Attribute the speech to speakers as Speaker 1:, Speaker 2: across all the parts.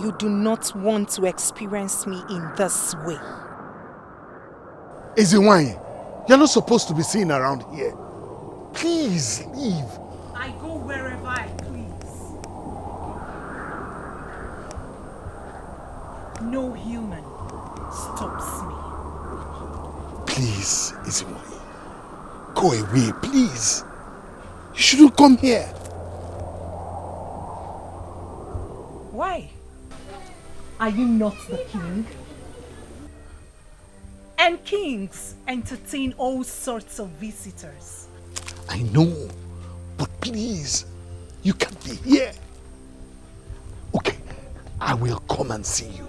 Speaker 1: you do not want to experience me in this way.
Speaker 2: Ezeonu, you're not supposed to be seen around here. Please, leave.
Speaker 1: I go wherever I please. No human stops me.
Speaker 2: Please, Ezeonu, go away, please. You shouldn't come here.
Speaker 1: Why? Are you not the king? And kings entertain all sorts of visitors.
Speaker 2: I know, but please, you can't be here. Okay, I will come and see you.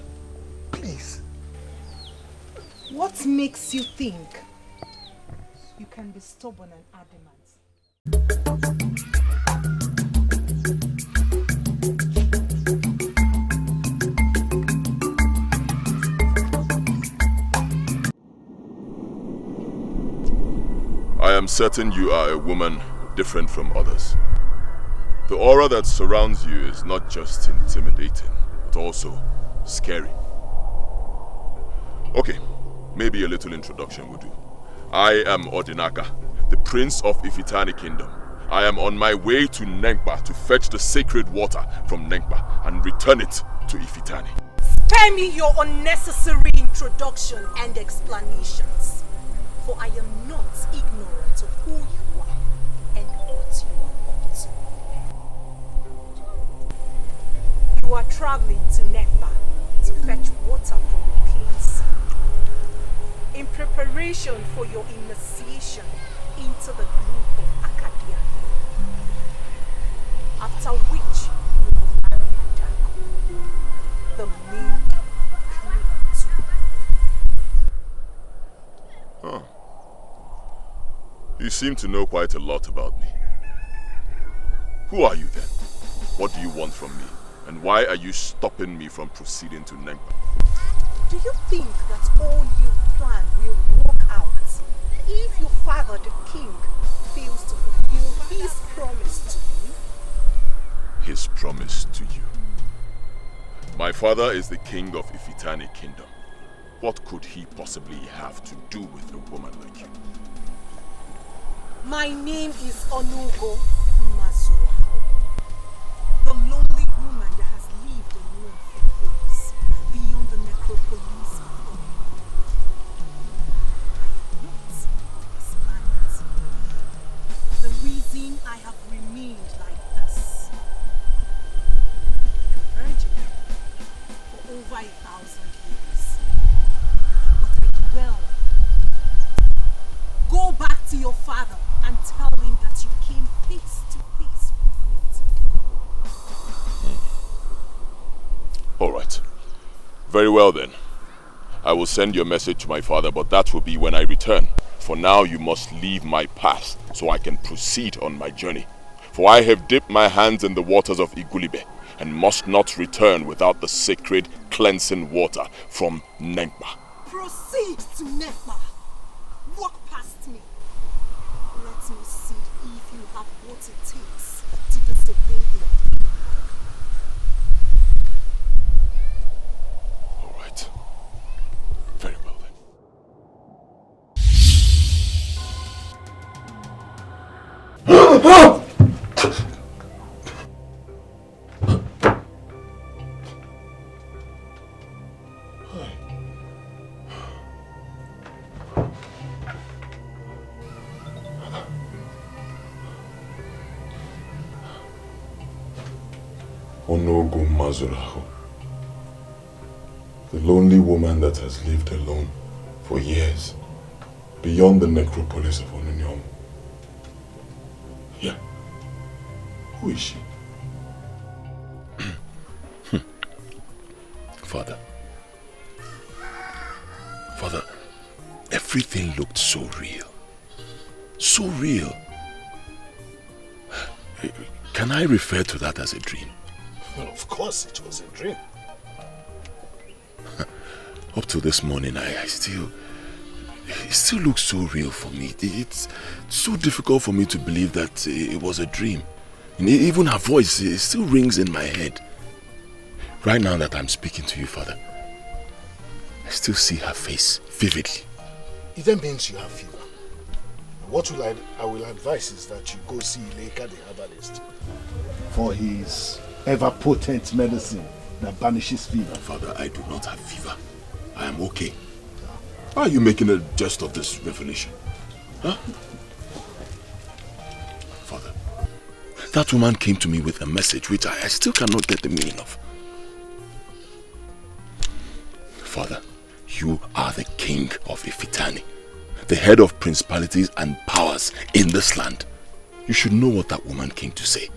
Speaker 2: Please.
Speaker 1: What makes you think you can be stubborn and adamant?
Speaker 3: I am certain you are a woman different from others. The aura that surrounds you is not just intimidating, but also scary. Okay, maybe a little introduction will do. I am Odinaka, the Prince of Ifitani Kingdom. I am on my way to Nengba to fetch the sacred water from Nengba and return it to Ifitani.
Speaker 1: Spare me your unnecessary introduction and explanations, for I am not ignorant of who you are and what you are not. You are traveling to Nengba to fetch water from the king's son, in preparation for your initiation into the group of Acadia. After which you will marry Obiago, the main queen too.
Speaker 3: Huh. You seem to know quite a lot about me. Who are you then? What do you want from me? And why are you stopping me from proceeding to Nengba?
Speaker 1: Do you think that all you plan will work out if your father, the king, fails to fulfill his promise to you?
Speaker 3: His promise to you. My father is the king of Ifitani Kingdom. What could he possibly have to do with a woman like you?
Speaker 1: My name is Onugo Mazua, the lonely woman that has lived alone for years beyond the necropolis of Obiago. I am not this planet. The reason I have remained like this, like a virgin, for over 1,000 years. But I dwell. Go back to your father and tell him that you came face to face with it.
Speaker 3: All right. Very well then. I will send your message to my father, but that will be when I return. For now, you must leave my path so I can proceed on my journey. For I have dipped my hands in the waters of Igulibe and must not return without the sacred cleansing water from Nengba.
Speaker 1: Proceed to Nengba. Walk past me. Let me see if you have what it takes to disobey him.
Speaker 3: All right. Very well then.
Speaker 4: Onogo Mazuraho, the lonely woman that has lived alone for years beyond the necropolis of Onunyomu. Yeah. Who is she?
Speaker 3: Father, everything looked so real. So real. Can I refer to that as a dream?
Speaker 2: Well, of course it was a dream.
Speaker 3: Up to this morning, it still looks so real for me. It's so difficult for me to believe that it was a dream. And even her voice, it still rings in my head. Right now that I'm speaking to you, Father, I still see her face vividly.
Speaker 2: It then means you have fever. What I will advise is that you go see Ileka the herbalist for his ever-potent medicine that banishes fever.
Speaker 3: Father, I do not have fever. I am okay. Why are you making a jest of this revelation? Huh? Father, that woman came to me with a message which I still cannot get the meaning of. Father, you are the king of Ifitani, the head of principalities and powers in this land. You should know what that woman came to say.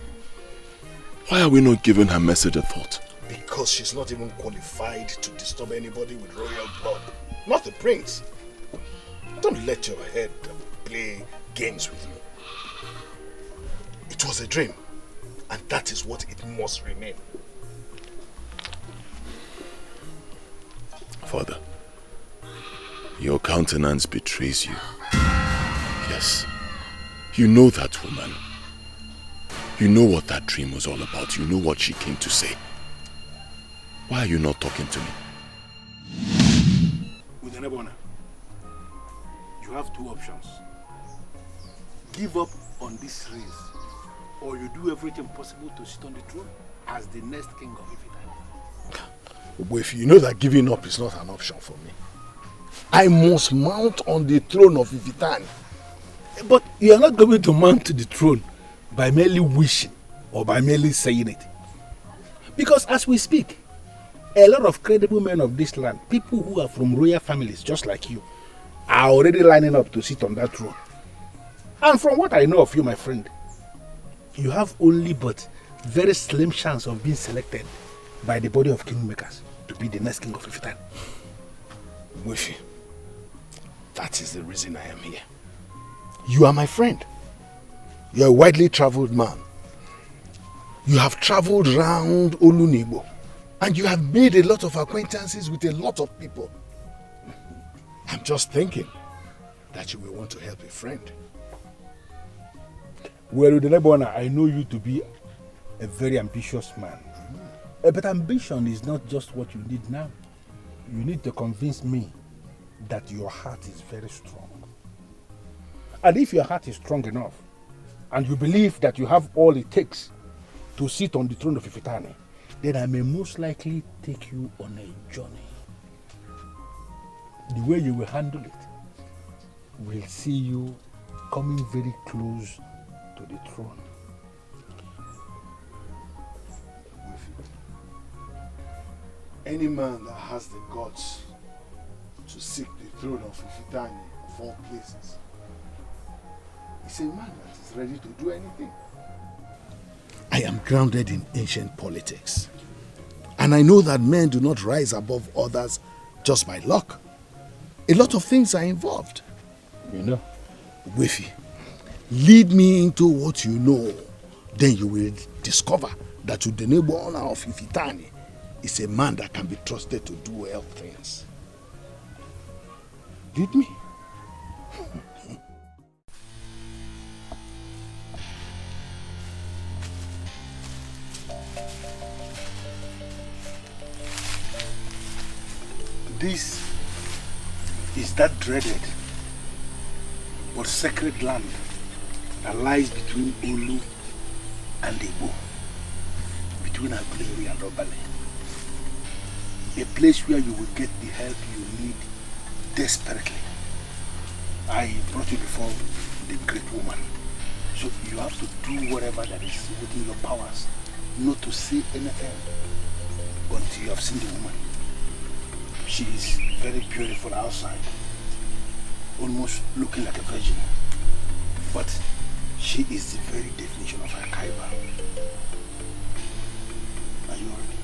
Speaker 3: Why are we not giving her message a thought?
Speaker 2: Because she's not even qualified to disturb anybody with royal blood. Not the prince. Don't let your head play games with you. It was a dream, and that is what it must remain.
Speaker 3: Father, your countenance betrays you. Yes, you know that woman. You know what that dream was all about. You know what she came to say. Why are you not talking to me?
Speaker 5: You have two options. Give up on this race, or you do everything possible to sit on the throne as the next king of Ifitani.
Speaker 2: But if you know that giving up is not an option for me, I must mount on the throne of Ifitani.
Speaker 5: But you are not going to mount to the throne by merely wishing or by merely saying it. Because as we speak, a lot of credible men of this land, people who are from royal families just like you, are already lining up to sit on that throne. And from what I know of you, my friend, you have only but very slim chance of being selected by the body of kingmakers to be the next king of Ifitani.
Speaker 2: Wifi, that is the reason I am here. You are my friend. You are a widely traveled man. You have traveled round Olunibo, and you have made a lot of acquaintances with a lot of people. I'm just thinking that you will want to help a friend.
Speaker 5: Well, Udenebona, I know you to be a very ambitious man. But ambition is not just what you need now. You need to convince me that your heart is very strong. And if your heart is strong enough, and you believe that you have all it takes to sit on the throne of Ifitani, then I may most likely take you on a journey. The way you will handle it will see you coming very close to the throne.
Speaker 2: Any man that has the guts to seek the throne of Ifitani of all places is a man that is ready to do anything. I am grounded in ancient politics, and I know that men do not rise above others just by luck. A lot of things are involved.
Speaker 5: You know?
Speaker 2: Wifi, lead me into what you know, then you will discover that the neighbor owner of Ifitani is a man that can be trusted to do well things. Lead me.
Speaker 5: This is that dreaded but sacred land that lies between Olu and Igbo, between Aguleri and Obale. A place where you will get the help you need desperately. I brought you before the great woman, so you have to do whatever that is within your powers, not to say anything until you have seen the woman. She is very beautiful outside, almost looking like a virgin, but she is the very definition of a Kaiba. Are you ready?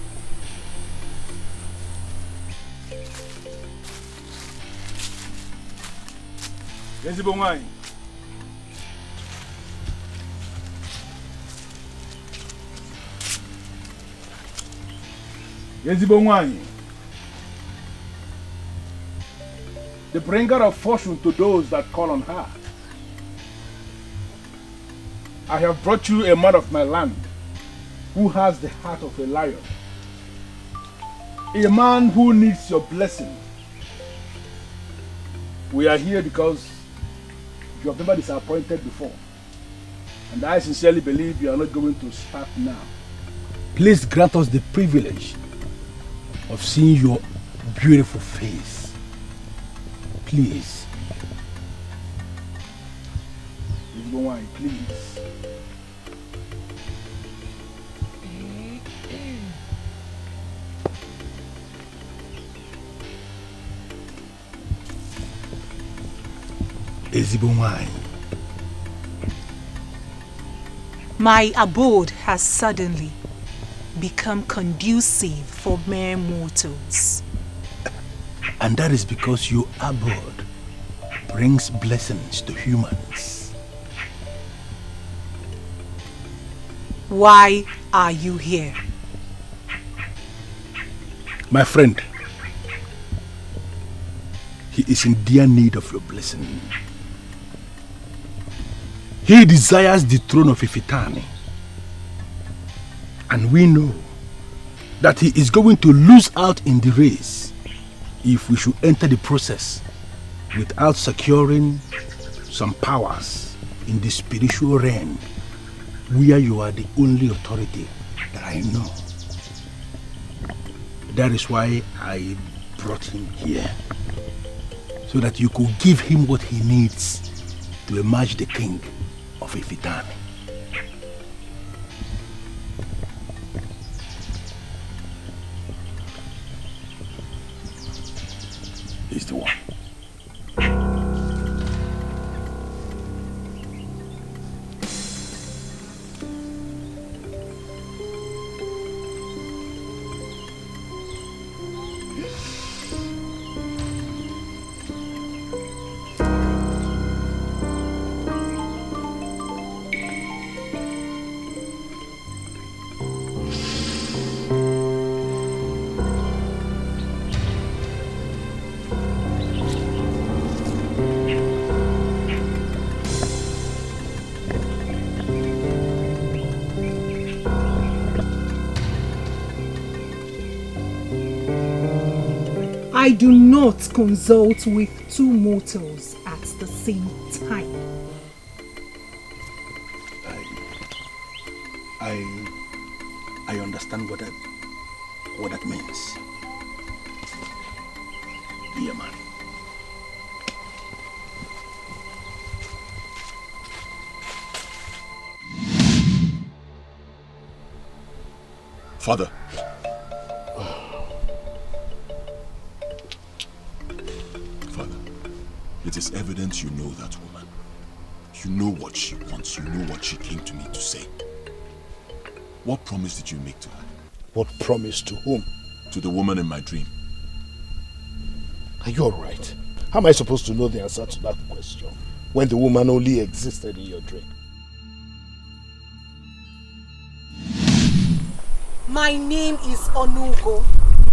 Speaker 5: Yenzibongwai. Yenzibongwai. The bringer of fortune to those that call on her. I have brought you a man of my land who has the heart of a lion a man who needs your blessing. We are here because you have never disappointed before. And I sincerely believe you are not going to start now. Please grant us the privilege of seeing your beautiful face. Please. Please. Ezeonu.
Speaker 1: My abode has suddenly become conducive for mere mortals.
Speaker 5: And that is because your abode brings blessings to humans.
Speaker 1: Why are you here?
Speaker 5: My friend, he is in dire need of your blessing. He desires the throne of Ifitani. And we know that he is going to lose out in the race if we should enter the process without securing some powers in the spiritual realm where you are the only authority that I know. That is why I brought him here, so that you could give him what he needs to emerge the king of Ifitani. He's the one.
Speaker 1: I do not consult with two mortals at the same time.
Speaker 5: I understand what that means. Yeah, man.
Speaker 3: Father. Father, it is evident you know that woman. You know what she wants. You know what she came to me to say. What promise did you make to her?
Speaker 2: What promise to whom?
Speaker 3: To the woman in my dream.
Speaker 2: Are you alright? How am I supposed to know the answer to that question when the woman only existed in your dream?
Speaker 1: My name is Onugo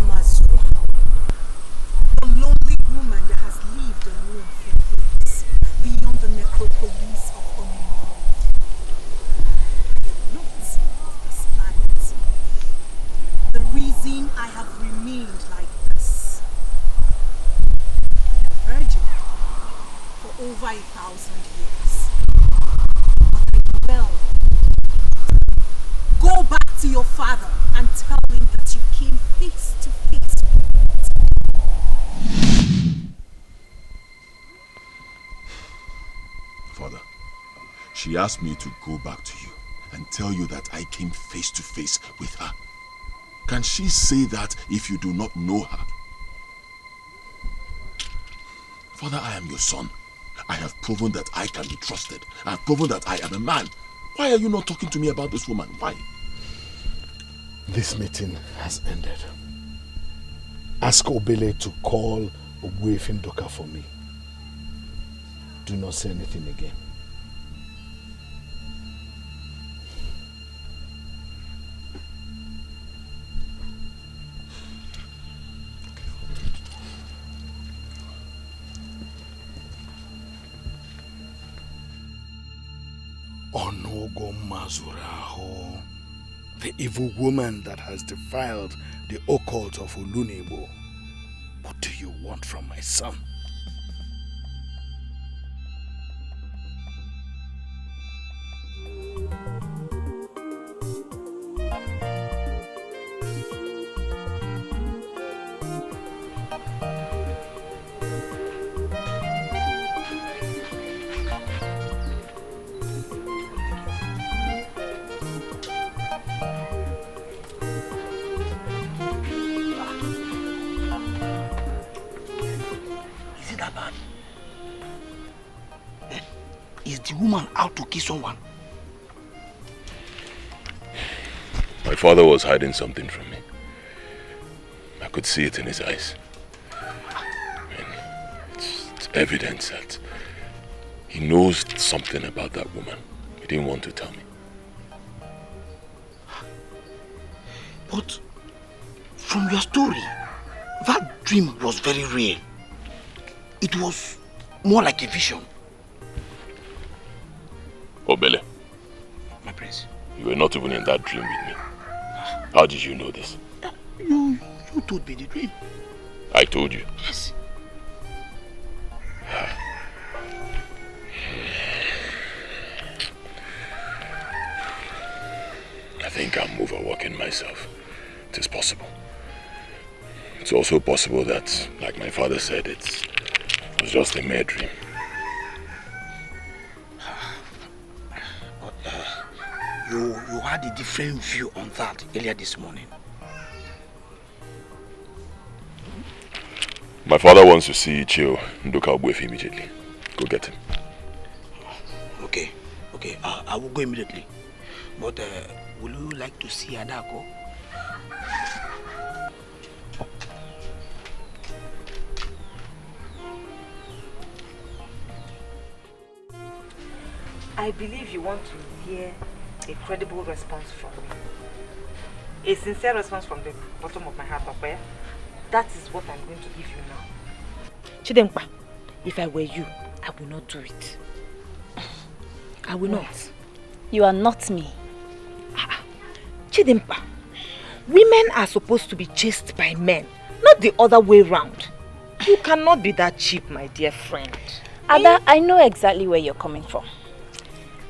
Speaker 1: Mazua. A lonely woman that has lived alone for years beyond the necropolis of Onugo. I am not of this planet. The reason I have remained like this, like a virgin, for over 1,000 years. But I dwell. Go back to your father and tell him that you came face to face with me.
Speaker 3: Father, she asked me to go back to you and tell you that I came face to face with her. Can she say that if you do not know her? Father, I am your son. I have proven that I can be trusted. I have proven that I am a man. Why are you not talking to me about this woman? Why?
Speaker 2: This meeting has ended. Ask Obele to call Ogbuefindoka for me. Do not say anything again. Onogo Mazuraho
Speaker 5: the evil woman that has defiled the occult of Olunigbo. What do you want from my son?
Speaker 6: Woman out to kill someone.
Speaker 3: My father was hiding something from me. I could see it in his eyes. It's evidence that he knows something about that woman. He didn't want to tell me.
Speaker 6: But from your story, that dream was very real. It was more like a vision.
Speaker 3: Obele.
Speaker 6: My prince.
Speaker 3: You were not even in that dream with me. How did you know this?
Speaker 6: You told me the dream.
Speaker 3: I told you?
Speaker 6: Yes.
Speaker 3: I think I'm overworking myself. It is possible. It's also possible that, like my father said, it was just a mere dream.
Speaker 6: You had a different view on that earlier this morning.
Speaker 3: My father wants to see Chio Nwokoye immediately. Go get him.
Speaker 6: Okay. I will go immediately. But will you like to see Adako?
Speaker 1: I believe you want to hear a credible response from me. A sincere response from the bottom of my heart, Papa. That is what I'm going to give you now. Chidempa, if I were you, I will not do it. I will not.
Speaker 7: You are not me.
Speaker 1: Chidempa, women are supposed to be chased by men, not the other way round. You cannot be that cheap, my dear friend.
Speaker 7: Ada, I know exactly where you're coming from.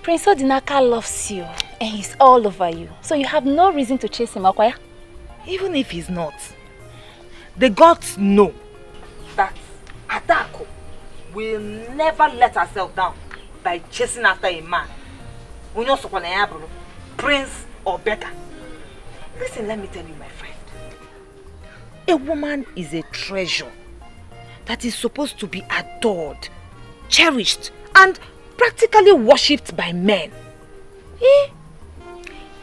Speaker 7: Prince Odinaka loves you and he's all over you. So you have no reason to chase him, Okoye.
Speaker 1: Even if he's not, the gods know that Adako will never let herself down by chasing after a man. Prince or beggar. Listen, let me tell you, my friend. A woman is a treasure that is supposed to be adored, cherished, and practically worshipped by men.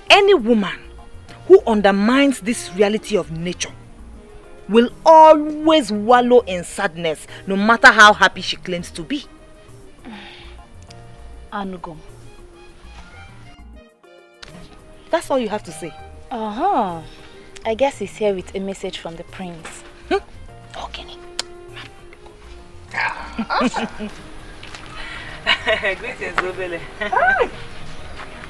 Speaker 1: Any woman who undermines this reality of nature will always wallow in sadness, no matter how happy she claims to be.
Speaker 7: Anugo.
Speaker 1: That's all you have to say.
Speaker 7: I guess he's here with a message from the prince.
Speaker 1: Okay. Greetings, Obele.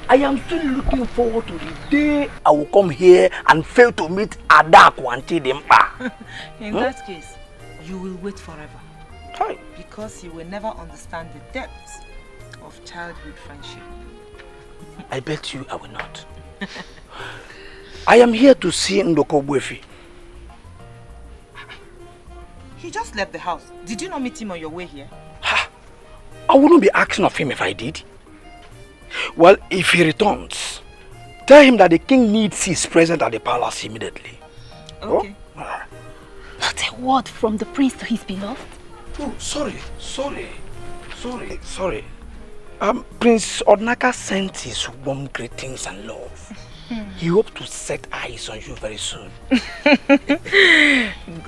Speaker 6: I am still looking forward to the day I will come here and fail to meet Adako and Chidempa.
Speaker 1: In that case, you will wait forever.
Speaker 6: Hi.
Speaker 1: Because you will never understand the depths of childhood friendship.
Speaker 6: I bet you I will not. I am here to see Nwokoye.
Speaker 1: He just left the house. Did you not meet him on your way here?
Speaker 6: I wouldn't be asking of him if I did. Well, if he returns, tell him that the king needs his presence at the palace immediately.
Speaker 1: Okay.
Speaker 6: Oh?
Speaker 7: Not a word from the prince to his beloved.
Speaker 6: Oh, sorry. Prince Odinaka sent his warm greetings and love. He hopes to set eyes on you very soon.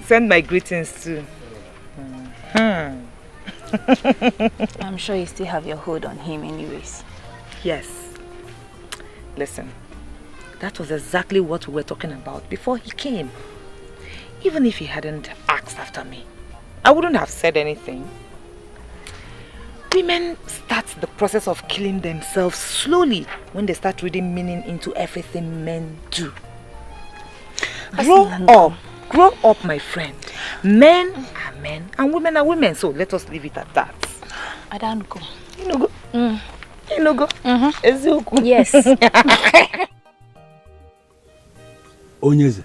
Speaker 1: Send my greetings too.
Speaker 7: I'm sure you still have your hold on him anyways.
Speaker 1: Yes. Listen, that was exactly what we were talking about before he came. Even if he hadn't asked after me, I wouldn't have said anything.
Speaker 8: Women start the process of killing themselves slowly when they start reading meaning into everything men do. Grow up, my friend. Men are men and women are women, so let us leave it at that.
Speaker 7: I don't go.
Speaker 8: You know go? You know go? Ezeonu.
Speaker 7: Yes.
Speaker 5: Onyeze,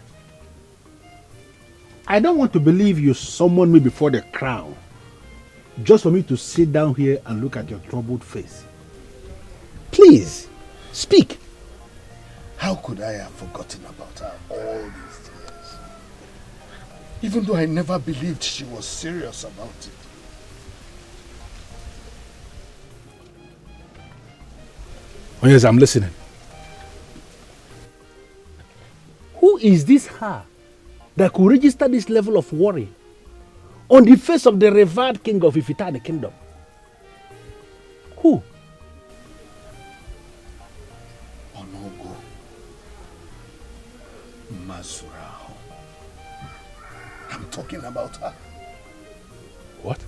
Speaker 5: I don't want to believe you summoned me before the crown just for me to sit down here and look at your troubled face. Please, speak.
Speaker 2: How could I have forgotten about her all these years? Even though I never believed she was serious about it.
Speaker 5: Onyeze, I'm listening. Who is this her that could register this level of worry on the face of the revered king of Ifitani kingdom? Who?
Speaker 2: Onogo Mazuraho. I'm talking about her.
Speaker 5: What?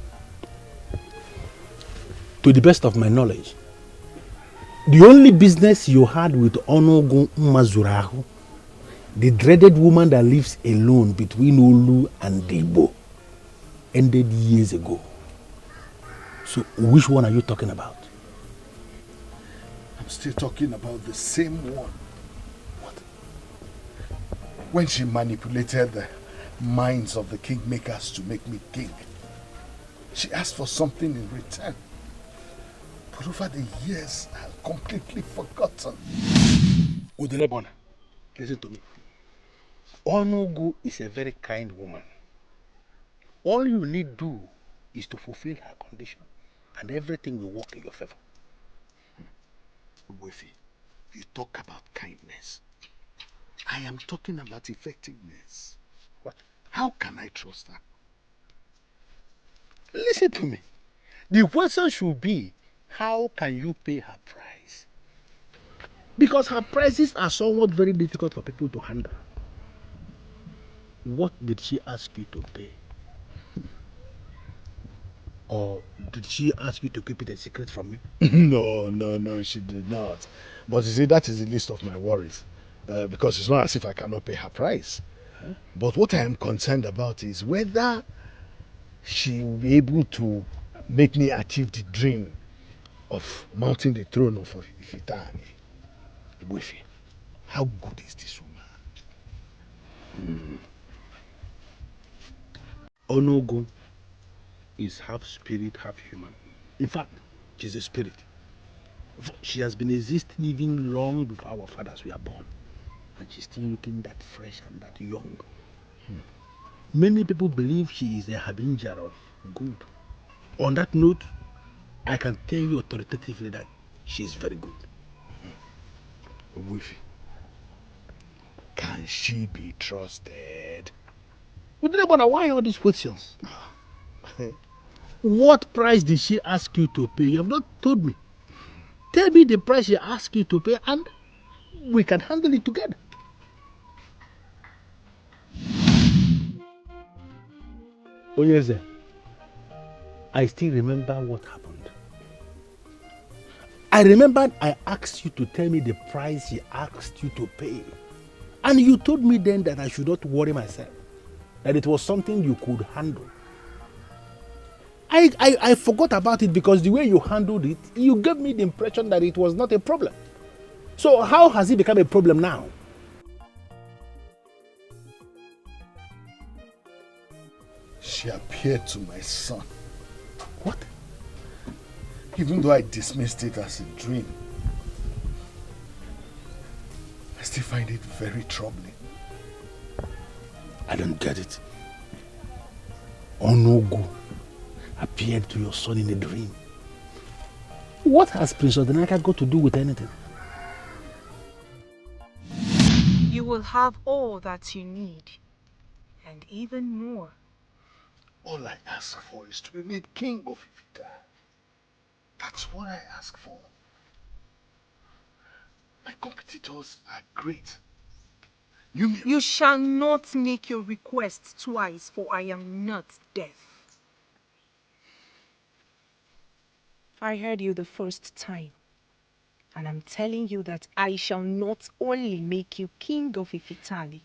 Speaker 5: To the best of my knowledge, the only business you had with Onogo Mazuraho, the dreaded woman that lives alone between Olu and Debo, ended years ago. So which one are you talking about?
Speaker 2: I'm still talking about the same one. What? When she manipulated the minds of the kingmakers to make me king, she asked for something in return. But over the years, I've completely forgotten.
Speaker 5: Udelebona, listen to me. Onugu is a very kind woman. All you need do is to fulfill her condition, and everything will work in your favor.
Speaker 2: Wefi, you talk about kindness. I am talking about effectiveness.
Speaker 5: What?
Speaker 2: How can I trust her?
Speaker 5: Listen to me. The question should be, how can you pay her price? Because her prices are somewhat very difficult for people to handle. What did she ask you to pay? Or did she ask you to keep it a secret from me?
Speaker 2: No, she did not. But you see, that is the least of my worries. Because it's not as if I cannot pay her price. Huh? But what I am concerned about is whether she will be able to make me achieve the dream of mounting the throne of Ifitani. Wefi, how good is this woman?
Speaker 5: Onogo is half spirit, half human. In fact, she's a spirit. She has been existing even long before our fathers were born. And she's still looking that fresh and that young. Many people believe she is a harbinger of good. On that note, I can tell you authoritatively that she is very good.
Speaker 2: Wifi, can she be trusted?
Speaker 5: Why all these questions? What price did she ask you to pay? You have not told me. Tell me the price she asked you to pay and we can handle it together. Onyeze, I still remember what happened. I remembered I asked you to tell me the price she asked you to pay. And you told me then that I should not worry myself. That it was something you could handle. I forgot about it because the way you handled it, you gave me the impression that it was not a problem. So how has it become a problem now?
Speaker 2: She appeared to my son.
Speaker 5: What?
Speaker 2: Even though I dismissed it as a dream, I still find it very troubling.
Speaker 5: I don't get it. Onogo appeared to your son in a dream. What has Prince Odenaka got to do with anything?
Speaker 1: You will have all that you need, and even more.
Speaker 2: All I ask for is to be made king of Ifita. That's what I ask for. My competitors are great.
Speaker 1: You shall not make your request twice, for I am not deaf. I heard you the first time. And I'm telling you that I shall not only make you king of Ifitali,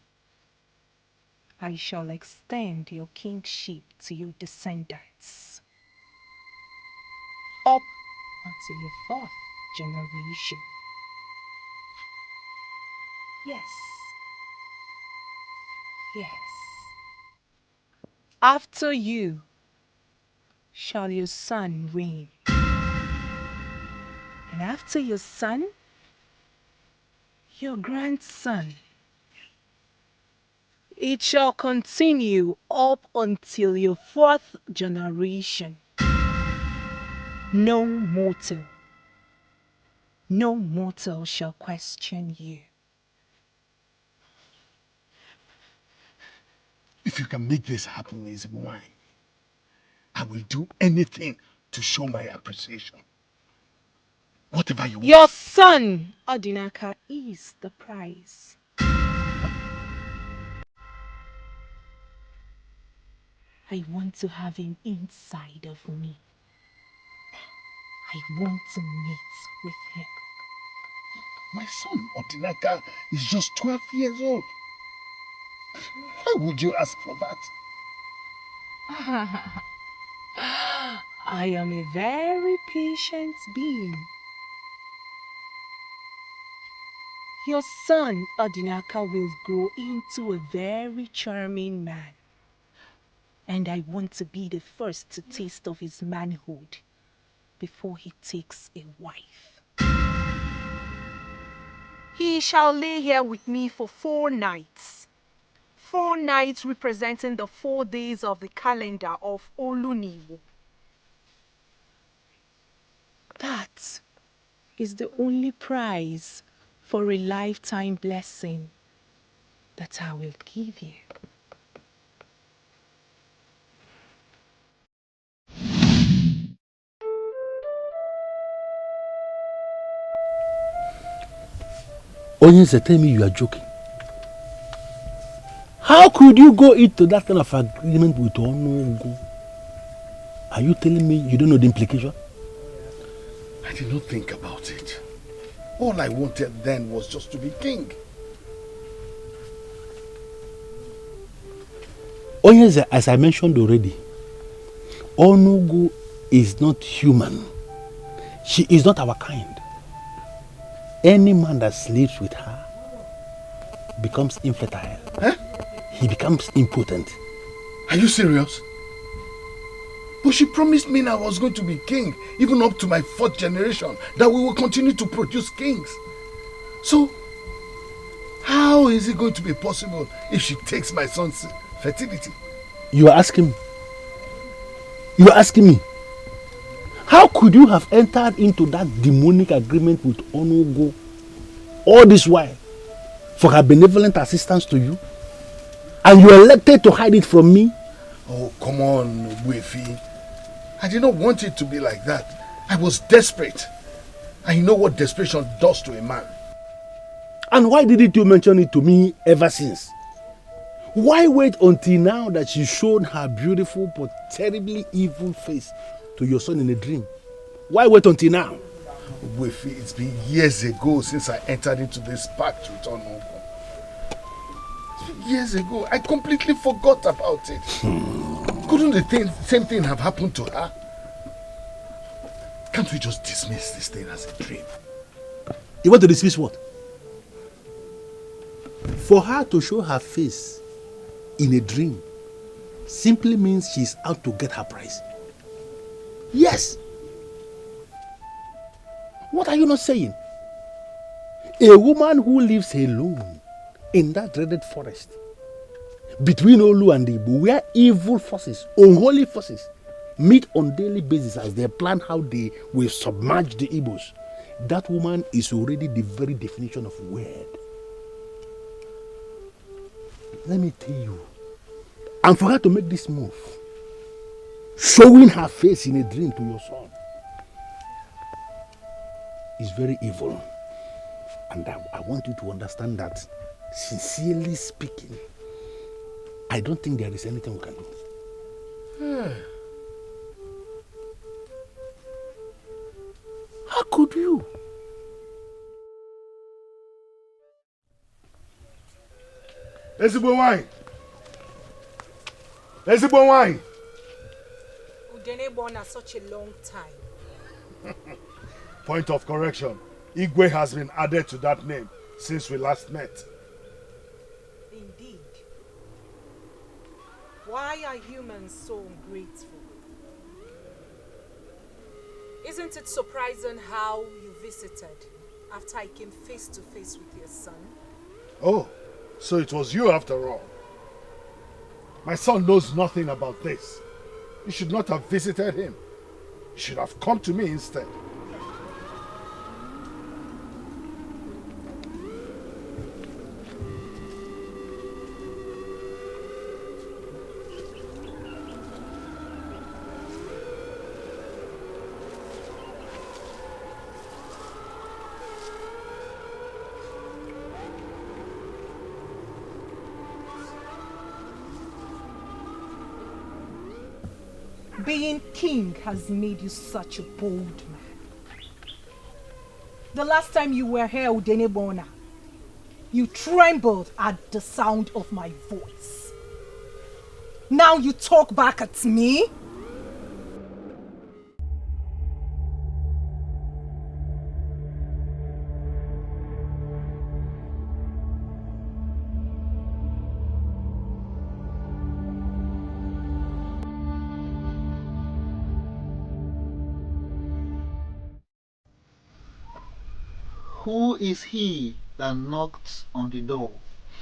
Speaker 1: I shall extend your kingship to your descendants. Up until your fourth generation. Yes. Yes. After you shall your son reign. And after your son, your grandson. It shall continue up until your fourth generation. No mortal shall question you.
Speaker 5: If you can make this happen, is mine. I will do anything to show my appreciation. Whatever you want.
Speaker 1: Your son, Odinaka, is the prize. I want to have him inside of me. I want to meet with him.
Speaker 5: My son, Odinaka, is just 12 years old. Why would you ask for that?
Speaker 1: I am a very patient being. Your son, Odinaka, will grow into a very charming man. And I want to be the first to taste of his manhood before he takes a wife. He shall lay here with me for 4 nights. 4 nights representing the 4 days of the calendar of Oluniwo. That is the only prize for a lifetime blessing that I will give you.
Speaker 6: Onyeze, tell me you are joking. How could you go into that kind of agreement with Onugo? Are you telling me you don't know the implication?
Speaker 5: I did not think about it. All I wanted then was just to be king.
Speaker 6: Onyeze, as I mentioned already, Onugo is not human. She is not our kind. Any man that sleeps with her becomes infertile.
Speaker 5: Huh?
Speaker 6: He becomes impotent.
Speaker 5: Are you serious? But she promised me I was going to be king, even up to my 4th generation, that we will continue to produce kings. So, how is it going to be possible if she takes my son's fertility?
Speaker 6: You are asking me? You are asking me? How could you have entered into that demonic agreement with Onugo all this while for her benevolent assistance to you? And you elected to hide it from me?
Speaker 5: Oh, come on, Wefi. I did not want it to be like that. I was desperate. And you know what desperation does to a man.
Speaker 6: And why didn't you mention it to me ever since? Why wait until now that she showed her beautiful but terribly evil face to your son in a dream? Why wait until now?
Speaker 5: Wefi, it's been years ago since I entered into this pact with Onugo. Years ago, I completely forgot about it. Couldn't the same thing have happened to her? Can't we just dismiss this thing as a dream?
Speaker 6: You want to dismiss what? For her to show her face in a dream simply means she's out to get her prize. Yes. What are you not saying? A woman who lives alone in that dreaded forest between Olu and Igbo, where evil forces, unholy forces, meet on daily basis as they plan how they will submerge the Igbos, that woman is already the very definition of weird. Let me tell you, and for her to make this move, showing her face in a dream to your son, is very evil. And I want you to understand that, sincerely speaking, I don't think there is anything we can do. How could you?
Speaker 2: Ezigbo wine. Ezigbo wine.
Speaker 1: Udenebona such a long time.
Speaker 2: Point of correction. Igwe has been added to that name since we last met.
Speaker 1: Indeed. Why are humans so ungrateful? Isn't it surprising how you visited after I came face to face with your son?
Speaker 2: Oh, so it was you after all. My son knows nothing about this. You should not have visited him. You should have come to me instead.
Speaker 1: Being king has made you such a bold man. The last time you were here, Udenebona, you trembled at the sound of my voice. Now you talk back at me?
Speaker 9: Who is he that knocks on the door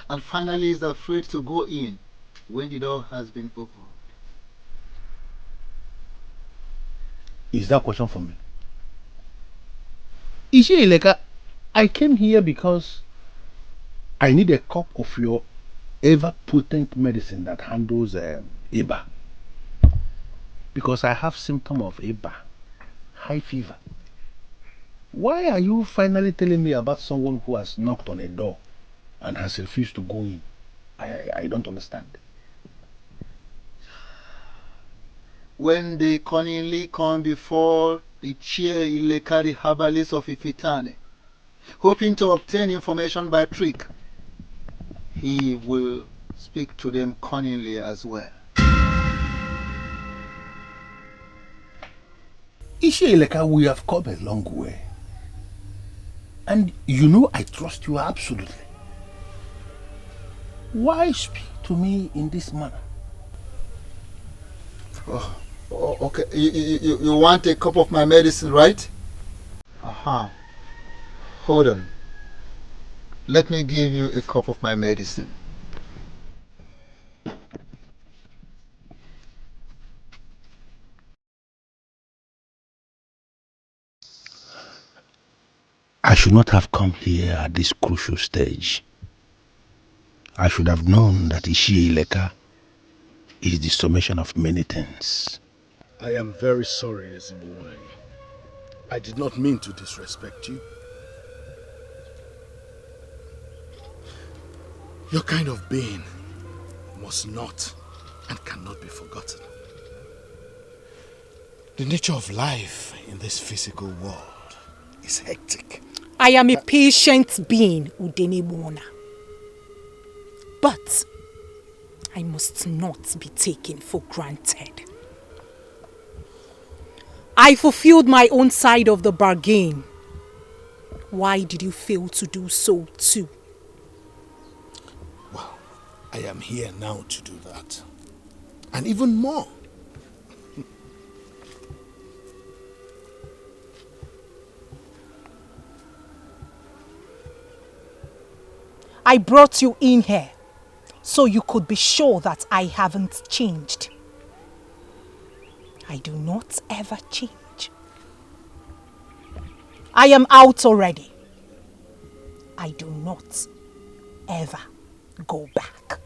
Speaker 9: and finally is afraid to go in when the door has been opened?
Speaker 6: Is that question for me? Ishieleka, I came here because I need a cup of your ever-potent medicine that handles Eba. Because I have symptom of Eba, high fever. Why are you finally telling me about someone who has knocked on a door and has refused to go in? I don't understand.
Speaker 9: When they cunningly come before the chair Ilekari herbalist of Ifitane, hoping to obtain information by trick, he will speak to them cunningly as well.
Speaker 6: Ishieleka, we have come a long way. And you know I trust you absolutely. Why speak to me in this manner?
Speaker 9: Oh, okay. You want a cup of my medicine, right? Aha. Hold on. Let me give you a cup of my medicine.
Speaker 6: I should not have come here at this crucial stage. I should have known that Ishieleka is the summation of many things.
Speaker 2: I am very sorry, Ezeonu. I did not mean to disrespect you. Your kind of being must not and cannot be forgotten. The nature of life in this physical world is hectic.
Speaker 1: I am a patient being, Udenebona. But I must not be taken for granted. I fulfilled my own side of the bargain. Why did you fail to do so too?
Speaker 2: Well, I am here now to do that. And even more.
Speaker 1: I brought you in here so you could be sure that I haven't changed. I do not ever change. I am out already. I do not ever go back.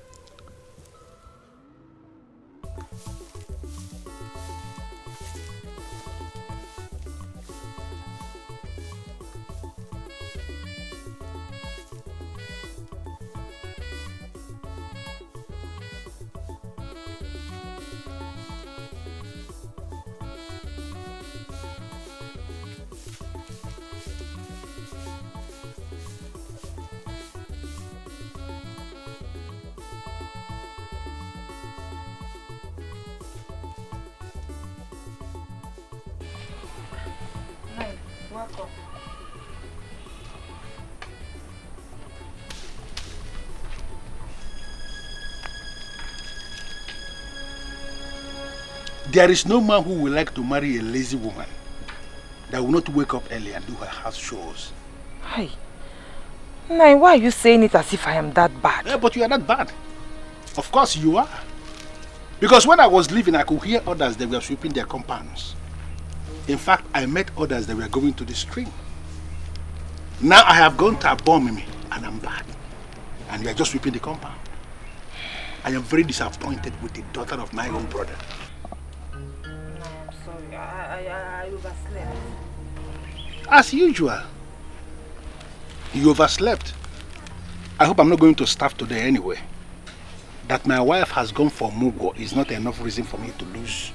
Speaker 8: Welcome.
Speaker 5: There is no man who will like to marry a lazy woman that will not wake up early and do her house chores.
Speaker 8: Hi. Nai, why are you saying it as if I am that bad?
Speaker 5: Yeah, but you are not bad. Of course you are. Because when I was leaving, I could hear others that were sweeping their compounds. In fact, I met others that were going to the stream. Now I have gone to Abomimi and I'm bad. And you are just sweeping the compound. I am very disappointed with the daughter of my own brother.
Speaker 8: No, I'm sorry. I overslept.
Speaker 5: As usual. You overslept. I hope I'm not going to starve today anyway. That my wife has gone for mugo is not enough reason for me to lose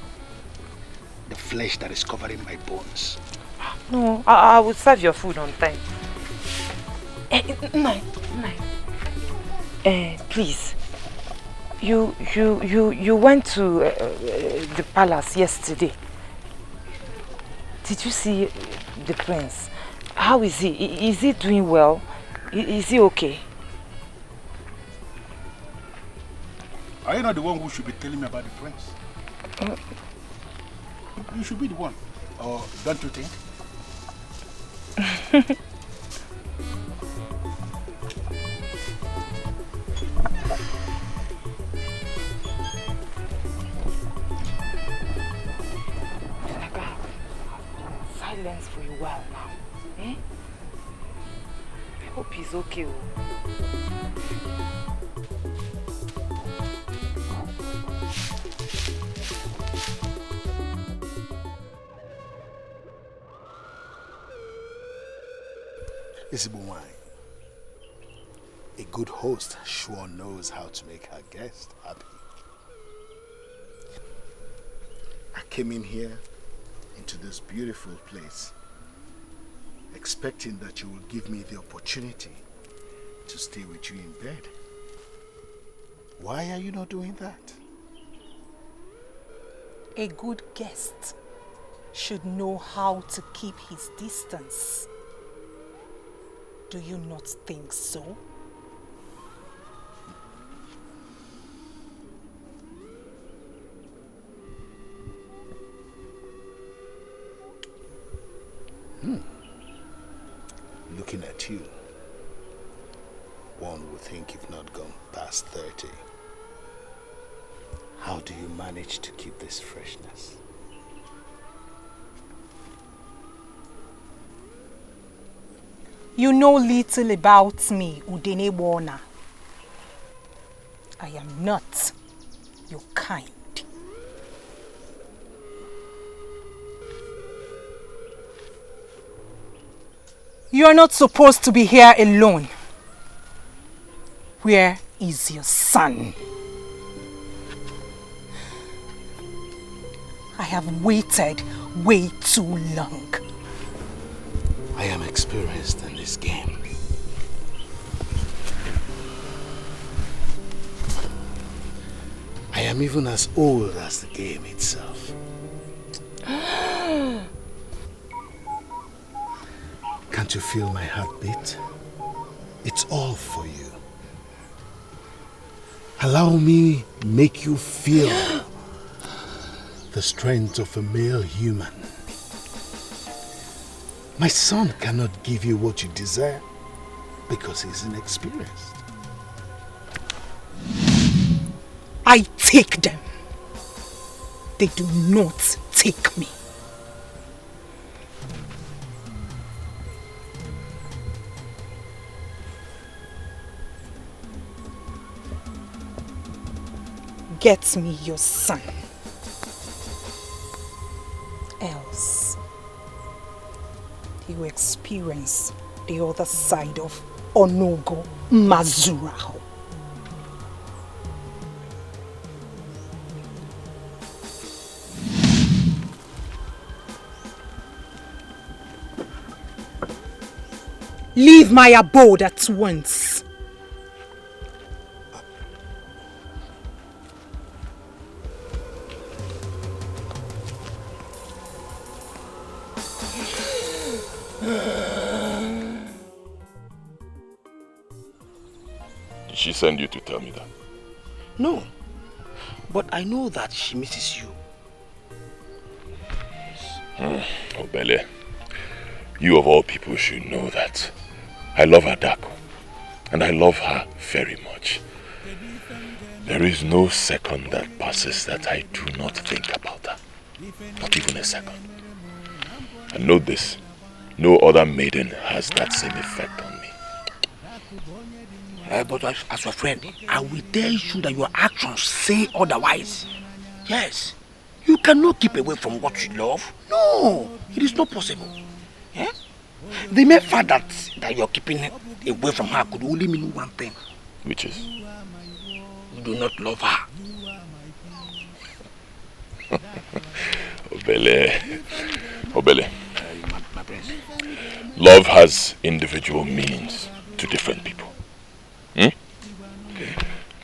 Speaker 5: the flesh that is covering my bones.
Speaker 8: No, I will serve your food on time. Nai. Please. You went to the palace yesterday. Did you see the prince? How is he? Is he doing well? Is he okay?
Speaker 5: Are you not the one who should be telling me about the prince? You should be the one. Or don't you think?
Speaker 8: Silence for a while now. Eh? I hope he's okay.
Speaker 2: Isibu wine. A good host sure knows how to make her guest happy. I came in here into this beautiful place expecting that you will give me the opportunity to stay with you in bed. Why are you not doing that?
Speaker 1: A good guest should know how to keep his distance. Do you not think so?
Speaker 2: Looking at you, one would think you've not gone past 30. How do you manage to keep this freshness?
Speaker 1: You know little about me, Udene Warner. I am not your kind. You are not supposed to be here alone. Where is your son? I have waited way too long.
Speaker 2: I am experienced in this game. I am even as old as the game itself. Can't you feel my heartbeat? It's all for you. Allow me make you feel the strength of a male human. My son cannot give you what you desire because he's inexperienced.
Speaker 1: I take them. They do not take me. Get me your son. Else, he will experience the other side of Onogo Mazuraho. Leave my abode at once.
Speaker 3: Did she send you to tell me that?
Speaker 5: No. But I know that she misses you.
Speaker 3: Obele, you of all people should know that I love Adako. And I love her very much. There is no second that passes that I do not think about her. Not even a second. And note this, no other maiden has that same effect on me.
Speaker 5: But as your friend, I will tell you that your actions say otherwise. Yes. You cannot keep away from what you love. No, it is not possible. Eh? The mere fact that you're keeping away from her could only mean one thing.
Speaker 3: Which is?
Speaker 5: You do not love her.
Speaker 3: Obele.
Speaker 5: My prince.
Speaker 3: Love has individual meanings to different people. Okay.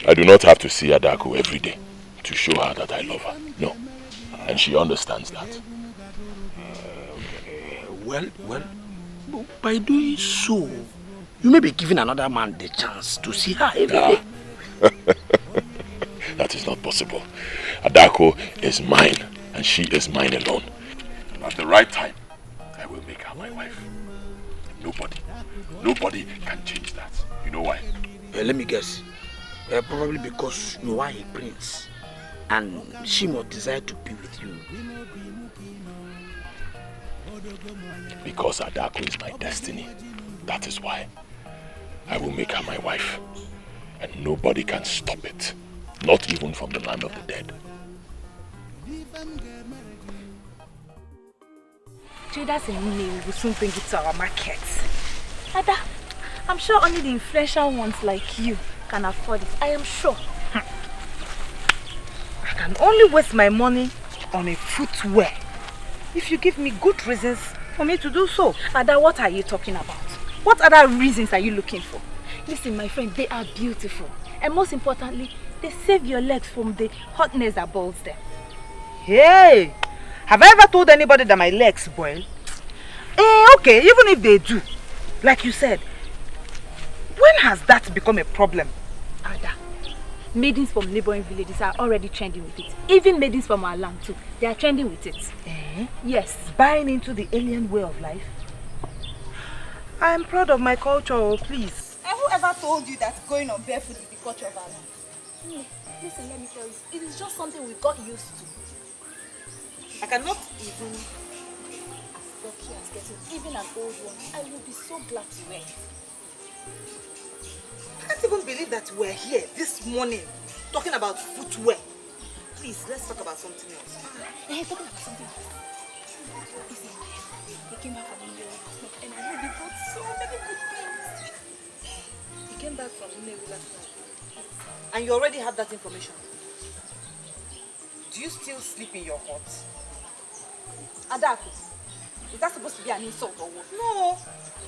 Speaker 3: I do not have to see Adako every day to show her that I love her. No. And she understands that.
Speaker 5: Well, by doing so, you may be giving another man the chance to see her every day.
Speaker 3: That is not possible. Adako is mine, and she is mine alone. And at the right time, I will make her my wife. Nobody can change that. You know why?
Speaker 5: Let me guess. Probably because you are a prince, and she must desire to be with you.
Speaker 3: Because Adako is my destiny. That is why. I will make her my wife. And nobody can stop it. Not even from the land of the dead.
Speaker 7: Traders in Nne will soon bring it to our market. Ada, I'm sure only the influential ones like you can afford it. I am sure.
Speaker 8: I can only waste my money on a footwear if you give me good reasons for me to do so.
Speaker 7: Ada, what are you talking about? What other reasons are you looking for? Listen, my friend, they are beautiful. And most importantly, they save your legs from the hotness that boils them.
Speaker 8: Hey! Have I ever told anybody that my legs boil? Okay, even if they do, like you said, when has that become a problem?
Speaker 7: Ada, maidens from neighboring villages are already trending with it. Even maidens from our land too, they are trending with it. Yes.
Speaker 8: Buying into the alien way of life? I am proud of my culture, please.
Speaker 1: And whoever told you that going on barefoot is the culture of our land?
Speaker 7: Listen, let me tell you, it is just something we got used to. I cannot even, as lucky as getting even an old one, I will be so glad to wear it.
Speaker 8: I can't even believe that we're here this morning talking about footwear. Please, let's talk about something else.
Speaker 7: Talking about something else. Listen, they came back from India and I heard they brought so many good things.
Speaker 8: He came back from India last night. And you already have that information. Do you still sleep in your hut?
Speaker 1: Adako, is that supposed to be an insult or what?
Speaker 8: No,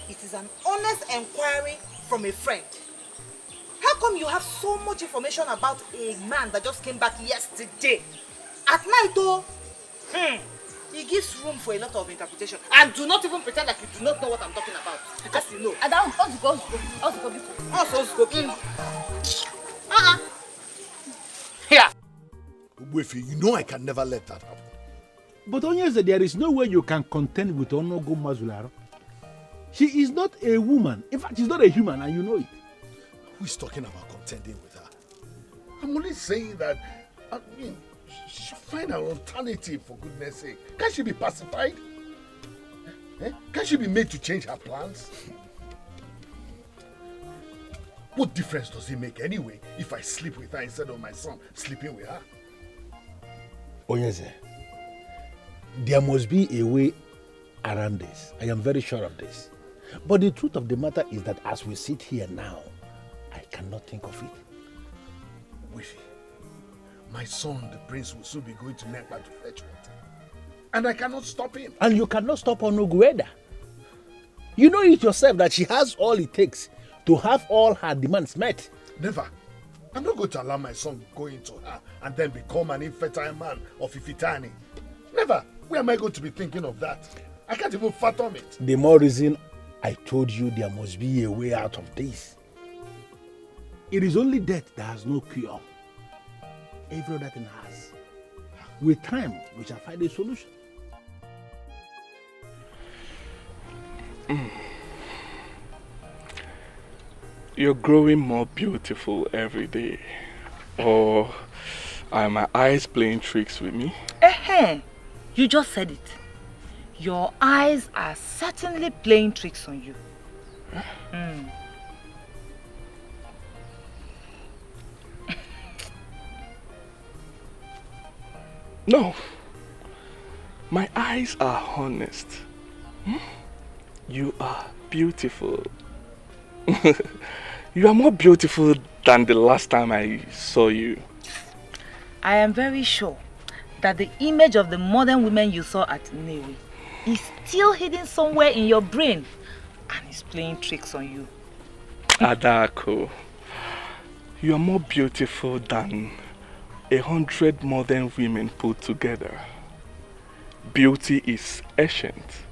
Speaker 8: it is an honest inquiry from a friend. How come you have so much information about a man that just came back yesterday? At night though, he gives room for a lot of interpretation. And do not even pretend like you do not know what I'm talking about. Because you know.
Speaker 6: Here. You know I can never let that happen. But Onyeze, there is no way you can contend with Onogo Mazularo. She is not a woman. In fact, she's not a human, and you know it.
Speaker 2: Who is talking about contending with her? I'm only saying that, she should find an alternative, for goodness sake. Can't she be pacified? Can't she be made to change her plans? What difference does it make anyway if I sleep with her instead of my son sleeping with her?
Speaker 6: Onyeze, there must be a way around this. I am very sure of this. But the truth of the matter is that as we sit here now, I cannot think of it.
Speaker 2: Wifi, my son, the prince, will soon be going to Nekpa to fetch water. And I cannot stop him.
Speaker 6: And you cannot stop Onogueda. You know it yourself that she has all it takes to have all her demands met.
Speaker 2: Never. I'm not going to allow my son go into her and then become an infertile man of Ifitani. Never. Where am I going to be thinking of that? I can't even fathom it.
Speaker 6: The more reason I told you there must be a way out of this. It is only death that has no cure. Every other thing has. With time, we shall find a solution.
Speaker 10: You're growing more beautiful every day. Or are my eyes playing tricks with me?
Speaker 8: You just said it. Your eyes are certainly playing tricks on you.
Speaker 10: No. My eyes are honest. You are beautiful. You are more beautiful than the last time I saw you.
Speaker 8: I am very sure that the image of the modern women you saw at Newi is still hidden somewhere in your brain and is playing tricks on you.
Speaker 10: Adako, you are more beautiful than 100 modern women put together. Beauty is ancient,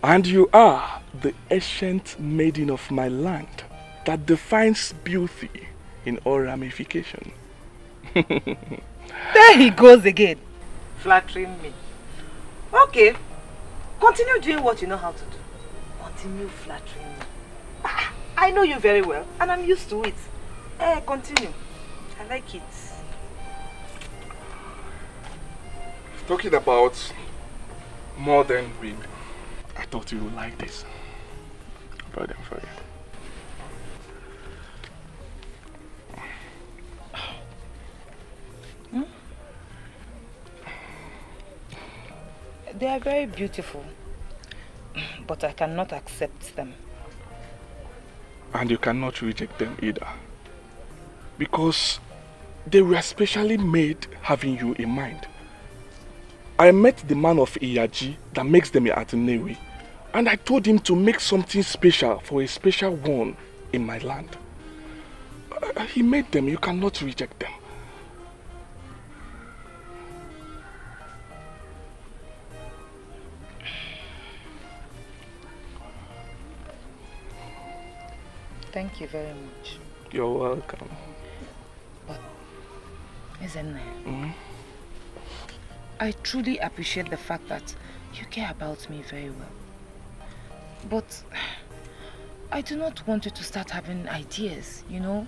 Speaker 10: and you are the ancient maiden of my land that defines beauty in all ramification.
Speaker 8: There he goes again, flattering me. Okay, continue doing what you know how to do. Continue flattering me. I know you very well, and I'm used to it. Continue. I like it.
Speaker 10: Talking about modern women, I thought you would like this. I brought them for you.
Speaker 8: They are very beautiful, but I cannot accept them.
Speaker 10: And you cannot reject them either. Because they were specially made having you in mind. I met the man of Iyaji that makes them at Newi, and I told him to make something special for a special one in my land. He made them, you cannot reject them.
Speaker 8: Thank you very much.
Speaker 10: You're welcome.
Speaker 8: But, Ezeonu, I truly appreciate the fact that you care about me very well. But I do not want you to start having ideas, you know?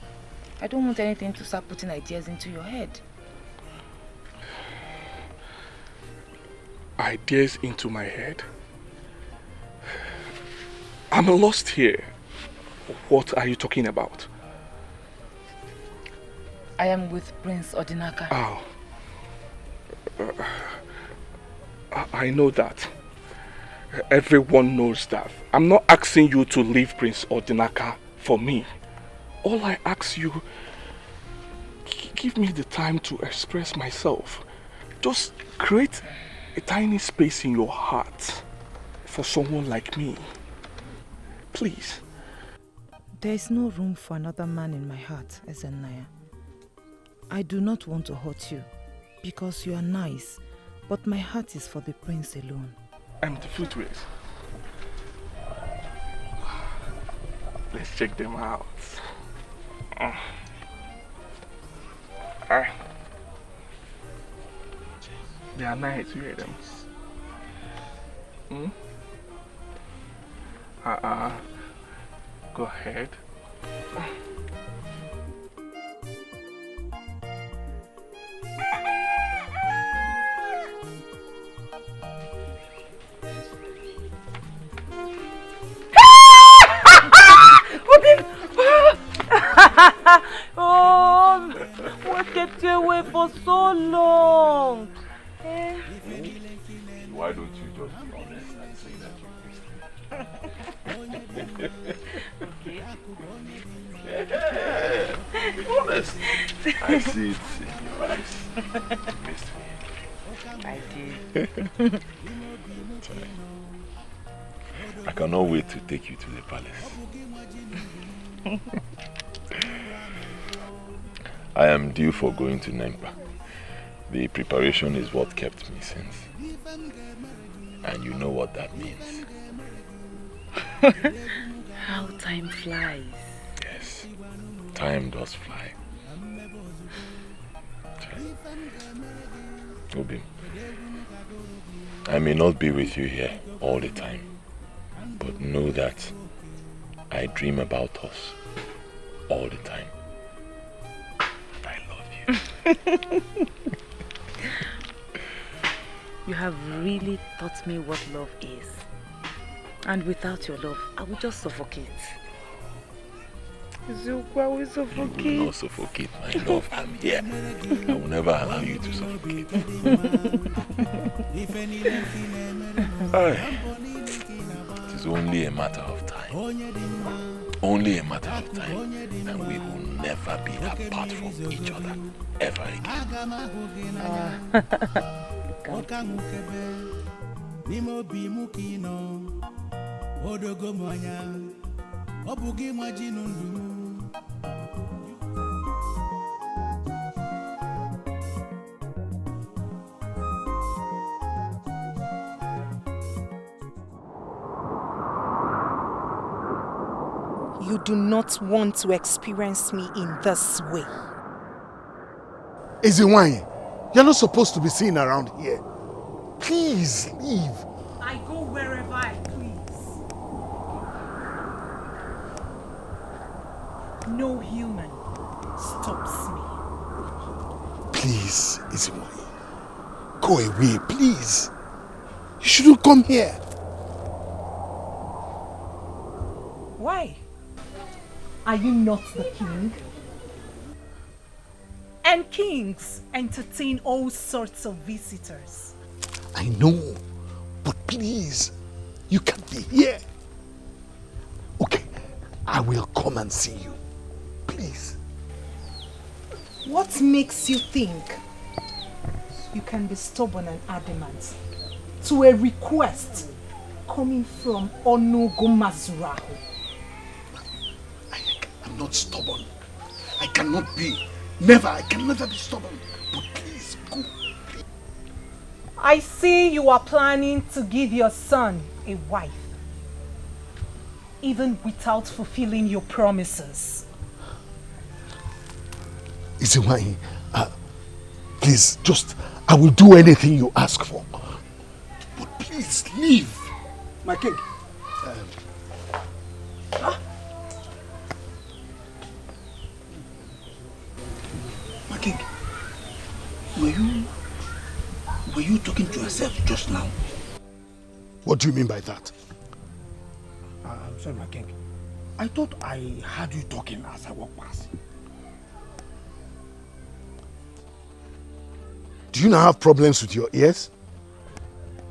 Speaker 8: I don't want anything to start putting ideas into your head.
Speaker 10: Ideas into my head? I'm lost here. What are you talking about?
Speaker 8: I am with Prince Odinaka.
Speaker 10: Oh. I know that. Everyone knows that. I'm not asking you to leave Prince Odinaka for me. All I ask you, give me the time to express myself. Just create a tiny space in your heart for someone like me. Please.
Speaker 8: There is no room for another man in my heart, Ezeonu. I do not want to hurt you because you are nice, but my heart is for the prince alone.
Speaker 10: Empty footwears. Let's check them out. They are nice, you hear them? Go ahead.
Speaker 8: Oh, what kept you away for so long?
Speaker 3: Why don't you just be honest and say that you honest. I see it in your eyes. You missed me.
Speaker 8: I did.
Speaker 3: I cannot wait to take you to the palace. I am due for going to Nempa. The preparation is what kept me since. And you know what that means.
Speaker 8: How time flies.
Speaker 3: Yes. time does fly. Obi, I may not be with you here all the time, but know that I dream about us all the time. I love you.
Speaker 7: You have really taught me what love is. And without your love, I would just suffocate. Ezeonu, I will suffocate.
Speaker 3: You will not suffocate, my love. I'm here. I will never allow you to suffocate. It is only a matter of time. Only a matter of time. And we will never be apart from each other ever again.
Speaker 1: You do not want to experience me in this way.
Speaker 2: Ezeonu, you're not supposed to be seen around here. Please leave.
Speaker 1: I go wherever I please. No human stops me.
Speaker 2: Please, Ezeonu, go away, please. You shouldn't come here.
Speaker 1: Why? Are you not the king? And kings entertain all sorts of visitors.
Speaker 2: I know, but please, you can't be here. Okay, I will come and see you. Please.
Speaker 1: What makes you think you can be stubborn and adamant to a request coming from Onugumazurahu?
Speaker 2: I'm not stubborn. I cannot be. Never. I can never be stubborn. But please, go. Please.
Speaker 1: I see you are planning to give your son a wife, even without fulfilling your promises.
Speaker 2: Ezeonu, please, I will do anything you ask for. But please, leave.
Speaker 5: My king. My king, were you talking to yourself just now?
Speaker 2: What do you mean by that?
Speaker 5: I'm sorry, my king. I thought I heard you talking as I walked past.
Speaker 2: Do you now have problems with your ears?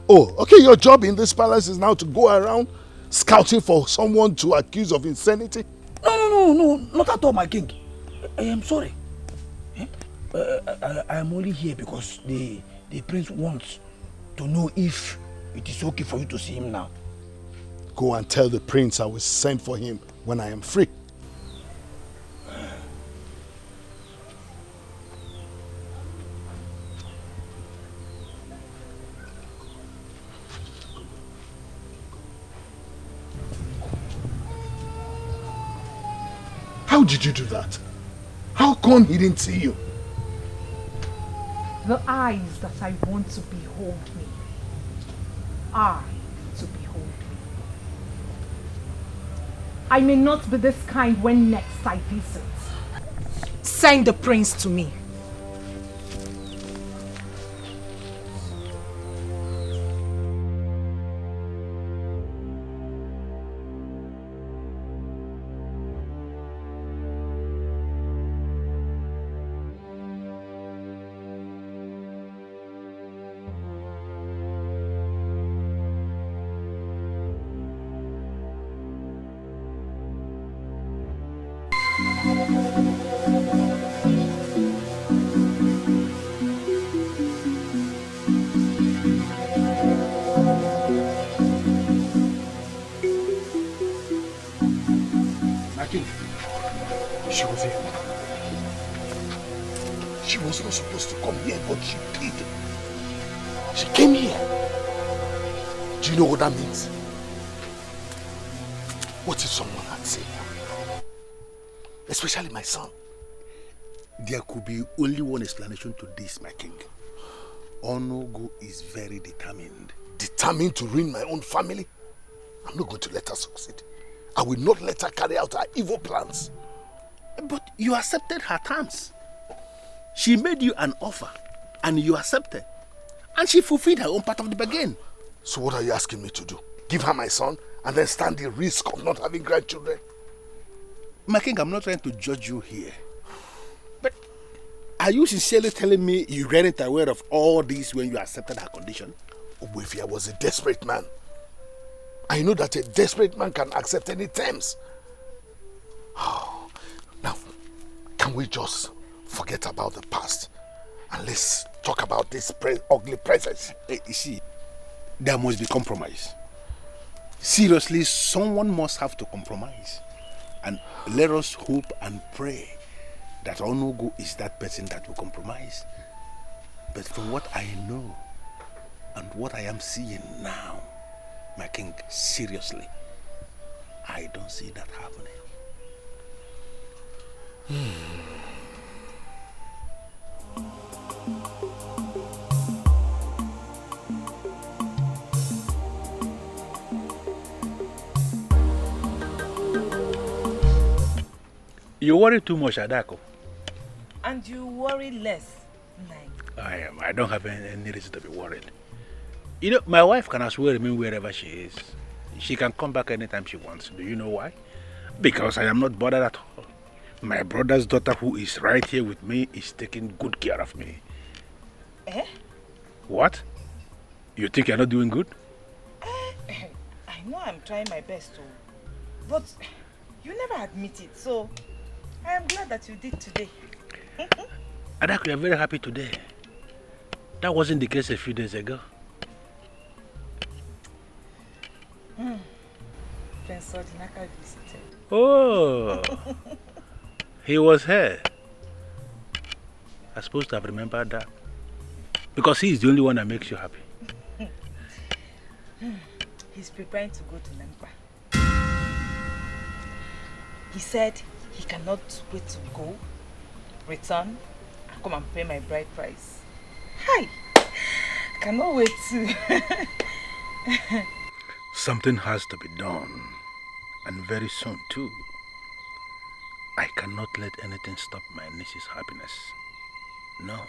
Speaker 2: Oh, okay, your job in this palace is now to go around scouting for someone to accuse of insanity?
Speaker 5: No, not at all, my king. I am sorry. I am only here because the prince wants to know if it is okay for you to see him now.
Speaker 2: Go and tell the prince I will send for him when I am free. How did you do that? How come he didn't see you?
Speaker 1: The eyes that I want to behold me are to behold me. I may not be this kind when next I visit. Send the prince to me.
Speaker 2: She was here. She was not supposed to come here, but she did. She came here. Do you know what that means? What if someone had seen her? especially my son.
Speaker 6: There could be only one explanation to this, my king. Onogo is very determined.
Speaker 2: Determined to ruin my own family? I'm not going to let her succeed. I will not let her carry out her evil plans.
Speaker 6: But you accepted her terms. She made you an offer, and you accepted. And she fulfilled her own part of the bargain.
Speaker 2: So what are you asking me to do? Give her my son, and then stand the risk of not having grandchildren?
Speaker 6: My king, I'm not trying to judge you here. But are you sincerely telling me you weren't aware of all this when you accepted her condition?
Speaker 2: Obwefia was a desperate man. I know that a desperate man can accept any terms. Oh, now, can we just forget about the past and let's talk about this ugly present?
Speaker 6: You see, there must be compromise. Seriously, someone must have to compromise. And let us hope and pray that Onogo is that person that will compromise. But from what I know and what I am seeing now, my king, seriously, I don't see that happening. You worry too much, Adako.
Speaker 8: And you worry less, Nai.
Speaker 6: I don't have any reason to be worried. You know, my wife can as well remain wherever she is. She can come back anytime she wants. Do you know why? Because I am not bothered at all. My brother's daughter, who is right here with me, is taking good care of me.
Speaker 8: Eh?
Speaker 6: What? You think you're not doing good?
Speaker 8: I know I'm trying my best to, but you never admit it, so I am glad that you did today.
Speaker 6: Adako, you're very happy today. That wasn't the case a few days ago.
Speaker 8: Prince Odinaka visited.
Speaker 6: Oh, he was here. I'm supposed to have remembered that. Because he is the only one that makes you happy.
Speaker 8: He's preparing to go to Lempa. He said he cannot wait to go, return, and come and pay my bride price. Hi! Cannot wait to.
Speaker 6: Something has to be done. And very soon too. I cannot let anything stop my niece's happiness. No,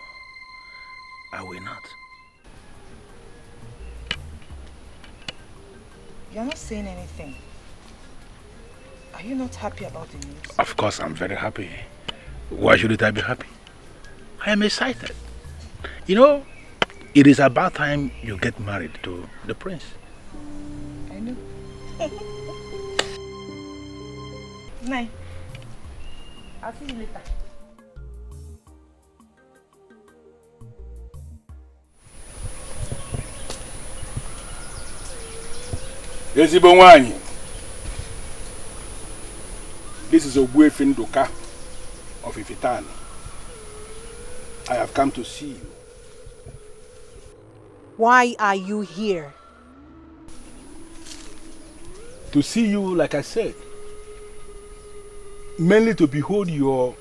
Speaker 6: I will not.
Speaker 8: You're not saying anything. Are you not happy about the news?
Speaker 6: Of course I'm very happy. Why shouldn't I be happy? I am excited. You know, it is about time you get married to the prince.
Speaker 8: I know. Nai, I'll see you later.
Speaker 5: Ezigbo nwanyi. This is Ogbuefi Nduka of Ifitani. I have come to see you.
Speaker 1: Why are you here?
Speaker 5: To see you, like I said. Mainly to behold your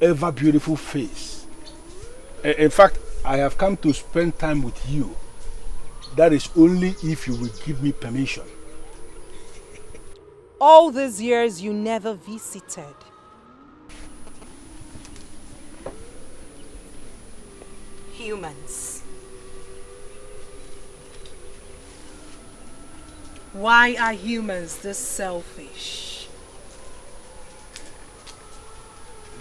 Speaker 5: ever beautiful face. In fact, I have come to spend time with you. That is only if you will give me permission.
Speaker 1: All these years you never visited. Humans. Why are humans this selfish?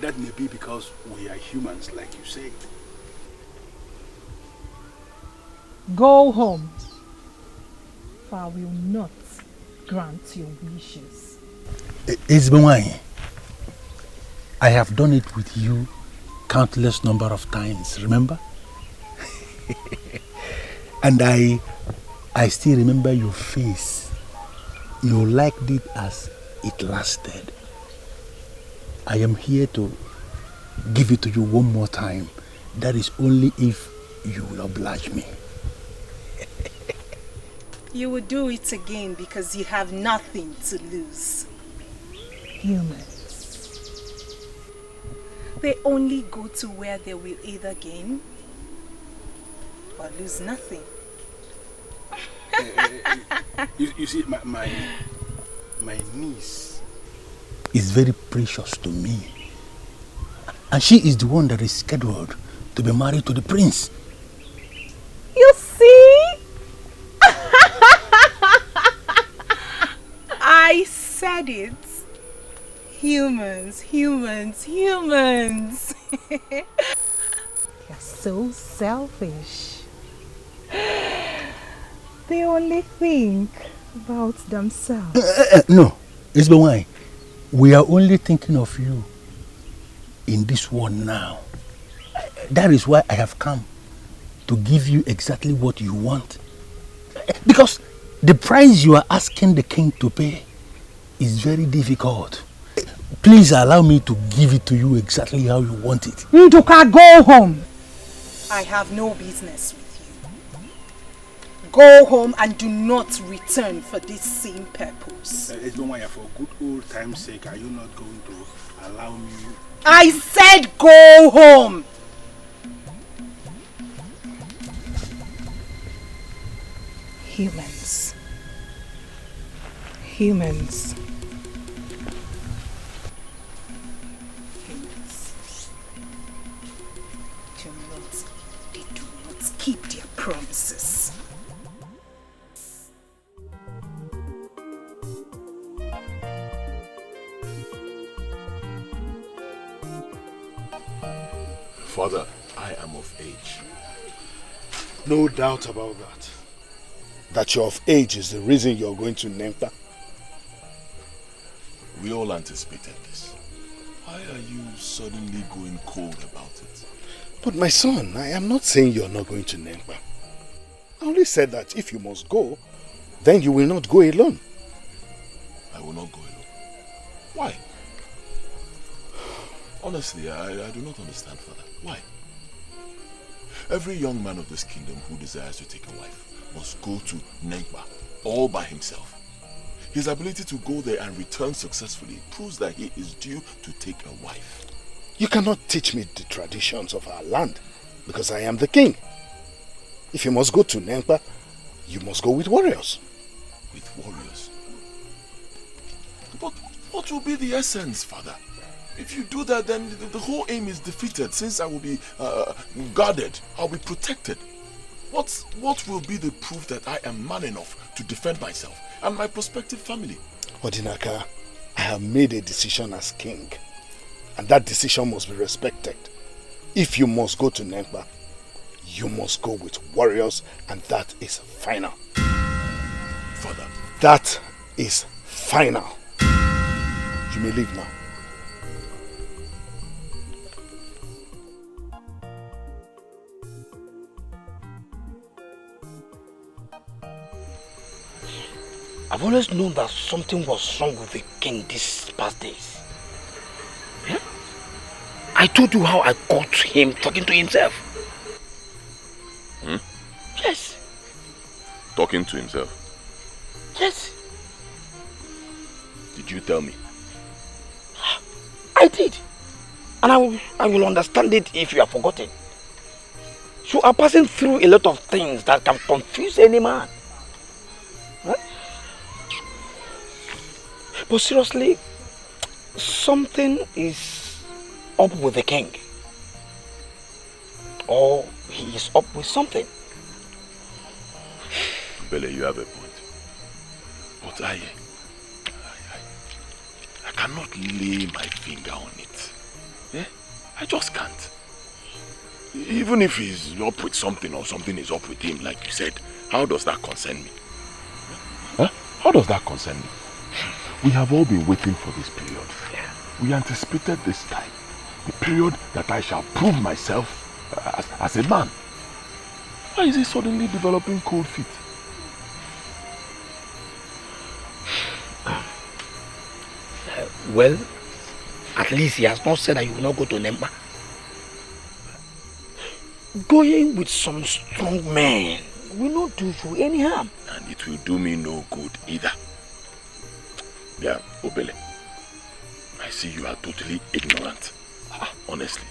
Speaker 5: That may be because we are humans, like you said.
Speaker 1: Go home, for I will not grant your wishes.
Speaker 6: Ezeonu, I have done it with you countless number of times, remember? And I still remember your face. You liked it as it lasted. I am here to give it to you one more time. That is only if you will oblige me.
Speaker 1: You will do it again because you have nothing to lose.
Speaker 11: Humans.
Speaker 1: they only go to where they will either gain or lose nothing.
Speaker 5: You see, my niece
Speaker 6: is very precious to me. And she is the one that is scheduled to be married to the prince.
Speaker 1: You see? I said it. Humans, humans, humans. You're so selfish. They only think about themselves.
Speaker 6: No, it's the why. We are only thinking of you in this world now. That is why I have come to give you exactly what you want. Because the price you are asking the king to pay is very difficult. Please allow me to give it to you exactly how you want it.
Speaker 1: Nduka, go home. I have no business with you. Go home and do not return for this same purpose.
Speaker 5: Ezeonu, for good old time's sake, are you not going to allow me?
Speaker 1: I said go home. Humans. Humans. They do not keep their promises.
Speaker 3: Father, I am of age.
Speaker 2: No doubt about that. That you're of age is the reason you're going to Nempa.
Speaker 3: We all anticipated this. Why are you suddenly going cold about it?
Speaker 2: But my son, I am not saying you're not going to Nempa. I only said that if you must go, then you will not go alone.
Speaker 3: I will not go alone. Why? Honestly, I do not understand, Father. Why? Every young man of this kingdom who desires to take a wife must go to Nempa all by himself. His ability to go there and return successfully proves that he is due to take a wife.
Speaker 2: You cannot teach me the traditions of our land because I am the king. If you must go to Nempa, you must go with warriors.
Speaker 3: With warriors? But what will be the essence, Father? If you do that, then the whole aim is defeated, since I will be guarded, I'll be protected. What will be the proof that I am man enough to defend myself and my prospective family?
Speaker 2: Odinaka, I have made a decision as king, and that decision must be respected. If you must go to Nempa, you must go with warriors, and that is final.
Speaker 3: Father.
Speaker 2: That is final. You may leave now.
Speaker 11: I've always known that something was wrong with the king these past days. Yeah? I told you how I got him talking to himself.
Speaker 3: Hmm?
Speaker 11: Yes.
Speaker 3: Talking to himself?
Speaker 11: Yes.
Speaker 3: Did you tell me?
Speaker 11: I did. And I will understand it if you have forgotten. You are passing through a lot of things that can confuse any man. Huh? But seriously, something is up with the king. Or he is up with something.
Speaker 3: Bele, you have a point. But I cannot lay my finger on it. Yeah? I just can't. Even if he's up with something or something is up with him, like you said, how does that concern me? Huh? How does that concern me? We have all been waiting for this period.
Speaker 11: Yeah.
Speaker 3: We anticipated this time. The period that I shall prove myself as a man. Why is he suddenly developing cold feet?
Speaker 11: Well, at least he has not said that you will not go to Nemba. Going with some strong men will not do you any harm.
Speaker 3: And it will do me no good either. Yeah, Obele. I see you are totally ignorant. Honestly.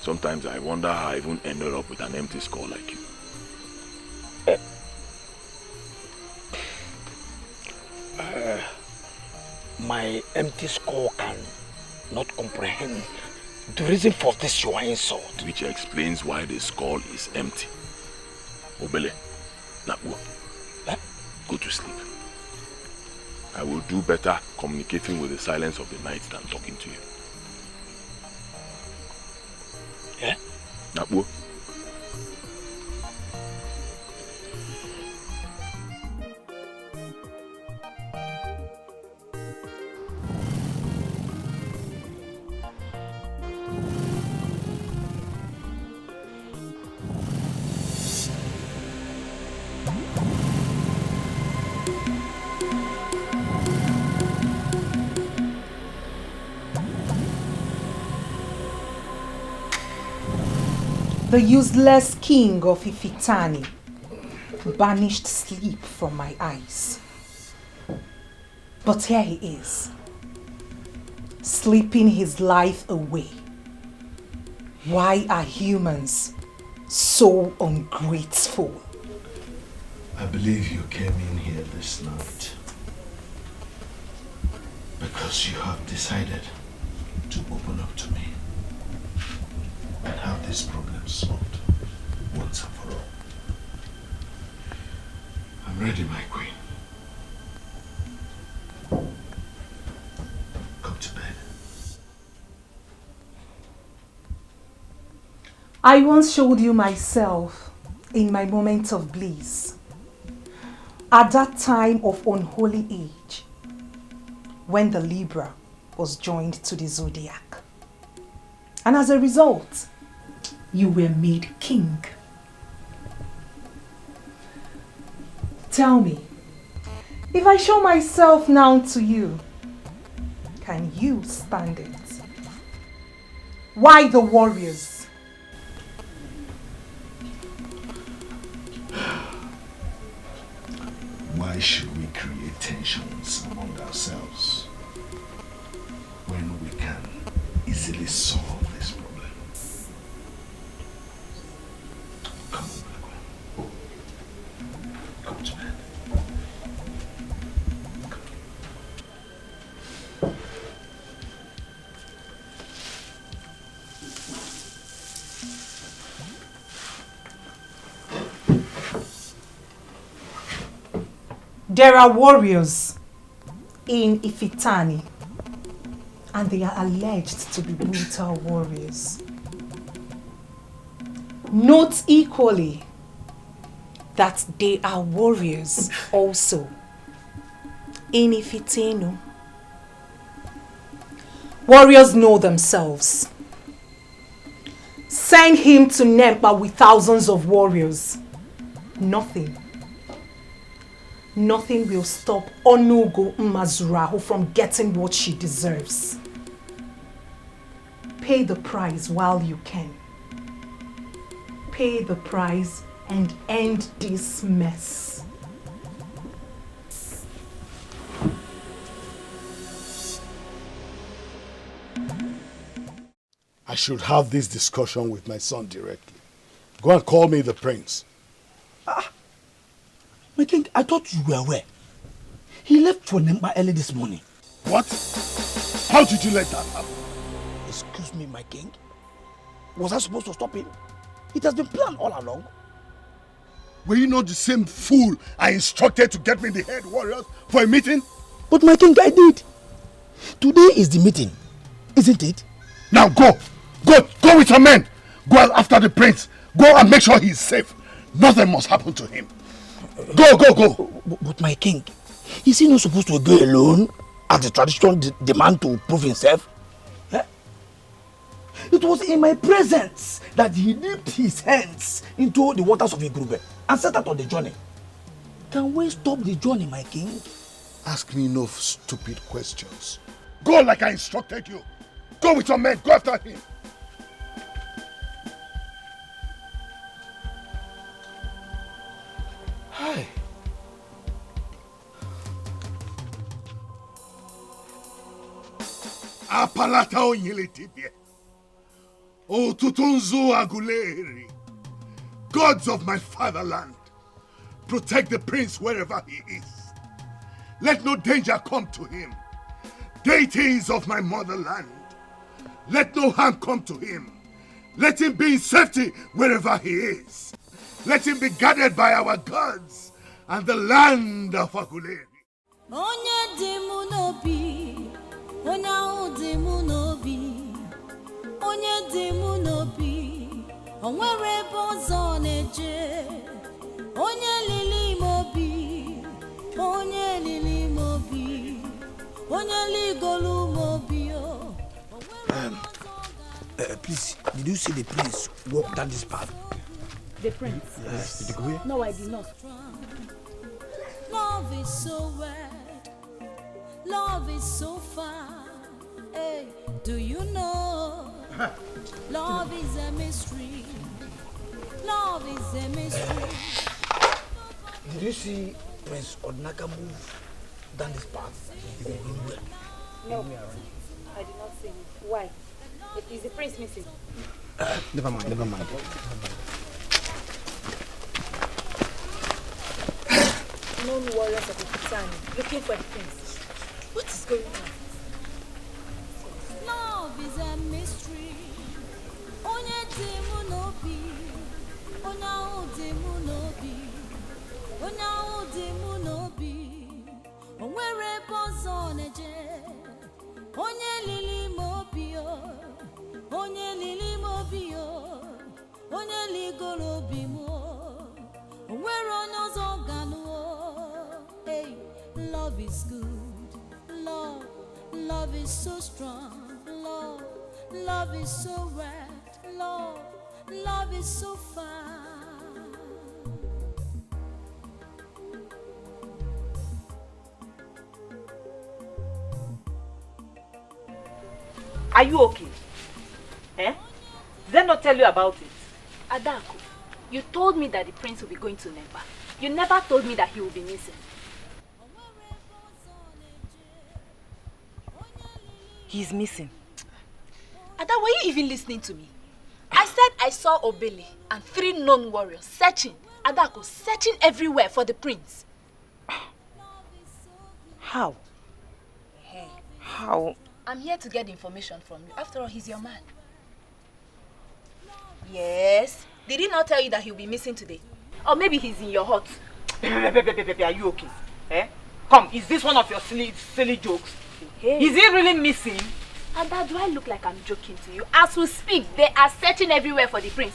Speaker 3: Sometimes I wonder how I even ended up with an empty skull like you.
Speaker 11: My empty skull can not comprehend the reason for this your insult.
Speaker 3: Which explains why the skull is empty. Obele, Nakwo, go to sleep. I will do better communicating with the silence of the night than talking to you.
Speaker 11: Yeah?
Speaker 3: Nakwo.
Speaker 1: The useless king of Ifitani banished sleep from my eyes. But here he is, sleeping his life away. Why are humans so ungrateful?
Speaker 2: I believe you came in here this night because you have decided to open up to me and have this problem solved once and for all. I'm ready, my queen. Come to bed.
Speaker 1: I once showed you myself in my moment of bliss, at that time of unholy age, when the Libra was joined to the zodiac. And as a result, you were made king. Tell me, if I show myself now to you, can you stand it? Why the warriors?
Speaker 2: Why should we create tensions among ourselves when we can easily solve this problem? Come on, Black One. Come to bed.
Speaker 1: There are warriors in Ifitani, and they are alleged to be brutal warriors. Note equally that they are warriors also in Ifitenu. Warriors know themselves. Send him to Nempa with thousands of warriors. Nothing will stop Onugo Mmazuraho from getting what she deserves. Pay the price while you can. Pay the price and end this mess.
Speaker 6: I should have this discussion with my son directly. Go and call me the prince.
Speaker 11: My king, I thought you were aware. He left for Nemba early this morning.
Speaker 6: What? How did you let that happen?
Speaker 11: Excuse me, my king. Was I supposed to stop him? It has been planned all along.
Speaker 6: Were you not the same fool I instructed to get me the head warriors for a meeting?
Speaker 11: But my king, I did. Today is the meeting, isn't it?
Speaker 6: Now go with your men. Go after the prince. Go and make sure he is safe. Nothing must happen to him. Go.
Speaker 11: But my king, is he not supposed to go alone as the tradition demand to prove himself? Eh? It was in my presence that he dipped his hands into the waters of Igurube and set out on the journey. Can we stop the journey, my king?
Speaker 6: Ask me no stupid questions. Go like I instructed you. Go with your men. Go after him.
Speaker 11: Hi.
Speaker 2: Apalata onyelitibie. O Tutunzu Aguleri. Gods of my fatherland, protect the prince wherever he is. Let no danger come to him. Deities of my motherland, let no harm come to him. Let him be in safety wherever he is. Let him be guarded by our gods and the land of Aguleri.
Speaker 12: Onye dimu nobi, onye dimu nobi, onye dimu nobi, onwere bozo neje, onye lili mobi, onye lili mobi, onye ligolu mobi.
Speaker 11: Please, did you see the prince walk down this path?
Speaker 7: The prince?
Speaker 11: Yes. Did you go here?
Speaker 7: No, I did not.
Speaker 12: Love is so wet, love is so far. Hey, do you know? Love is a mystery. Love is a mystery.
Speaker 11: Did you see Prince Odnaka move down this path?
Speaker 7: No, I did not see him. Why? Is the prince missing?
Speaker 11: Never mind.
Speaker 7: Known warriors of Ifitani looking for a prince. What is going on?
Speaker 12: Love is a mystery. Onye dimu nobi, onye dimu nobi, onye dimu nobi. Onwere bozo neje, onye lili mobio, onye lili mobio, onye ligolo bimo, onwere onozo ganu. Hey, love is good, love is so strong. Love is so red, love is so far.
Speaker 8: Are you okay? Eh? Did they not tell you about it?
Speaker 7: Adako, you told me that the prince will be going to Nepa. You never told me that he will be missing.
Speaker 8: He's missing.
Speaker 7: Ada, were you even listening to me? I said I saw Obele and 3 known warriors searching, Adako, searching everywhere for the prince.
Speaker 8: How?
Speaker 7: Hey.
Speaker 8: How?
Speaker 7: I'm here to get information from you. After all, he's your man. Yes. Did he not tell you that he'll be missing today? Or maybe he's in your hut.
Speaker 8: Are you okay? Eh? Come, is this one of your silly jokes?
Speaker 7: Hey.
Speaker 8: Is he really missing?
Speaker 7: Ada, do I look like I'm joking to you? As we speak, they are searching everywhere for the prince.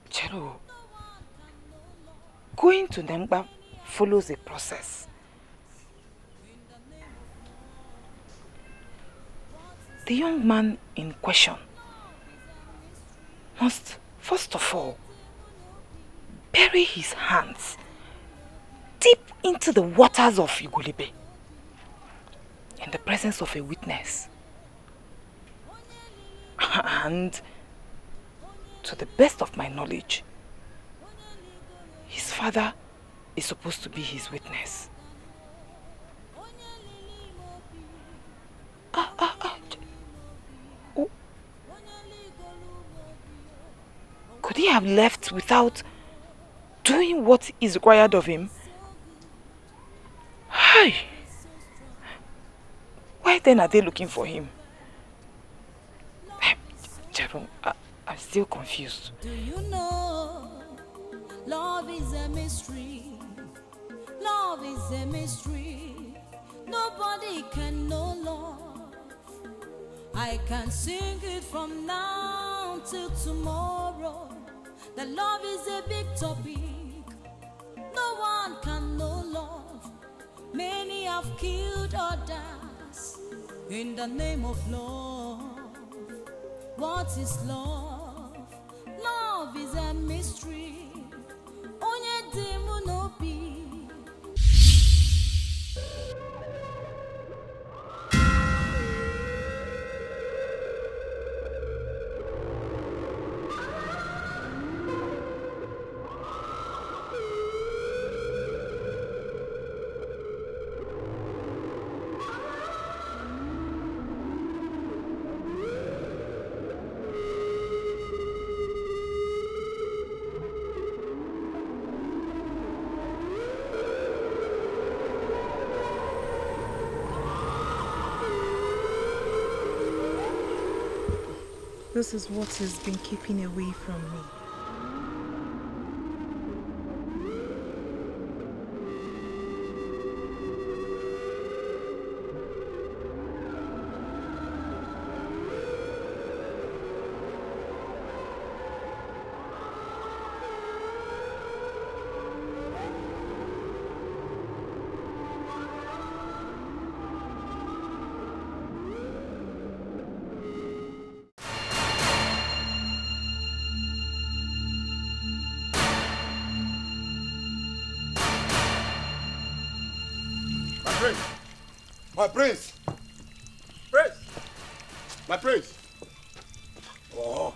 Speaker 8: Chero, going to Nemba follows a process. The young man in question must, first of all, bury his hands deep into the waters of Igolibe in the presence of a witness. And to the best of my knowledge, his father is supposed to be his witness. Oh. Could he have left without doing what is required of him? Hi. Why then are they looking for him? Jerome, I'm still confused.
Speaker 12: Do you know love is a mystery? Love is a mystery. Nobody can know love. I can sing it from now till tomorrow. The love is a big topic. No one can know love. Many have killed others in the name of love. What is love? Love is a mystery. Onye dimu no be.
Speaker 1: This is what has been keeping away from me.
Speaker 2: My prince! Prince! My prince!
Speaker 11: Oh.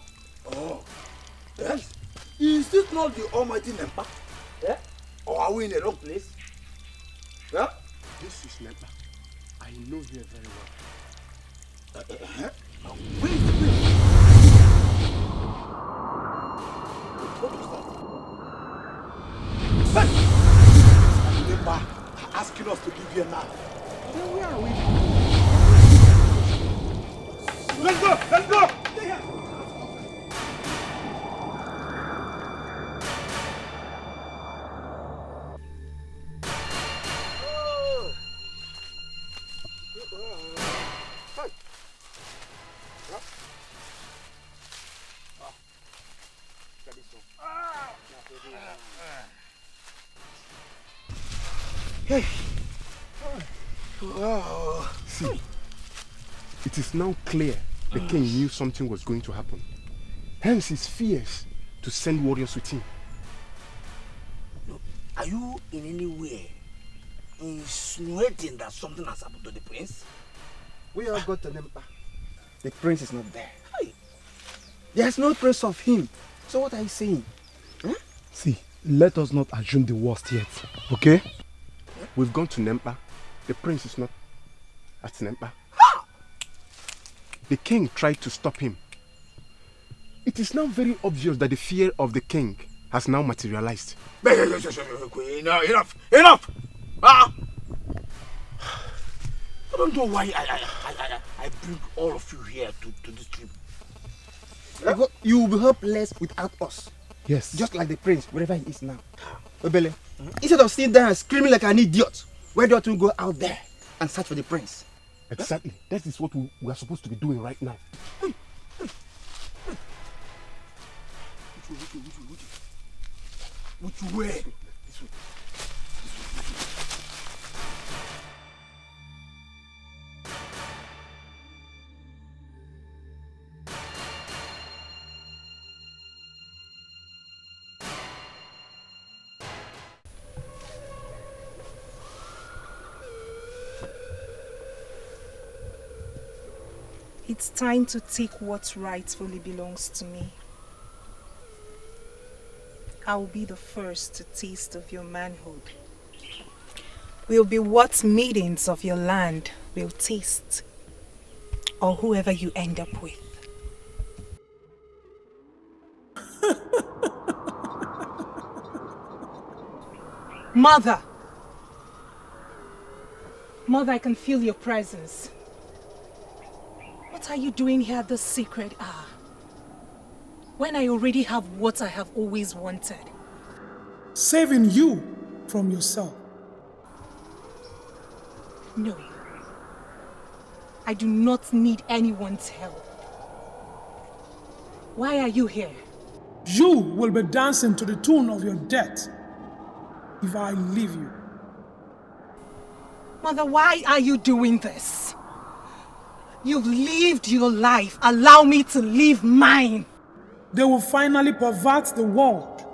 Speaker 11: Yes? Is this not the almighty Nempa? Yeah? Or are we in the wrong place? Yeah?
Speaker 6: This is Nempa. I know here very well.
Speaker 11: Where is the prince? What was that? Hey! Nempa asking us to give you a man. Then where are we? Let's go! Let's go!
Speaker 6: Hey. See, it is now clear the king knew something was going to happen. Hence his fears to send warriors with him.
Speaker 11: No, are you in any way insinuating that something has happened to the prince?
Speaker 13: We all got to Nempa. The prince is not there. Hey. There's no trace of him. So what are you saying? Huh?
Speaker 6: See, let us not assume the worst yet, okay? We've gone to Nempa. The prince is not at Nempa. The king tried to stop him. It is now very obvious that the fear of the king has now materialized.
Speaker 11: Enough! Enough! I don't know why I bring all of you here to this trip.
Speaker 13: Because you will be helpless without us.
Speaker 6: Yes.
Speaker 13: Just like the prince, wherever he is now. Obele, instead of sitting there and screaming like an idiot, why don't you go out there and search for the prince?
Speaker 6: Exactly. That is what we are supposed to be doing right now.
Speaker 11: Which way?
Speaker 1: It's time to take what rightfully belongs to me. I will be the first to taste of your manhood. Will be what maidens of your land will taste, or whoever you end up with. Mother! Mother, I can feel your presence. What are you doing here at this sacred hour? When I already have what I have always wanted.
Speaker 14: Saving you from yourself.
Speaker 1: No. I do not need anyone's help. Why are you here?
Speaker 14: You will be dancing to the tune of your death if I leave you.
Speaker 1: Mother, why are you doing this? You've lived your life. Allow me to live mine.
Speaker 14: They will finally pervert the world,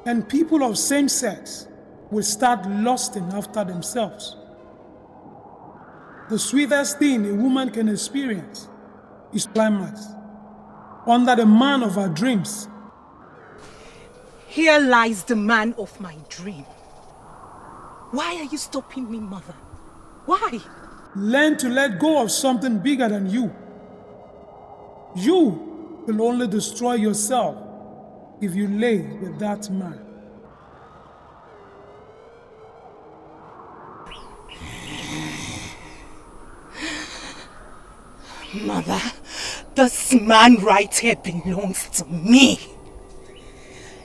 Speaker 14: and people of same sex will start lusting after themselves. The sweetest thing a woman can experience is climax, under the man of her dreams.
Speaker 1: Here lies the man of my dream. Why are you stopping me, Mother? Why?
Speaker 14: Learn to let go of something bigger than you. You will only destroy yourself if you lay with that man.
Speaker 1: Mother, This man right here belongs to me.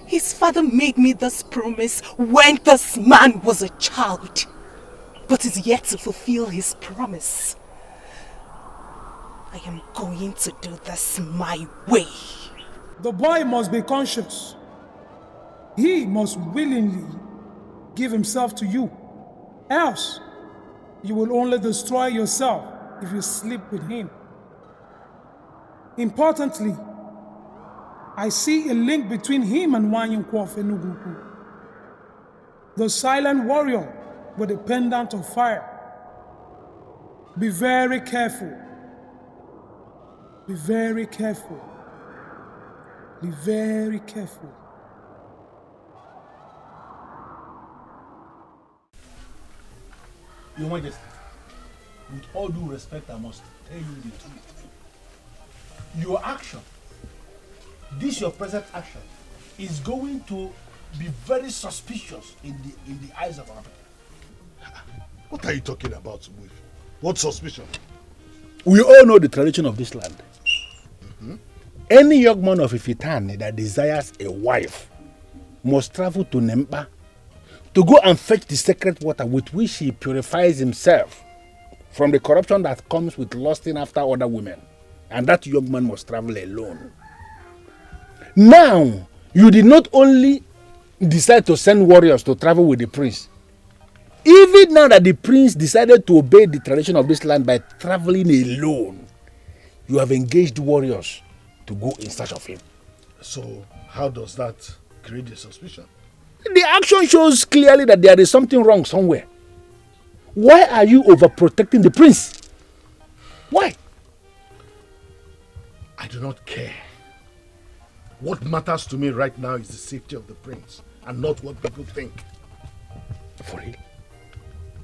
Speaker 1: His father made me this promise when this man was a child, but is yet to fulfill his promise. I am going to do this my way.
Speaker 14: The boy must be conscious. He must willingly give himself to you. Else, you will only destroy yourself if you sleep with him. Importantly, I see a link between him and Nwokoye Fenuguku, the silent warrior with a pendant of fire. Be very careful. Be very careful. Be very careful.
Speaker 6: Your Majesty, with all due respect, I must tell you the truth. Your action, this your present action, is going to be very suspicious in the eyes of our people.
Speaker 2: What are you talking about, Wife? What suspicion?
Speaker 6: We all know the tradition of this land. Any young man of Ifitani that desires a wife must travel to Nempa to go and fetch the sacred water with which he purifies himself from the corruption that comes with lusting after other women. And that young man must travel alone. Now, you did not only decide to send warriors to travel with the prince, even now that the prince decided to obey the tradition of this land by traveling alone, you have engaged warriors to go in search of him.
Speaker 2: So, how does that create a suspicion?
Speaker 6: The action shows clearly that there is something wrong somewhere. Why are you overprotecting the prince? Why?
Speaker 2: I do not care. What matters to me right now is the safety of the prince and not what people think.
Speaker 6: For real?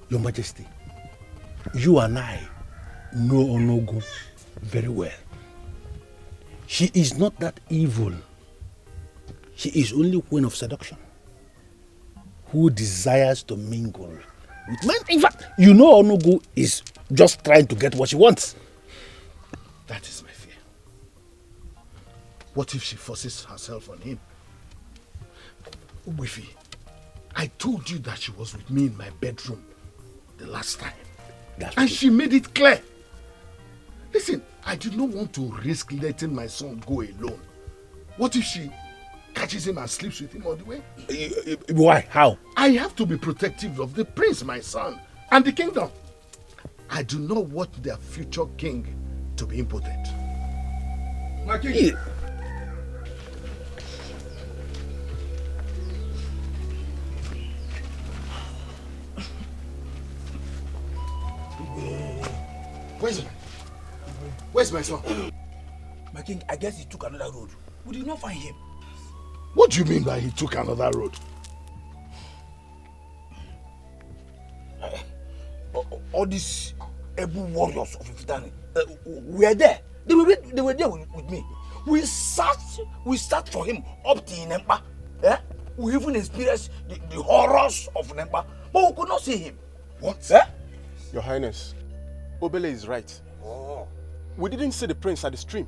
Speaker 6: Your Majesty, you and I know Onogo very well. She is not that evil. She is only queen of seduction who desires to mingle with men. In fact, you know Onogo is just trying to get what she wants.
Speaker 2: That is my fear. What if she forces herself on him? Wifi, I told you that she was with me in my bedroom the last time. And she made it clear. Listen, I do not want to risk letting my son go alone. What if she catches him and sleeps with him all the way?
Speaker 6: Why? How?
Speaker 2: I have to be protective of the prince, my son, and the kingdom. I do not want their future king to be impotent.
Speaker 6: My king.
Speaker 2: Where's my son?
Speaker 11: My king, I guess he took another road. We did not find him.
Speaker 2: What do you mean by he took another road?
Speaker 11: All these able warriors of Ifitani were there. They were there with me. We searched for him up to Nempa. We even experienced the horrors of Nempa, but we could not see him.
Speaker 2: What?
Speaker 13: Your Highness, Obele is right.
Speaker 11: Oh.
Speaker 13: We didn't see the prince at the stream.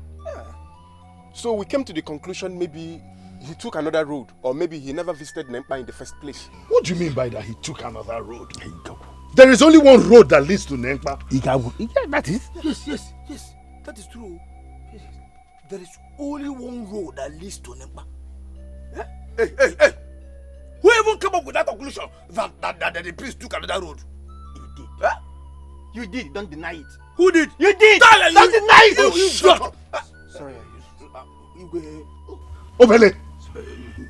Speaker 13: So we came to the conclusion maybe he took another road, or maybe he never visited Nempa in the first place.
Speaker 2: What do you mean by that he took another road? There is only one road that leads to Nempa.
Speaker 6: That is?
Speaker 11: Yes, that is true. Yes. There is only one road that leads to Nempa. Hey! Who even came up with that conclusion that the priest took another road? You did. You did, don't deny it. Who did? You did! Don't deny it! You shut up!
Speaker 13: Sorry.
Speaker 2: Obele,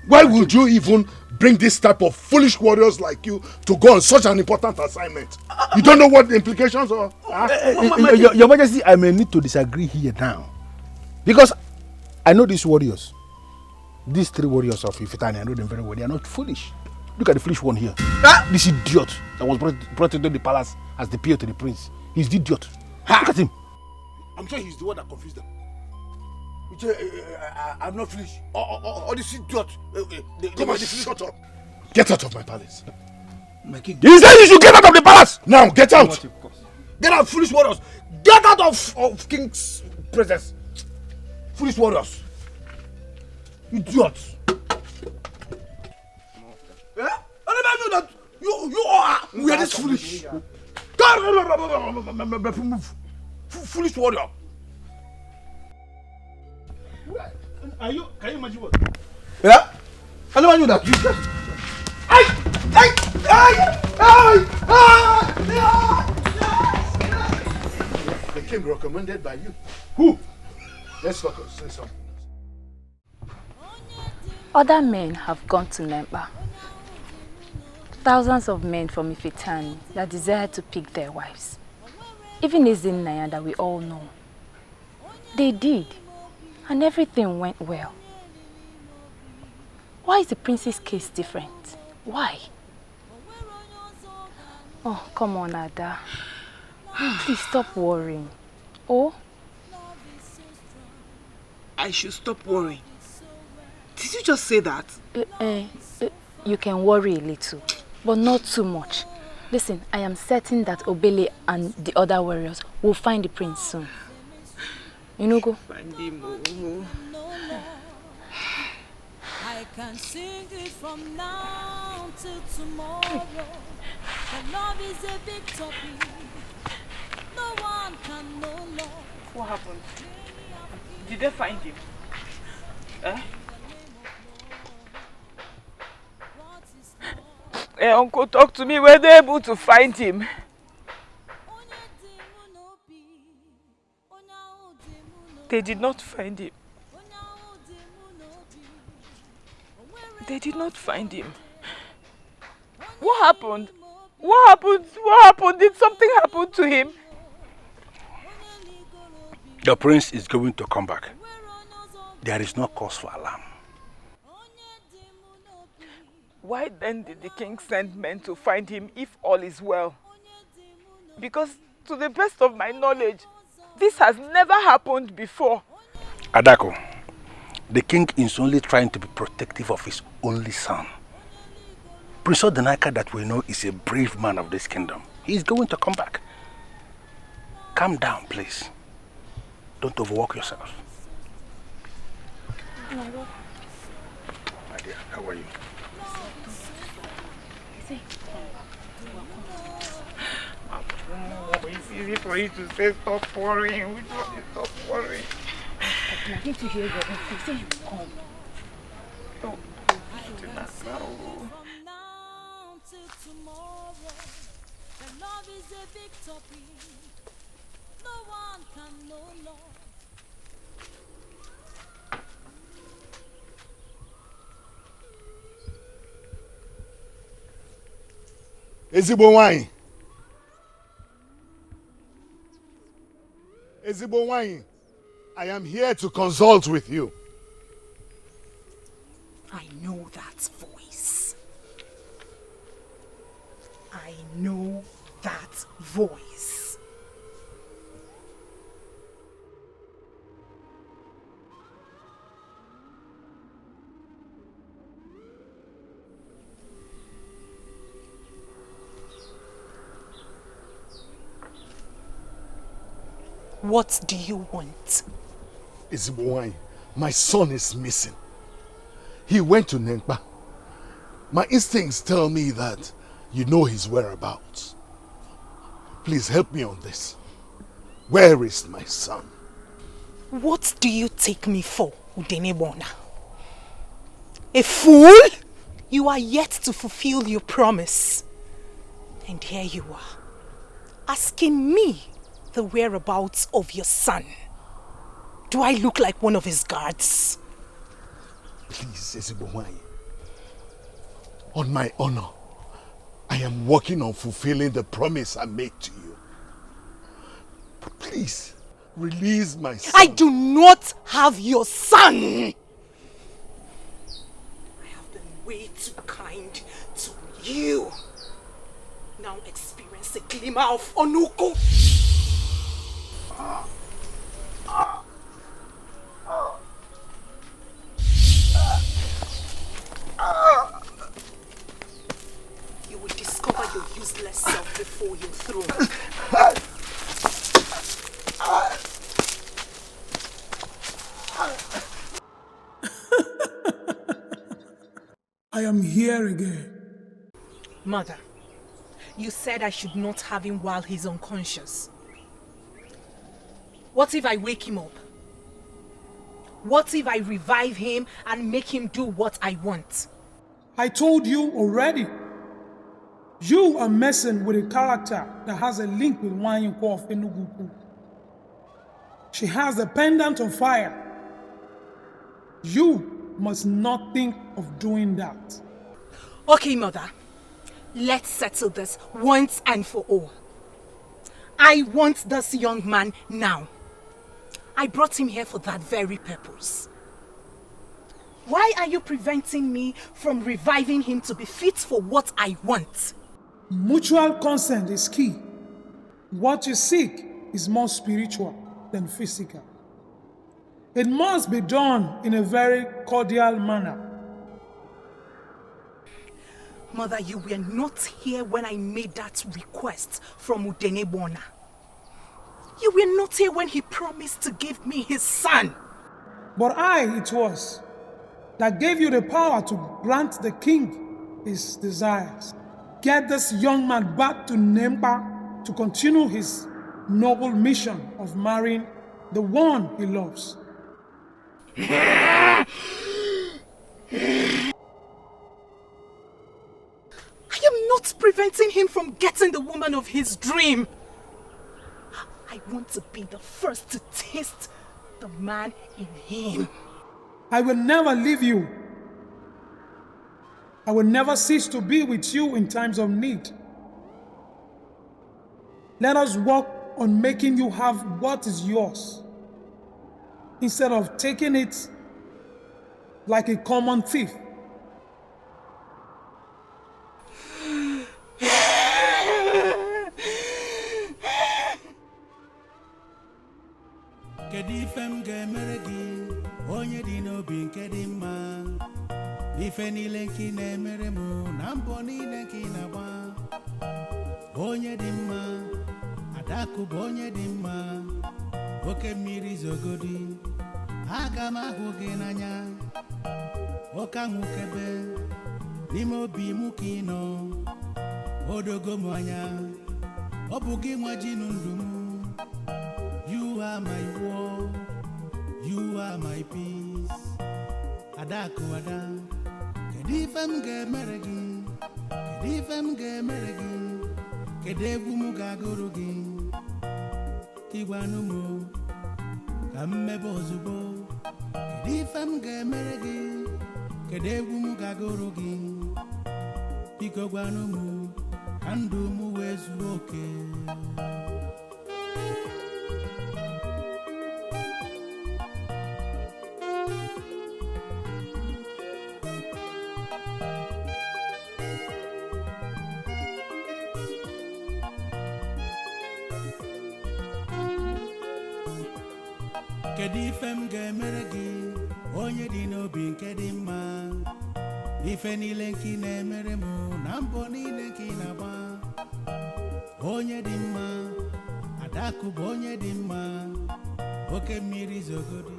Speaker 2: why would you even bring this type of foolish warriors like you to go on such an important assignment? You don't know what the implications are?
Speaker 6: Your Majesty, I may need to disagree here now. Because I know these warriors. These three warriors of Ifitani, I know them very well. They are not foolish. Look at the foolish one here. This idiot that was brought into the palace as the peer to the prince. He's the idiot. Look at him.
Speaker 11: I'm sure he's the one that confused them. I'm not finished. All this idiot.
Speaker 2: Come on, shut up. Get out of my palace.
Speaker 11: My king.
Speaker 6: He said you should get out of the palace.
Speaker 2: Now, get out.
Speaker 11: Get out, foolish warriors. Get out of king's presence. Foolish warriors. Idiots. Eh? I never knew that you are this foolish. Move. Foolish warrior. Can you imagine what? Yeah? I never knew that.
Speaker 2: The king recommended by you.
Speaker 11: Who?
Speaker 2: Let's focus. Say something.
Speaker 7: Other men have gone to Nemba. Thousands of men from Ifitani that desire to pick their wives. Even Ezeonu that we all know. They did. And everything went well. Why is the prince's case different? Why? Oh, come on, Ada. Please stop worrying. Oh?
Speaker 8: I should stop worrying. Did you just say that?
Speaker 7: You can worry a little, but not too much. Listen, I am certain that Obele and the other warriors will find the prince soon. You know, go.
Speaker 8: Find him.
Speaker 12: I can sing it from now till tomorrow. The love is a big topic. No one can know love.
Speaker 8: What happened? Did they find him? Hey, Uncle, talk to me. Were they able to find him? They did not find him. They did not find him. What happened? What happened? What happened? Did something happen to him?
Speaker 6: The prince is going to come back. There is no cause for alarm.
Speaker 8: Why then did the king send men to find him if all is well? Because to the best of my knowledge, this has never happened before.
Speaker 6: Adako, the king is only trying to be protective of his only son. Prince Odenaka that we know is a brave man of this kingdom. He is going to come back. Calm down, please. Don't overwork yourself. My dear, how are you?
Speaker 8: It's easy for you to say stop worrying. Which one is stop worrying?
Speaker 7: I need to hear your voice. Say you come.
Speaker 8: Oh, do not go.
Speaker 12: The love is a big topic. No one can know love.
Speaker 2: Ezigbo wine. Ezigbo wine. I am here to consult with you.
Speaker 1: I know that voice. I know that voice. What do you want?
Speaker 2: Ezigbo, my son is missing. He went to Nemba. My instincts tell me that you know his whereabouts. Please help me on this. Where is my son?
Speaker 1: What do you take me for, Udenebona? A fool? You are yet to fulfill your promise. And here you are, asking me the whereabouts of your son. Do I look like one of his guards?
Speaker 2: Please, Ezigbo, on my honor, I am working on fulfilling the promise I made to you. But please, release my son.
Speaker 1: I do not have your son! I have been way too kind to you. Now experience a glimmer of Onuko. You will discover your useless self before your throne.
Speaker 14: am here again.
Speaker 1: Mother, you said I should not have him while he's unconscious. What if I wake him up? What if I revive him and make him do what I want?
Speaker 14: I told you already. You are messing with a character that has a link with Nwanyiko of Enugu. She has the pendant of fire. You must not think of doing that.
Speaker 1: Okay, Mother. Let's settle this once and for all. I want this young man now. I brought him here for that very purpose. Why are you preventing me from reviving him to be fit for what I want?
Speaker 14: Mutual consent is key. What you seek is more spiritual than physical. It must be done in a very cordial manner.
Speaker 1: Mother, you were not here when I made that request from Udenebona. You were not here when he promised to give me his son.
Speaker 14: But it was, that gave you the power to grant the king his desires. Get this young man back to Nemba to continue his noble mission of marrying the one he loves.
Speaker 1: I am not preventing him from getting the woman of his dream. I want to be the first to taste the man in him.
Speaker 14: I will never leave you. I will never cease to be with you in times of need. Let us work on making you have what is yours, instead of taking it like a common thief.
Speaker 15: Ife niile nke na-emere m na mbọ niile nke na-agba onye dị mma Adakụ bụ onye dị mma oke mmiri zogodi aga m ahụ gị n'anya oke anwụkebe n'ime obi m ka ị nọ odogo m anya ọ bụ gị nwa ji ndụ m. You are my war, you are my peace. Adakụ ada kedu ife m ga-emere gị, kedu ife m ga-emere gị, kedu egwu m ga-agụrụ gị, igwanụ m ka m mebe ozugbo, kedu ife m ga-emere gị, kedu egwu m ga-agụrụ gị, biko gwanụ m ka ndụ m wee zuo oke. Kedu ife m ga-emere gị onye dị n'obi nke dị mma, ife niile nke na-emere m na mbọ niile nke na-agba onye dị mma. Adakụ bụ onye dị mma oke mmiri zogodi.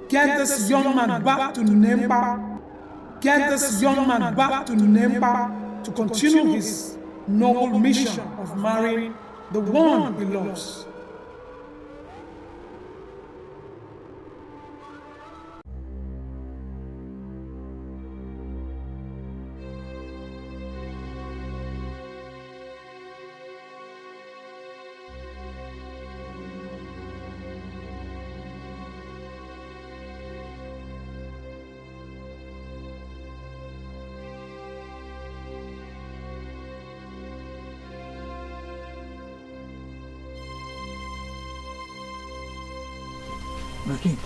Speaker 14: Get this young man back to Nemba. Get this young man back to Nemba to continue his noble mission of marrying the one he loves.
Speaker 11: My king.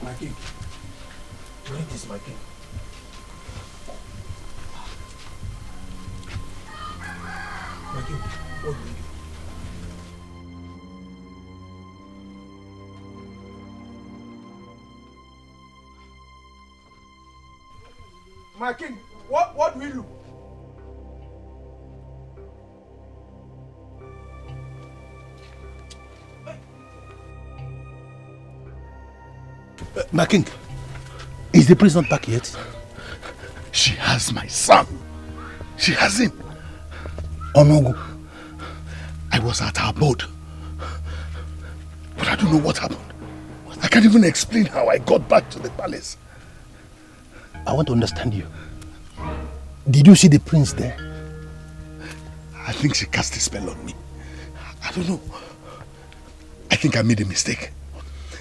Speaker 11: My king. Read this, my king. My king, what do you do?
Speaker 13: My king, what do we do?
Speaker 6: My king, is the prince not back yet?
Speaker 2: She has my son. She has him.
Speaker 6: Onogo.
Speaker 2: I was at her abode. But I don't know what happened. I can't even explain how I got back to the palace.
Speaker 6: I want to understand you. Did you see the prince there?
Speaker 2: I think she cast a spell on me. I don't know. I think I made a mistake.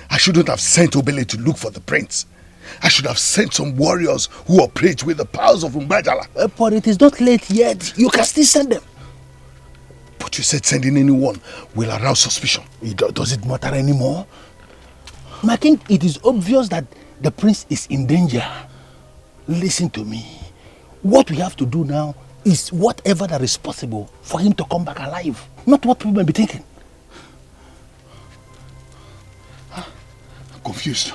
Speaker 2: I shouldn't have sent Obele to look for the prince. I should have sent some warriors who operate with the powers of Umbajala.
Speaker 6: But it is not late yet. You can still send them.
Speaker 2: But you said sending anyone will arouse suspicion.
Speaker 6: Does it matter anymore? My king, it is obvious that the prince is in danger. Listen to me. What we have to do now is whatever that is possible for him to come back alive. Not what people may be thinking.
Speaker 2: I'm confused.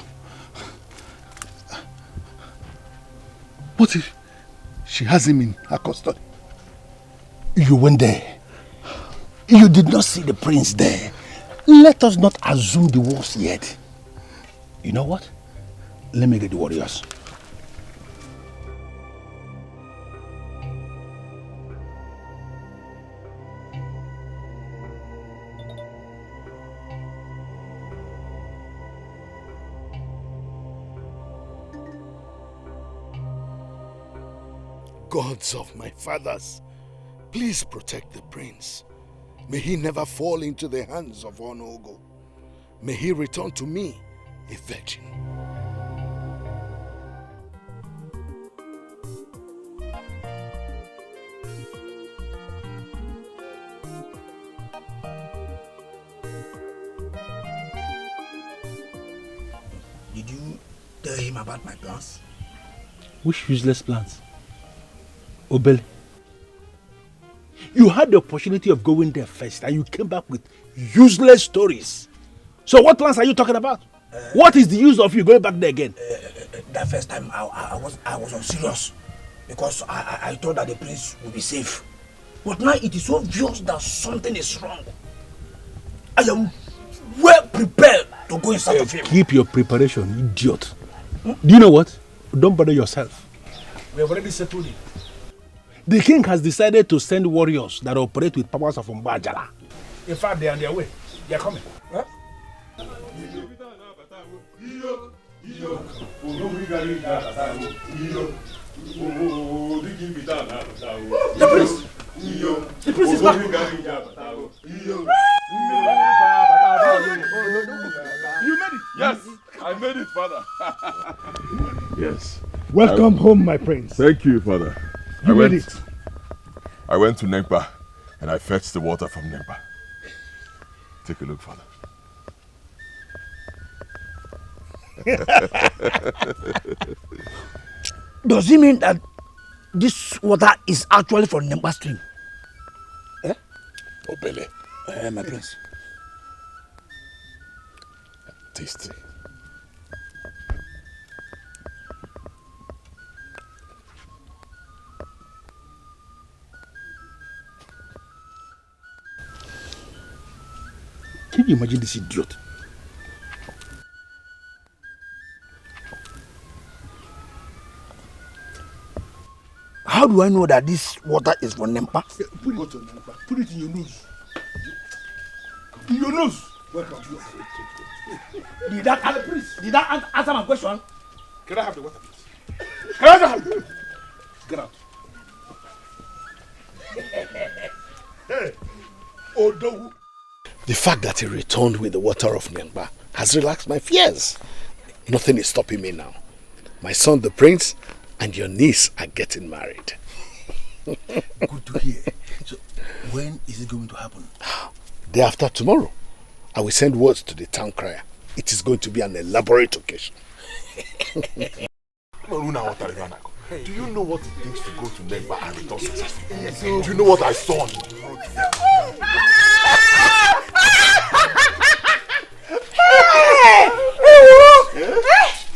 Speaker 2: What if she has him in her custody?
Speaker 6: You went there. You did not see the prince there. Let us not assume the worst yet. You know what? Let me get the warriors.
Speaker 2: Gods of my fathers, please protect the prince. May he never fall into the hands of Onogo. May he return to me a virgin.
Speaker 11: Did you tell him about my plans?
Speaker 6: Which useless plans? Obele, you had the opportunity of going there first and you came back with useless stories. So what plans are you talking about? What is the use of you going back there again?
Speaker 11: That first time I was unserious because I thought that the prince would be safe. But now it is obvious that something is wrong. I am well prepared to go in search of him.
Speaker 6: Keep your preparation, idiot. Do you know what? Don't bother yourself.
Speaker 11: We have already settled it.
Speaker 6: The king has decided to send warriors that operate with powers of Umbajala.
Speaker 11: In fact, they are on their way. They are coming. Huh? The prince! The prince is back!
Speaker 3: You made it! Yes, I made it, father. Yes.
Speaker 2: Welcome home, my prince.
Speaker 3: Thank you, father.
Speaker 2: You made it.
Speaker 3: I went to Nempa and I fetched the water from Nempa. Take a look, father.
Speaker 11: Does it mean that this water is actually from Nempa stream? Eh?
Speaker 3: Obele.
Speaker 11: My prince.
Speaker 3: Taste it.
Speaker 6: Can you imagine this idiot?
Speaker 11: How do I know that this water is from Nempa?
Speaker 6: Put it to Nempa. Put it in your nose. In your nose. Welcome.
Speaker 11: Did that answer my question?
Speaker 6: Can I have the water, please? Can I have it? Get out.
Speaker 2: Hey, Odogu. The fact that he returned with the water of Nemba has relaxed my fears. Nothing is stopping me now. My son, the prince, and your niece are getting married.
Speaker 6: Good to hear. So, when is it going to happen?
Speaker 2: Day after tomorrow. I will send words to the town crier. It is going to be an elaborate occasion.
Speaker 3: Do you know what it takes to go to Nemba and return successfully? Yes. Do you know what I saw on the road?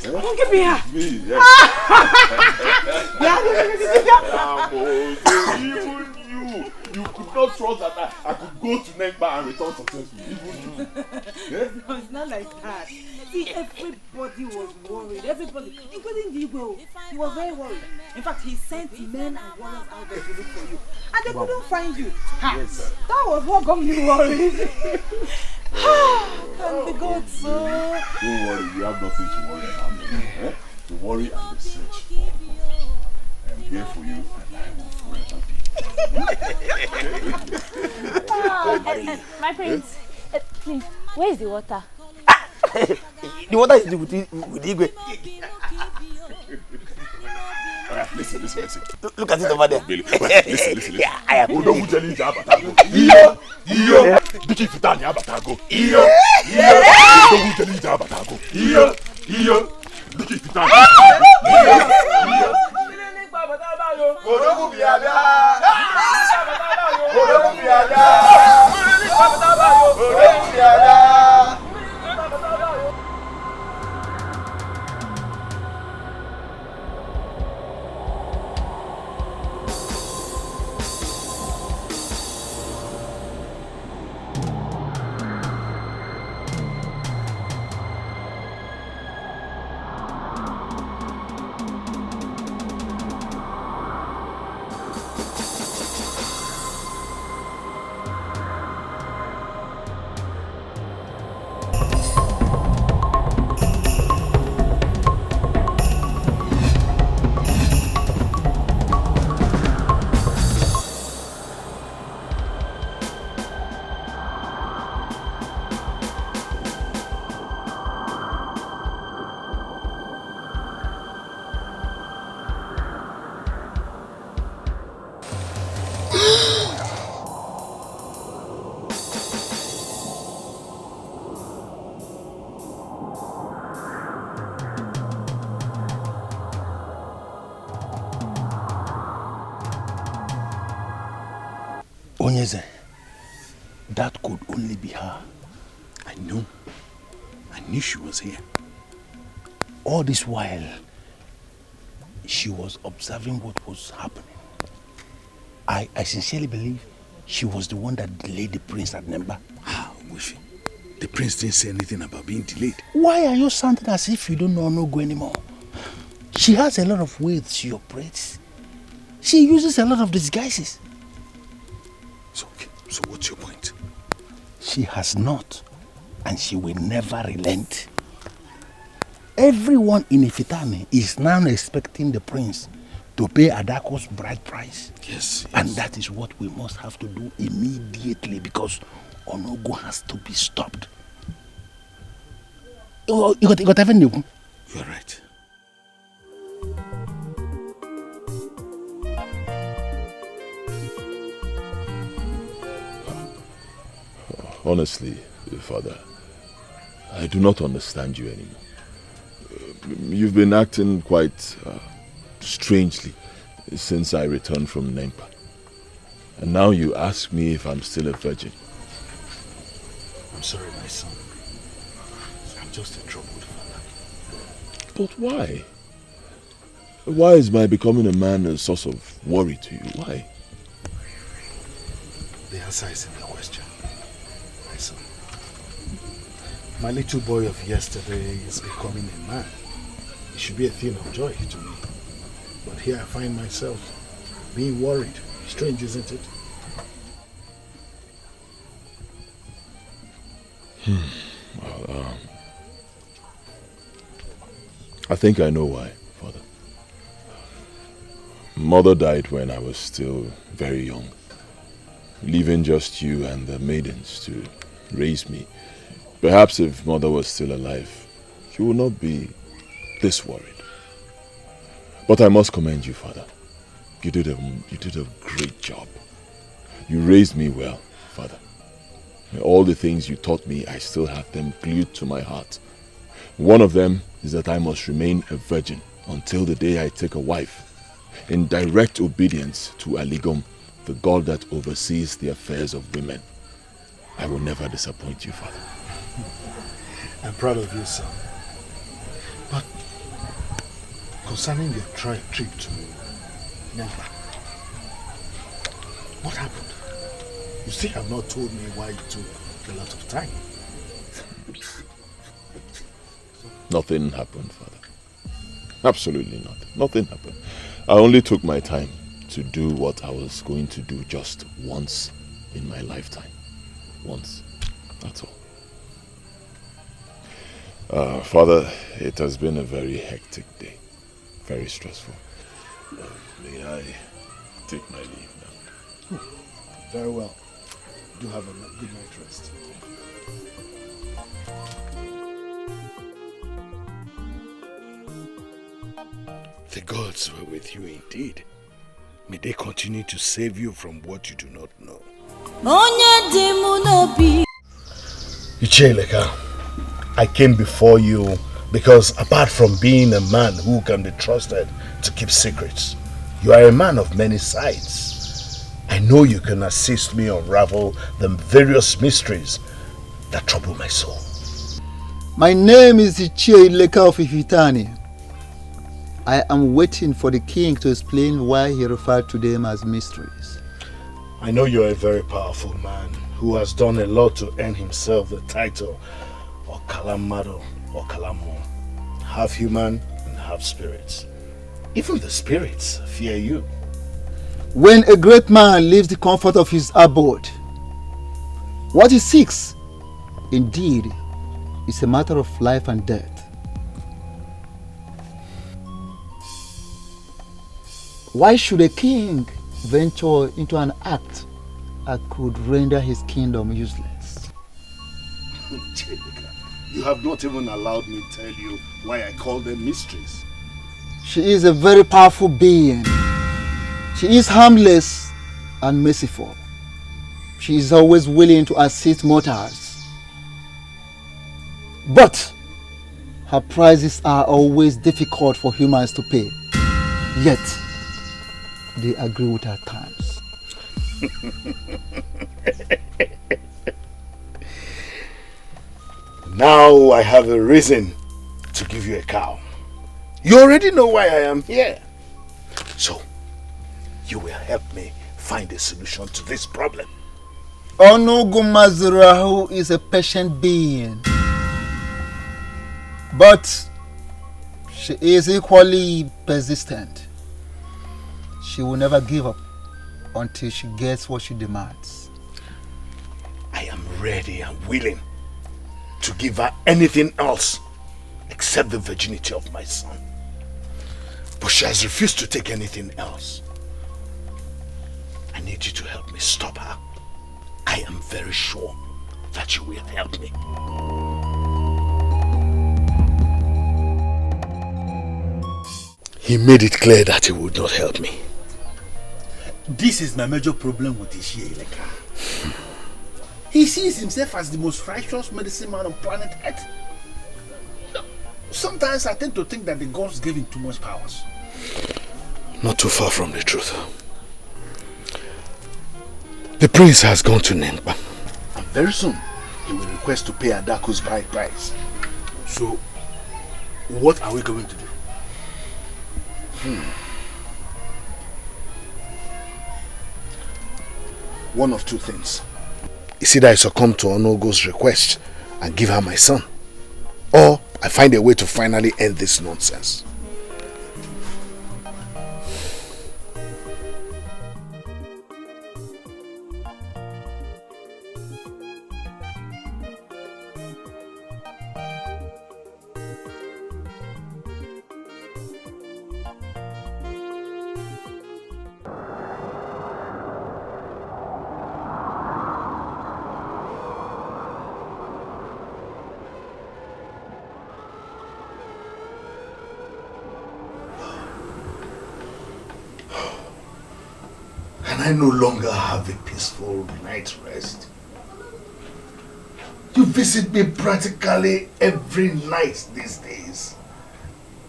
Speaker 8: Don't get me here.
Speaker 3: Me, yes. Even you could not trust that I could go to Nekpa and return successfully.
Speaker 8: No, it's not like that. See, everybody was worried. Everybody, including the Igbo. He was very worried. In fact, he sent men and warriors out there to look for you. And they couldn't find you.
Speaker 3: Yes, sir.
Speaker 8: That was what got me worried. Thank the God, sir.
Speaker 3: Don't worry, you have nothing to worry about. To worry and the search. I am here for you and I will forever be.
Speaker 7: My prince, please, where is the water?
Speaker 11: The water is with Igwe.
Speaker 3: Listen.
Speaker 11: Look at it over there.
Speaker 3: Listen.
Speaker 11: I am
Speaker 3: Don't tell you Abatago. Iyo. Biki Fitani Abatago. Iyo. Don't tell you Abatago. Iyo. Biki Fitani. Iyo. Odogu biada. Odogu biada. Odogu biada.
Speaker 6: Onyeze, that could only be her.
Speaker 5: I know. I knew she was here.
Speaker 6: All this while, she was observing what was happening. I sincerely believe she was the one that delayed the prince at Nemba.
Speaker 5: How was she? The prince didn't say anything about being delayed.
Speaker 6: Why are you sounding as if you don't know Onogo anymore? She has a lot of ways she operates. She uses a lot of disguises.
Speaker 5: So what's your point?
Speaker 6: She has not, and she will never relent. Everyone in Ifitane is now expecting the prince to pay Adako's bride price.
Speaker 5: Yes.
Speaker 6: And that is what we must have to do immediately, because Onogo has to be stopped. You got even new.
Speaker 5: You're right.
Speaker 3: Honestly, Father, I do not understand you anymore. You've been acting quite strangely since I returned from Nempa. And now you ask me if I'm still a virgin.
Speaker 5: I'm sorry, my son. I'm just a troubled father.
Speaker 3: But why? Why is my becoming a man a source of worry to you? Why?
Speaker 5: The answer is in the question. Son. My little boy of yesterday is becoming a man. It should be a thing of joy to me. But here I find myself being worried. Strange, isn't it?
Speaker 3: Well, I think I know why, Father. Mother died when I was still very young, leaving just you and the maidens to raise me. Perhaps if Mother was still alive, she would not be this worried. But I must commend you, Father. You did a great job. You raised me well, Father. All the things you taught me, I still have them glued to my heart. One of them is that I must remain a virgin until the day I take a wife, in direct obedience to Aligom, the God that oversees the affairs of women. I will never disappoint you, Father.
Speaker 5: I'm proud of you, son. But concerning your trip to Nempa, what happened?
Speaker 6: You still have not told me why it took a lot of time.
Speaker 3: Nothing happened, Father. Absolutely nothing. Nothing happened. I only took my time to do what I was going to do just once in my lifetime. Once. That's all. Father, it has been a very hectic day. Very stressful. May I take my leave now?
Speaker 6: Very well. Do have a good night rest.
Speaker 5: The gods were with you indeed. May they continue to save you from what you do not know.
Speaker 6: Icheleka, I came before you because apart from being a man who can be trusted to keep secrets, you are a man of many sides. I know you can assist me unravel the various mysteries that trouble my soul.
Speaker 9: My name is Icheleka of Ifitani. I am waiting for the king to explain why he referred to them as mysteries.
Speaker 6: I know you're a very powerful man who has done a lot to earn himself the title of Kalamado or Kalamo, half human and half spirits. Even the spirits fear you.
Speaker 9: When a great man leaves the comfort of his abode, what he seeks, indeed, is a matter of life and death. Why should a king venture into an act that could render his kingdom useless?
Speaker 6: You have not even allowed me to tell you why I call them mysteries.
Speaker 9: She is a very powerful being. She is harmless and merciful. She is always willing to assist mortals. But her prices are always difficult for humans to pay. Yet, they agree with her terms.
Speaker 6: Now I have a reason to give you a cow. You already know why I am here. So, you will help me find a solution to this problem.
Speaker 9: Onugumazurahu is a patient being. But she is equally persistent. She will never give up until she gets what she demands.
Speaker 6: I am ready and willing to give her anything else except the virginity of my son. But she has refused to take anything else. I need you to help me stop her. I am very sure that you will help me. He made it clear that he would not help me.
Speaker 11: This is my major problem with Icheleka. He sees himself as the most righteous medicine man on planet Earth. Sometimes I tend to think that the gods gave him too much powers.
Speaker 6: Not too far from the truth. The prince has gone to Nempa, and very soon he will request to pay Adaku's bride price.
Speaker 11: So, what are we going to do?
Speaker 6: One of two things. It's either I succumb to Onogo's request and give her my son, or I find a way to finally end this nonsense. I no longer have a peaceful night's rest. You visit me practically every night these days,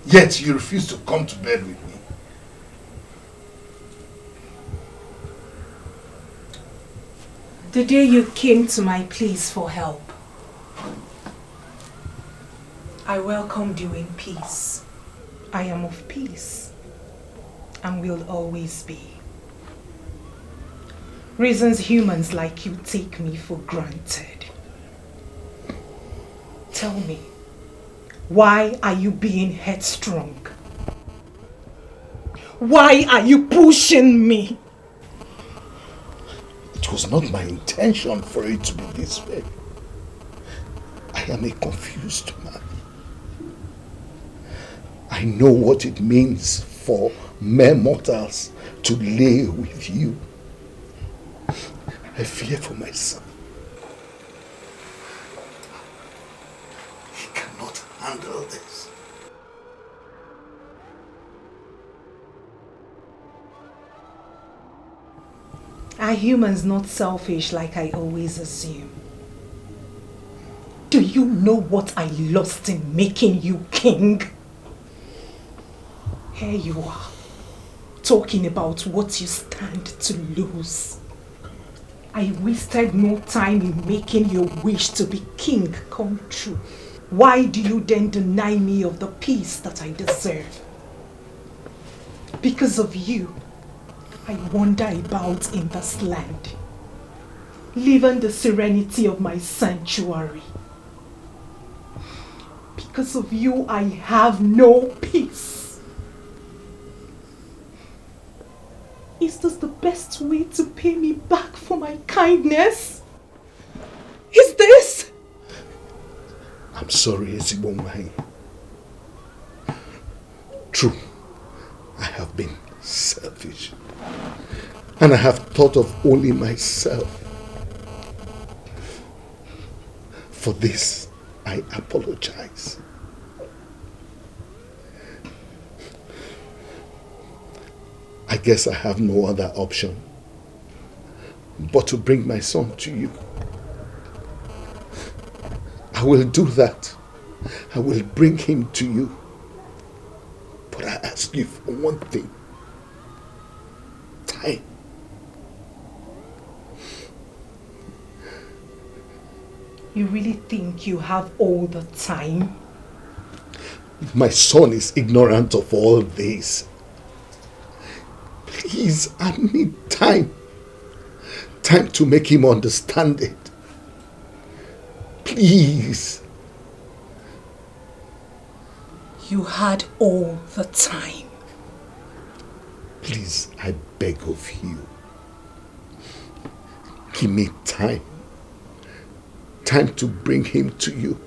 Speaker 6: yet you refuse to come to bed with me.
Speaker 1: The day you came to my place for help, I welcomed you in peace. I am of peace and will always be. Reasons humans like you take me for granted. Tell me, why are you being headstrong? Why are you pushing me?
Speaker 6: It was not my intention for it to be this way. I am a confused man. I know what it means for mere mortals to lay with you. I fear for my son. He cannot handle this.
Speaker 1: Are humans not selfish like I always assume? Do you know what I lost in making you king? Here you are, talking about what you stand to lose. I wasted no time in making your wish to be king come true. Why do you then deny me of the peace that I deserve? Because of you, I wander about in this land, leaving the serenity of my sanctuary. Because of you, I have no peace. Is this the best way to pay me back for my kindness? Is this?
Speaker 6: I'm sorry, Ezeonu. True, I have been selfish. And I have thought of only myself. For this, I apologize. I guess I have no other option but to bring my son to you. I will do that. I will bring him to you. But I ask you for one thing. Time.
Speaker 1: You really think you have all the time?
Speaker 6: My son is ignorant of all this. Please, I need time. Time to make him understand it. Please.
Speaker 1: You had all the time.
Speaker 6: Please, I beg of you. Give me time. Time to bring him to you.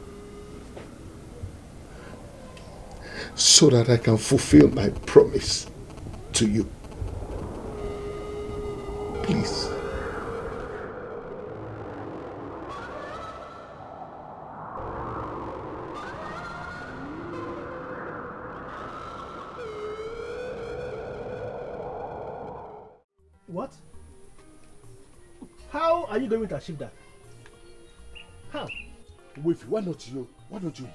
Speaker 6: So that I can fulfill my promise to you. Please.
Speaker 11: What? How are you going to achieve that? How?
Speaker 2: Wait, why don't you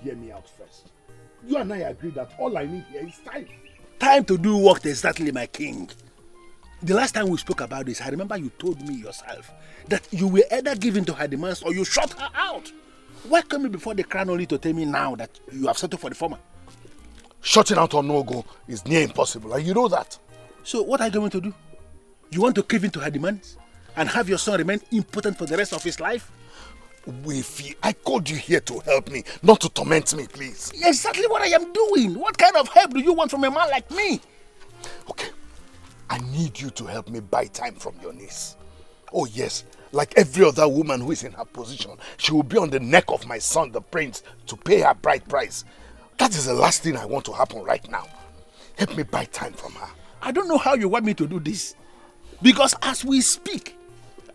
Speaker 2: hear me out first? You and I agree that all I need here is time.
Speaker 5: Time to do what exactly, my king? The last time we spoke about this, I remember you told me yourself that you will either give in to her demands or you shut her out. Why come you before the crown only to tell me now that you have settled for the former?
Speaker 2: Shutting out on no-go is near impossible, and you know that.
Speaker 5: So what are you going to do? You want to give in to her demands and have your son remain impotent for the rest of his life?
Speaker 2: Wefi, I called you here to help me, not to torment me, please.
Speaker 5: Exactly what I am doing. What kind of help do you want from a man like me?
Speaker 2: Okay, I need you to help me buy time from your niece. Oh yes, like every other woman who is in her position, she will be on the neck of my son, the prince, to pay her bride price. That is the last thing I want to happen right now. Help me buy time from her.
Speaker 5: I don't know how you want me to do this. Because as we speak,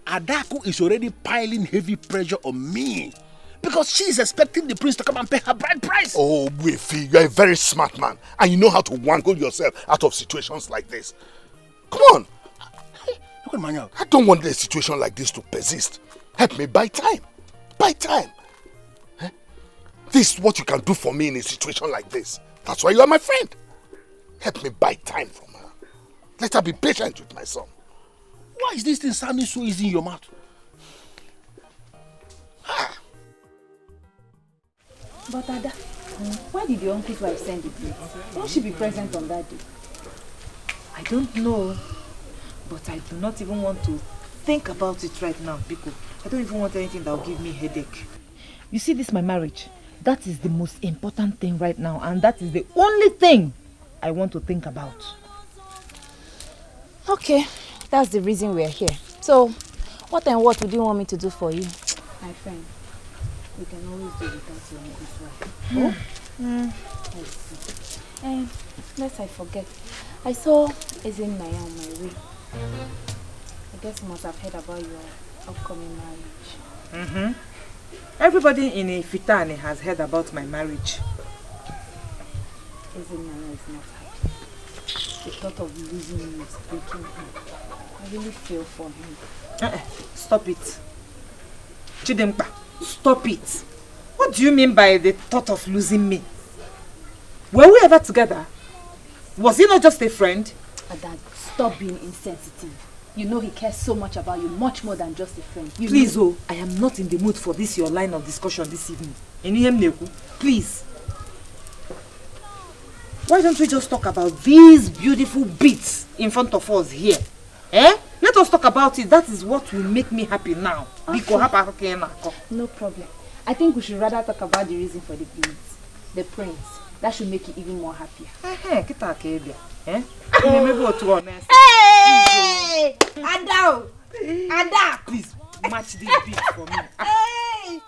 Speaker 5: Adako is already piling heavy pressure on me. Because she is expecting the prince to come and pay her bride price.
Speaker 2: Oh, Wefi, you are a very smart man. And you know how to wangle yourself out of situations like this. Come on. I don't want a situation like this to persist. Help me buy time. Buy time. Eh? This is what you can do for me in a situation like this. That's why you are my friend. Help me buy time from her. Let her be patient with my son.
Speaker 5: Why is this thing sounding so easy in your mouth?
Speaker 7: But Ada, why did your uncle's wife send it to you? Won't she be present on that day?
Speaker 8: I don't know, but I do not even want to think about it right now, Biko. I don't even want anything that will give me headache. You see this, my marriage? That is the most important thing right now, and that is the only thing I want to think about.
Speaker 7: Okay, that's the reason we're here. So, what and what would you want me to do for you?
Speaker 16: My friend, we can always do without your uncle's wife. Let's see. Lest I forget, I saw Ezeonu on my way. I guess you must have heard about your upcoming marriage.
Speaker 8: Everybody in Ifitane has heard about my marriage.
Speaker 16: Ezeonu is not happy. The thought of losing him is breaking him. I really feel for him.
Speaker 8: Stop it. Chidempa, stop it. What do you mean by the thought of losing me? Were we ever together? Was he not just a friend?
Speaker 16: Dad, stop being insensitive. You know he cares so much about you, much more than just a friend.
Speaker 8: Please, I am not in the mood for this your line of discussion this evening. Please. Why don't we just talk about these beautiful bits in front of us here? Let us talk about it. That is what will make me happy now. Okay.
Speaker 16: No problem. I think we should rather talk about the reason for the beads. The prince. That should make you even more happier.
Speaker 8: Hey!
Speaker 16: Ada! Ada!
Speaker 8: Please match this beat for me.
Speaker 12: Hey!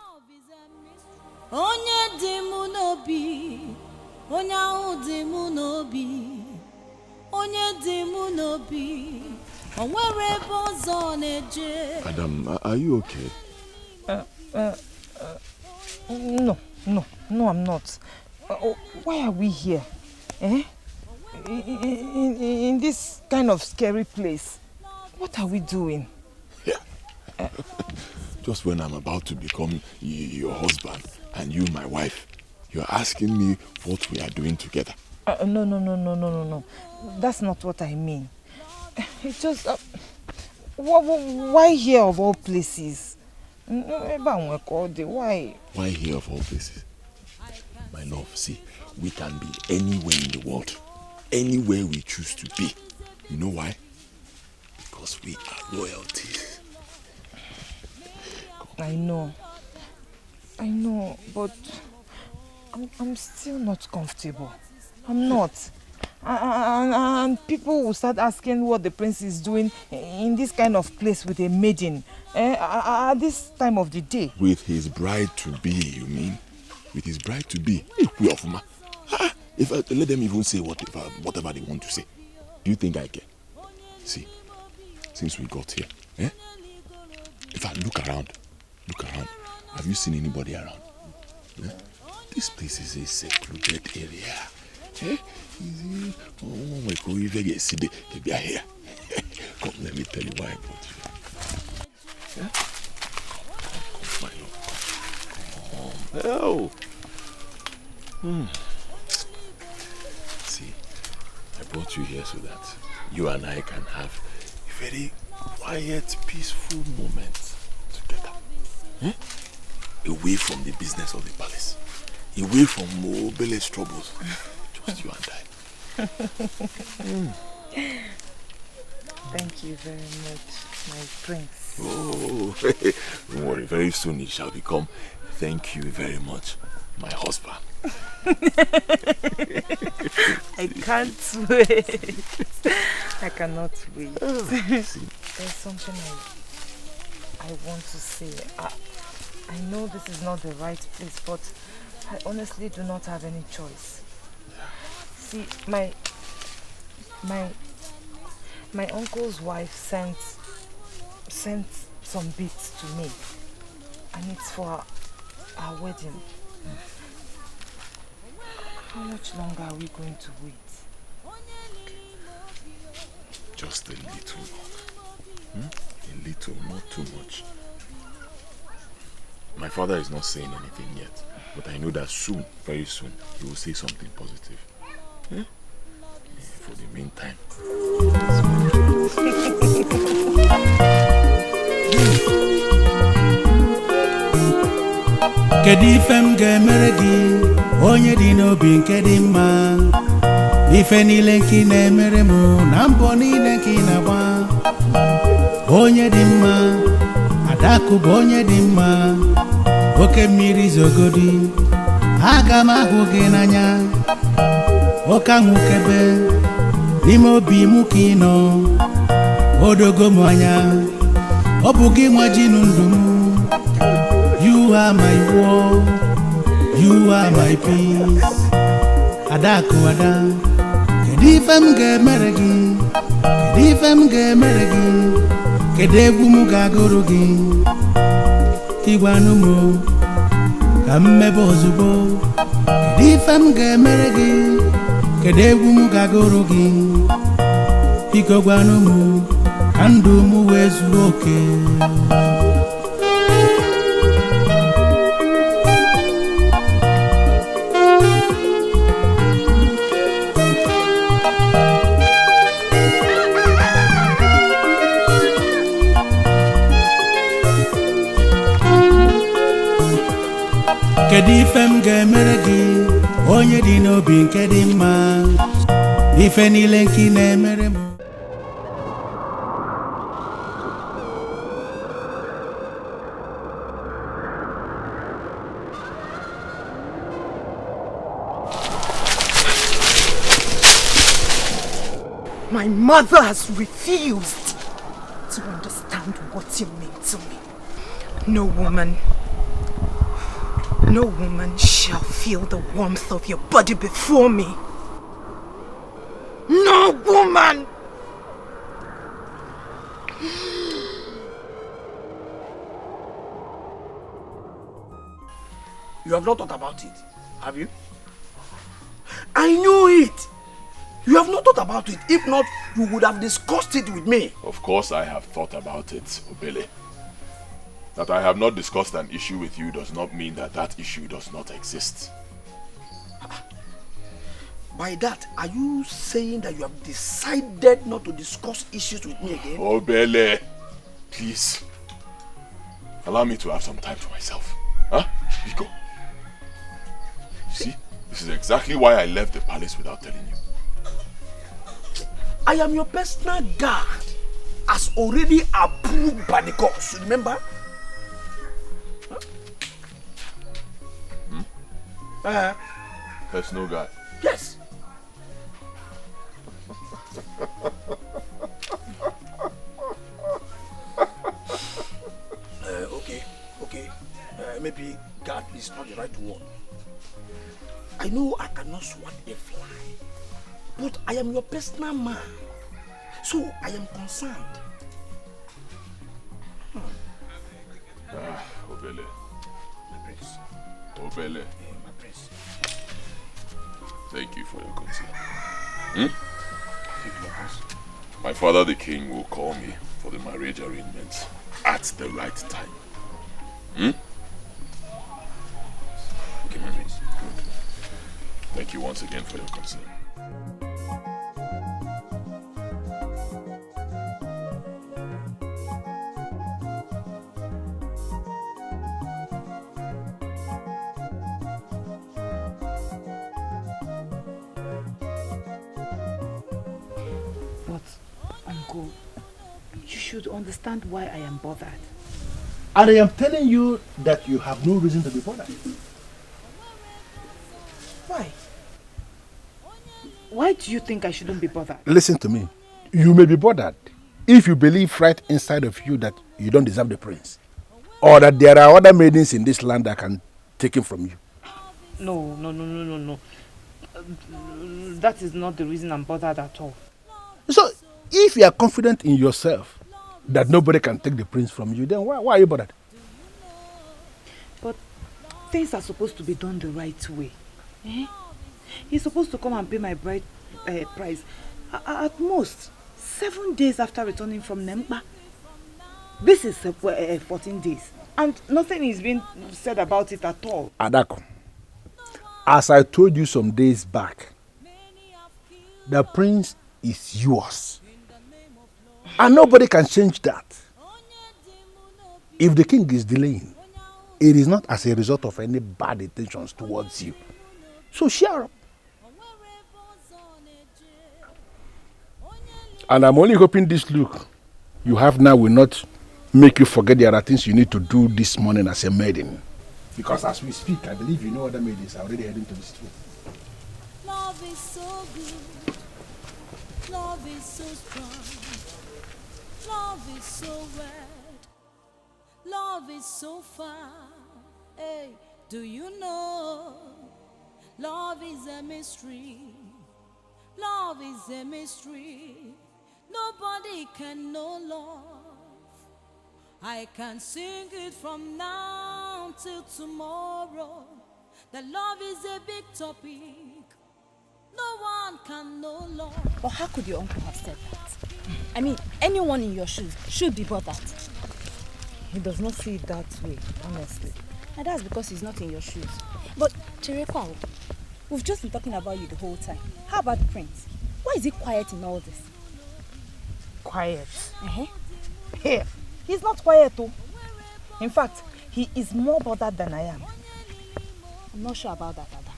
Speaker 12: Onye dimu nobi, onye dimu nobi, onye dimu nobi, onwere bozo neje.
Speaker 3: Madam, are you okay?
Speaker 8: No, I'm not. Why are we here? In this kind of scary place? What are we doing?
Speaker 3: Yeah. Just when I'm about to become your husband and you my wife, you're asking me what we are doing together.
Speaker 8: No. That's not what I mean. It's just... why here of all places? Why?
Speaker 3: Why here of all places? My love, see, we can be anywhere in the world. Anywhere we choose to be. You know why? Because we are royalties.
Speaker 8: I know, but I'm still not comfortable. I'm not. And people will start asking what the prince is doing in this kind of place with a maiden at this time of the day.
Speaker 3: With his bride-to-be, you mean? With his bride-to-be? If I let them even say whatever they want to say, do you think I care? See, since we got here, if I look around, have you seen anybody around? This place is a secluded area. Here. Come, let me tell you why I brought you. Come, my love. Come. See, I brought you here so that you and I can have a very quiet, peaceful moment together. Away from the business of the palace. Away from Mobile's troubles. Just you and I.
Speaker 8: Thank you very much, my prince.
Speaker 3: Oh, don't worry. Very soon it shall become, thank you very much, my husband.
Speaker 8: I can't wait. I cannot wait. There's something I want to say. I know this is not the right place, but I honestly do not have any choice. See, my uncle's wife sent some beads to me, and it's for our wedding. How much longer are we going to wait?
Speaker 3: Just a little longer. A little, not too much. My father is not saying anything yet, but I know that soon, very soon, he will say something positive. For the meantime.
Speaker 15: Kedu ife m ga-emere gị onye dị n'obi nke dị mma ife niile nke ị na-emere m na mbọ niile nke ị na-agba onye dị mma, Adakụ bụ onye dị mma, oke mmiri zogodi, aga m ahụ gị n'anya, oke anwụkebe, n'ime obi m ka ị nọ, odogo m anya, ọ bụ gị nwa ji ndụ m. You are my war, you are my peace. Adakụ ada, kedu ife m ga-emere gị, kedu ife m ga-emere gị, kedu egwu m ga-agụrụ gị, ịgwanụ m ka m mebe ozugbo, kedu ife m ga-emere gị, kedu egwu m ga-agụrụ gị, biko gwanụ m ka ndụ m wee zuo oke. Kedu ife m ga-emere gị, onye dị n'obi nke dị mma, ife niile nke ị na-emere m.
Speaker 1: My mother has refused to understand what you mean to me. No woman shall feel the warmth of your body before me. No woman!
Speaker 11: You have not thought about it, have you? I knew it! You have not thought about it. If not, you would have discussed it with me.
Speaker 3: Of course I have thought about it, Obele. That I have not discussed an issue with you does not mean that that issue does not exist.
Speaker 11: By that, are you saying that you have decided not to discuss issues with me again?
Speaker 3: Obele, please. Allow me to have some time to myself. Huh? Biko? See, this is exactly why I left the palace without telling you.
Speaker 11: I am your personal guard, as already approved by the courts, remember?
Speaker 3: Personal guard.
Speaker 11: Yes. Okay. Maybe guard is not the right word. I know I cannot swat a fly, but I am your personal man, so I am concerned.
Speaker 3: Obele.
Speaker 11: My prince.
Speaker 3: Obele.
Speaker 11: My prince.
Speaker 3: Thank you for your concern. My father the king will call me for the marriage arrangements at the right time.
Speaker 11: Okay, my prince.
Speaker 3: Good. Thank you once again for your concern.
Speaker 8: Uncle, you should understand why I am bothered.
Speaker 6: And I am telling you that you have no reason to be bothered.
Speaker 8: Why? Why do you think I shouldn't be bothered?
Speaker 6: Listen to me. You may be bothered if you believe right inside of you that you don't deserve the prince, or that there are other maidens in this land that can take him from you.
Speaker 8: No. That is not the reason I'm bothered at all.
Speaker 6: So, if you are confident in yourself that nobody can take the prince from you, then why are you bothered?
Speaker 8: But things are supposed to be done the right way. He's supposed to come and pay my bride price at most 7 days after returning from Nempa. This is 14 days, and nothing is being said about it at all.
Speaker 6: Adako, as I told you some days back, the prince is yours. And nobody can change that. If the king is delaying, it is not as a result of any bad intentions towards you. So share up. And I'm only hoping this look you have now will not make you forget there are things you need to do this morning as a maiden. Because as we speak, I believe you know other maidens are already heading to the street.
Speaker 12: Love is so good. Love is so strong. Love is so red. Love is so far. Hey, do you know? Love is a mystery. Love is a mystery. Nobody can know love. I can sing it from now till tomorrow. That love is a big topic. No one can know love.
Speaker 7: But how could your uncle have said that? I mean, anyone in your shoes should be bothered.
Speaker 8: He does not see it that way, honestly.
Speaker 7: And that's because he's not in your shoes. But Chirekwa, we've just been talking about you the whole time. How about the prince? Why is he quiet in all this?
Speaker 8: Quiet? Hey, he's not quiet though. In fact, he is more bothered than I am.
Speaker 7: I'm not sure about that, Ada.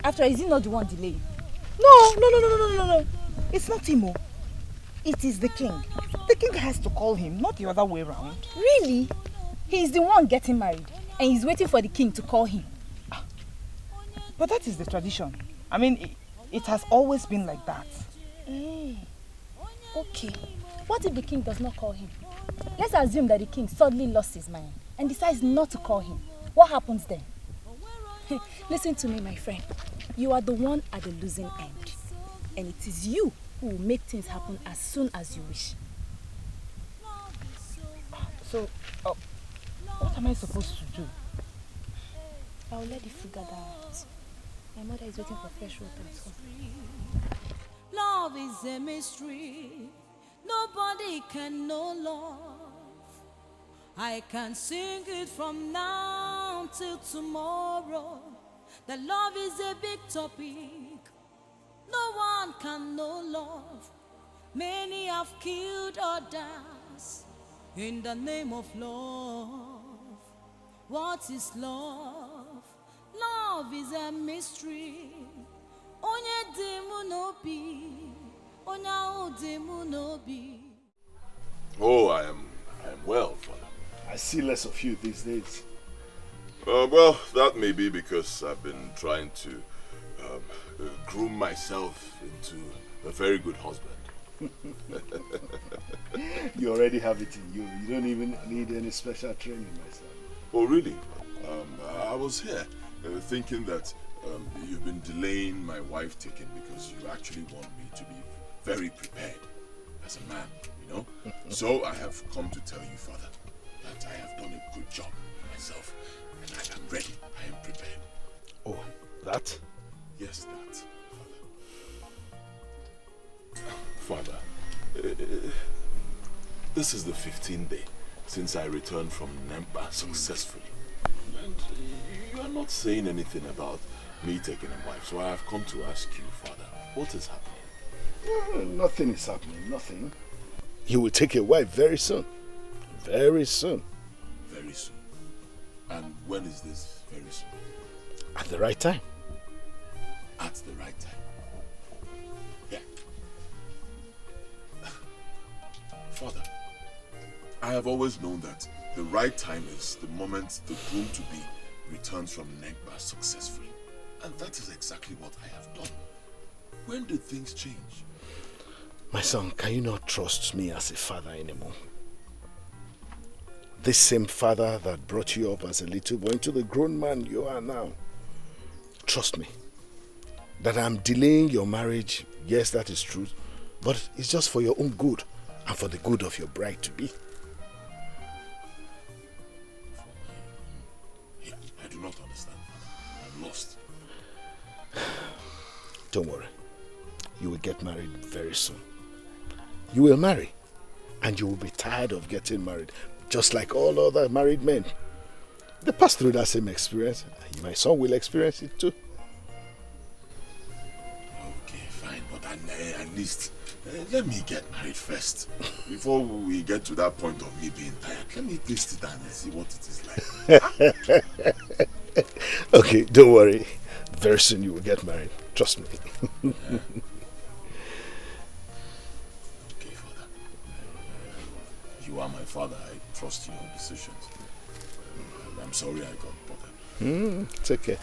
Speaker 7: After all, is he not the one delaying?
Speaker 8: No. It's not him. It is the king. The king has to call him, not the other way around.
Speaker 7: Really? He's the one getting married and he's waiting for the king to call him.
Speaker 8: But that is the tradition. I mean, it has always been like that.
Speaker 7: Okay. What if the king does not call him? Let's assume that the king suddenly lost his mind and decides not to call him. What happens then? Listen to me, my friend. You are the one at the losing end. And it is you who will make things happen as soon as you wish.
Speaker 8: So, what am I supposed to do?
Speaker 7: I will let you figure that out. My mother is waiting for fresh water at home.
Speaker 12: Love is a mystery. Nobody can know love. I can sing it from now till tomorrow. That love is a big topic. No one can know love. Many have killed others in the name of love. What is love? Love is a mystery. Onye demu no bi, onya demu no bi.
Speaker 3: Oh, I am well, Father.
Speaker 2: I see less of you these days.
Speaker 3: Well, that may be because I've been trying to groom myself into a very good husband.
Speaker 2: You already have it in you. You don't even need any special training, my son.
Speaker 3: Oh, really? I was here thinking that you've been delaying my wife taking because you actually want me to be very prepared as a man, you know? So I have come to tell you, Father, that I have done a good job myself and I am ready. I am prepared.
Speaker 6: Oh, that?
Speaker 3: Yes, that, Father. Father, this is the 15th day since I returned from Nempa successfully. And you are not saying anything about me taking a wife, so I have come to ask you, Father, what is happening?
Speaker 2: Nothing is happening, nothing. You will take a wife very soon. Very soon.
Speaker 3: Very soon. And when is this very soon?
Speaker 2: At the right time.
Speaker 3: At the right time. Yeah. Father, I have always known that the right time is the moment the groom-to-be returns from Nempa successfully. And that is exactly what I have done. When did things change?
Speaker 2: My son, can you not trust me as a father anymore? This same father that brought you up as a little boy into the grown man you are now. Trust me. That I'm delaying your marriage, yes, that is true. But it's just for your own good and for the good of your bride-to-be.
Speaker 3: I do not understand. I'm lost.
Speaker 2: Don't worry. You will get married very soon. You will marry. And you will be tired of getting married. Just like all other married men. They pass through that same experience. My son will experience it too.
Speaker 3: Okay, fine. But at least let me get married first. Before we get to that point of me being tired, let me taste it and see what it is like.
Speaker 2: Okay, don't worry. Very soon you will get married. Trust me.
Speaker 3: Okay, Father. decisions. I'm sorry I got bothered.
Speaker 6: Take care.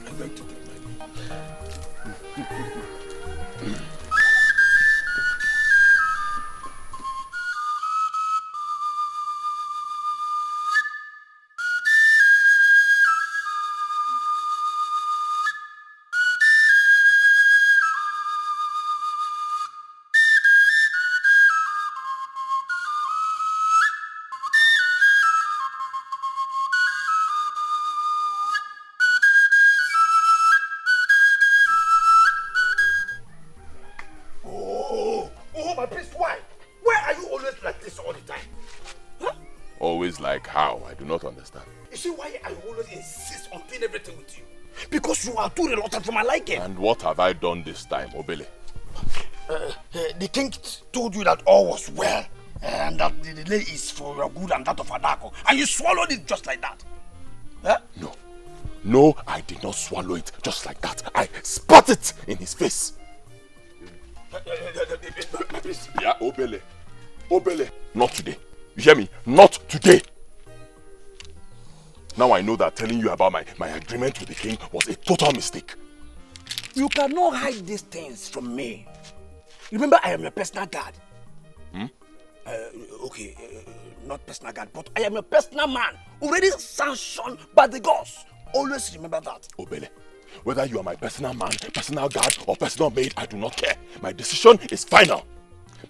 Speaker 3: I'd like to take my leave. Always like how? I do not understand.
Speaker 11: You see why I always insist on doing everything with you? Because you are too reluctant for my liking.
Speaker 3: And what have I done this time, Obele?
Speaker 11: The king told you that all was well, and that the delay is for your good and that of Adako, and you swallowed it just like that. Huh?
Speaker 3: No. No, I did not swallow it just like that. I spat it in his face. Yeah, Obele. Obele. Not today. You hear me? Not today. Now I know that telling you about my agreement with the king was a total mistake.
Speaker 11: You cannot hide these things from me. Remember, I am your personal guard. Not personal guard, but I am your personal man, already sanctioned by the gods. Always remember that.
Speaker 3: Obele, whether you are my personal man, personal guard, or personal maid, I do not care. My decision is final.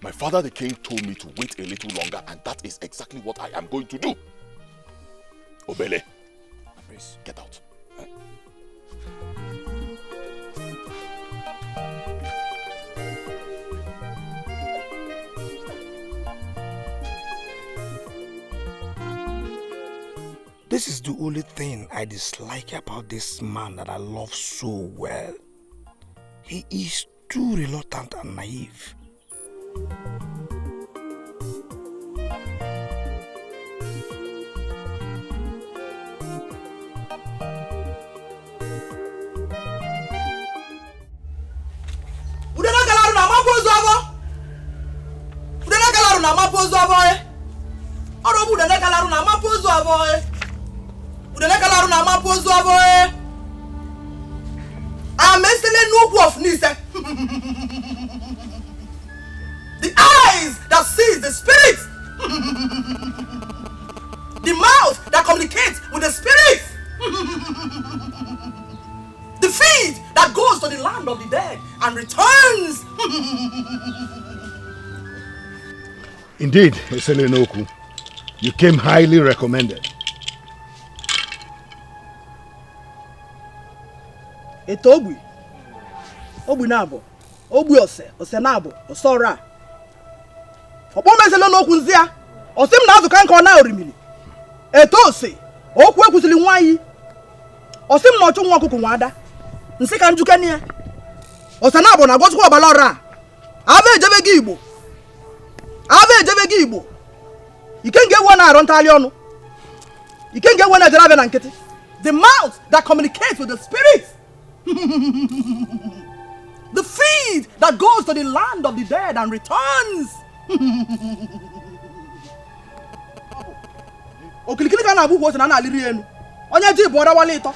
Speaker 3: My father the king told me to wait a little longer, and that is exactly what I am going to do. Obele, please get out.
Speaker 11: This is the only thing I dislike about this man that I love so well. He is too reluctant and naive. The eyes that sees the spirit. The mouth that communicates with the spirit. The feet that goes to the land of the dead and returns.
Speaker 6: Indeed, Ezeonu, you came highly recommended.
Speaker 17: Ogbi nabo, Ogbi ose nabo, osora. Opo meselo no kunzia, osim na azuka nka na orimili. Ose, okwu ekwusili nwayi. Osim na ochu nwa okuku nwada. Nsi ka njuke ni ya. Ose nabo na gotukwa obala ora. Ave ejebegi Igbo. Ave ejebegi Igbo. Ikenge ewu na arụ ntali ọnụ. Ikenge ewu na jere na nkịtị. The mouth that communicates with the spirit. The feet that goes to the land of the dead and returns. Okilikili ka na abu wo na aliri enu. Onye ji bo wale ito.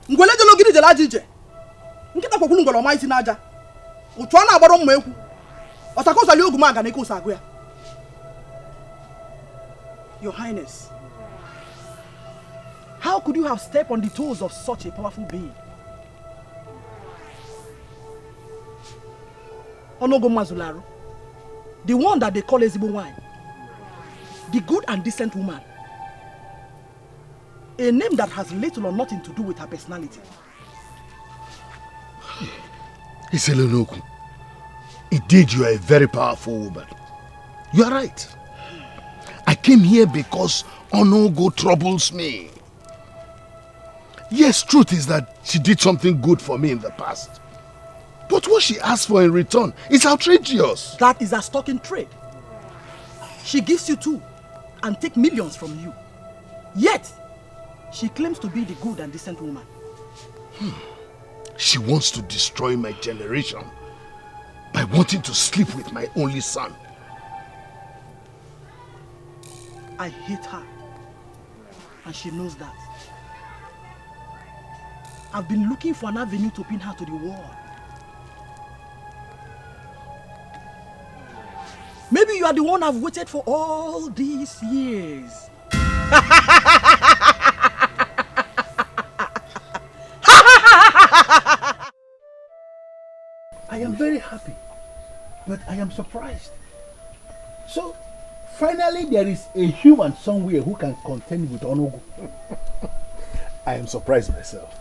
Speaker 17: Ngwele jelo gidi jela jije. Nkita kokulu ngolo ma isi na aja. Otu na agbaro mma ekwu. Osako sali oguma aga na iko sagu ya. Your Highness, how could you have stepped on the toes of such a powerful being? Onogo Mazularo, the one that they call Ezebo Wine, the good and decent woman, a name that has little or nothing to do with her personality.
Speaker 6: Ezeonu, indeed you are a very powerful woman. You are right. I came here because Onogo troubles me. Yes, truth is that she did something good for me in the past. But what she asked for in return is outrageous.
Speaker 17: That is a stock in trade. She gives you two and takes millions from you. Yet, she claims to be the good and decent woman.
Speaker 6: She wants to destroy my generation by wanting to sleep with my only son.
Speaker 17: I hate her. And she knows that. I've been looking for an avenue to pin her to the wall. Maybe you are the one I've waited for all these years.
Speaker 6: I am very happy, but I am surprised. So, finally there is a human somewhere who can contend with Onogu.
Speaker 2: I am surprised myself.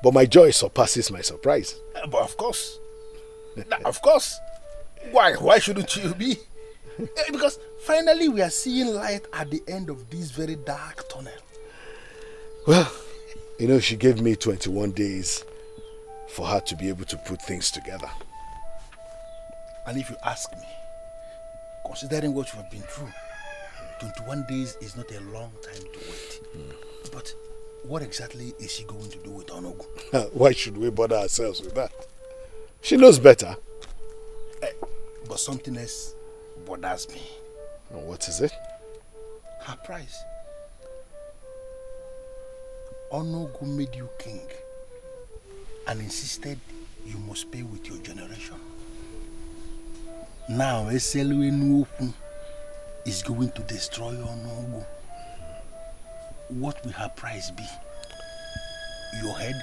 Speaker 2: But my joy surpasses my surprise.
Speaker 5: But of course. Of course. Why shouldn't you be? Because finally we are seeing light at the end of this very dark tunnel.
Speaker 2: Well, you know, she gave me 21 days for her to be able to put things together.
Speaker 5: And if you ask me, considering what you have been through, 21 days is not a long time to wait. But what exactly is she going to do with Onogu?
Speaker 2: Why should we bother ourselves with that? She knows better.
Speaker 5: But something else bothers me.
Speaker 2: What is it?
Speaker 5: Her price. Onogu made you king and insisted you must pay with your generation. Now Ezeonu is going to destroy Onogu. What will her price be? Your head?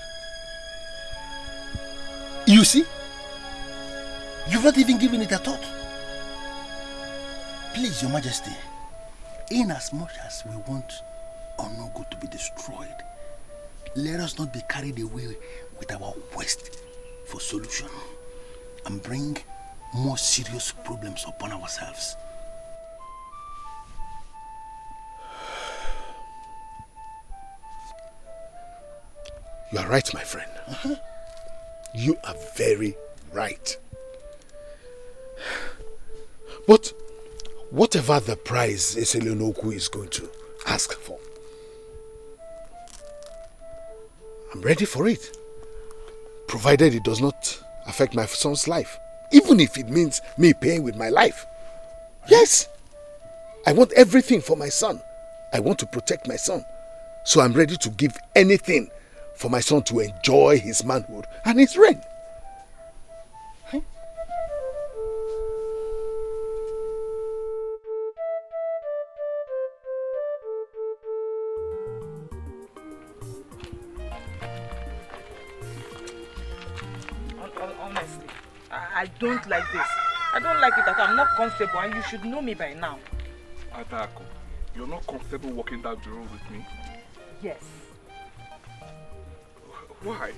Speaker 5: You see? You've not even given it a thought. Please, Your Majesty, in as much as we want Onogu to be destroyed, let us not be carried away with our quest for solution and bring more serious problems upon ourselves.
Speaker 2: You are right, my friend. You are very right. But whatever the price Ezeonu is going to ask for, I'm ready for it. Provided it does not affect my son's life. Even if it means me paying with my life. Yes. I want everything for my son. I want to protect my son. So I'm ready to give anything for my son to enjoy his manhood and his reign.
Speaker 8: Honestly, I don't like this. I don't like it that I'm not comfortable, and you should know me by now.
Speaker 10: Adako, you're not comfortable walking down the road with me?
Speaker 8: Yes.
Speaker 10: Why?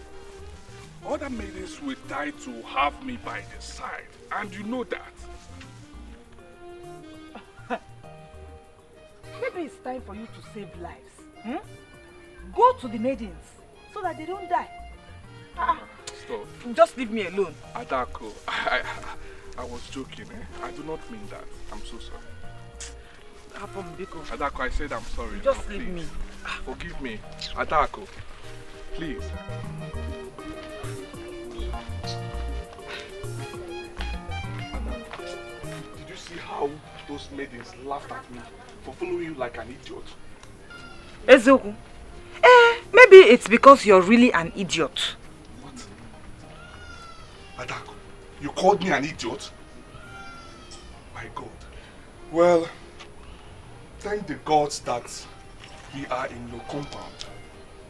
Speaker 10: Other maidens will die to have me by their side, and you know that.
Speaker 8: Maybe it's time for you to save lives. Go to the maidens so that they don't die.
Speaker 10: Stop.
Speaker 8: Just leave me alone.
Speaker 10: Adako, I was joking. I do not mean that. I'm so sorry. Adako, I said I'm sorry.
Speaker 8: Just leave me.
Speaker 10: Forgive me. Adako, please. Adako, did you see how those maidens laughed at me for following you like an idiot?
Speaker 8: Ezeonu, maybe it's because you're really an idiot.
Speaker 10: Adako, you called me an idiot? My God. Well, thank the gods that we are in your compound.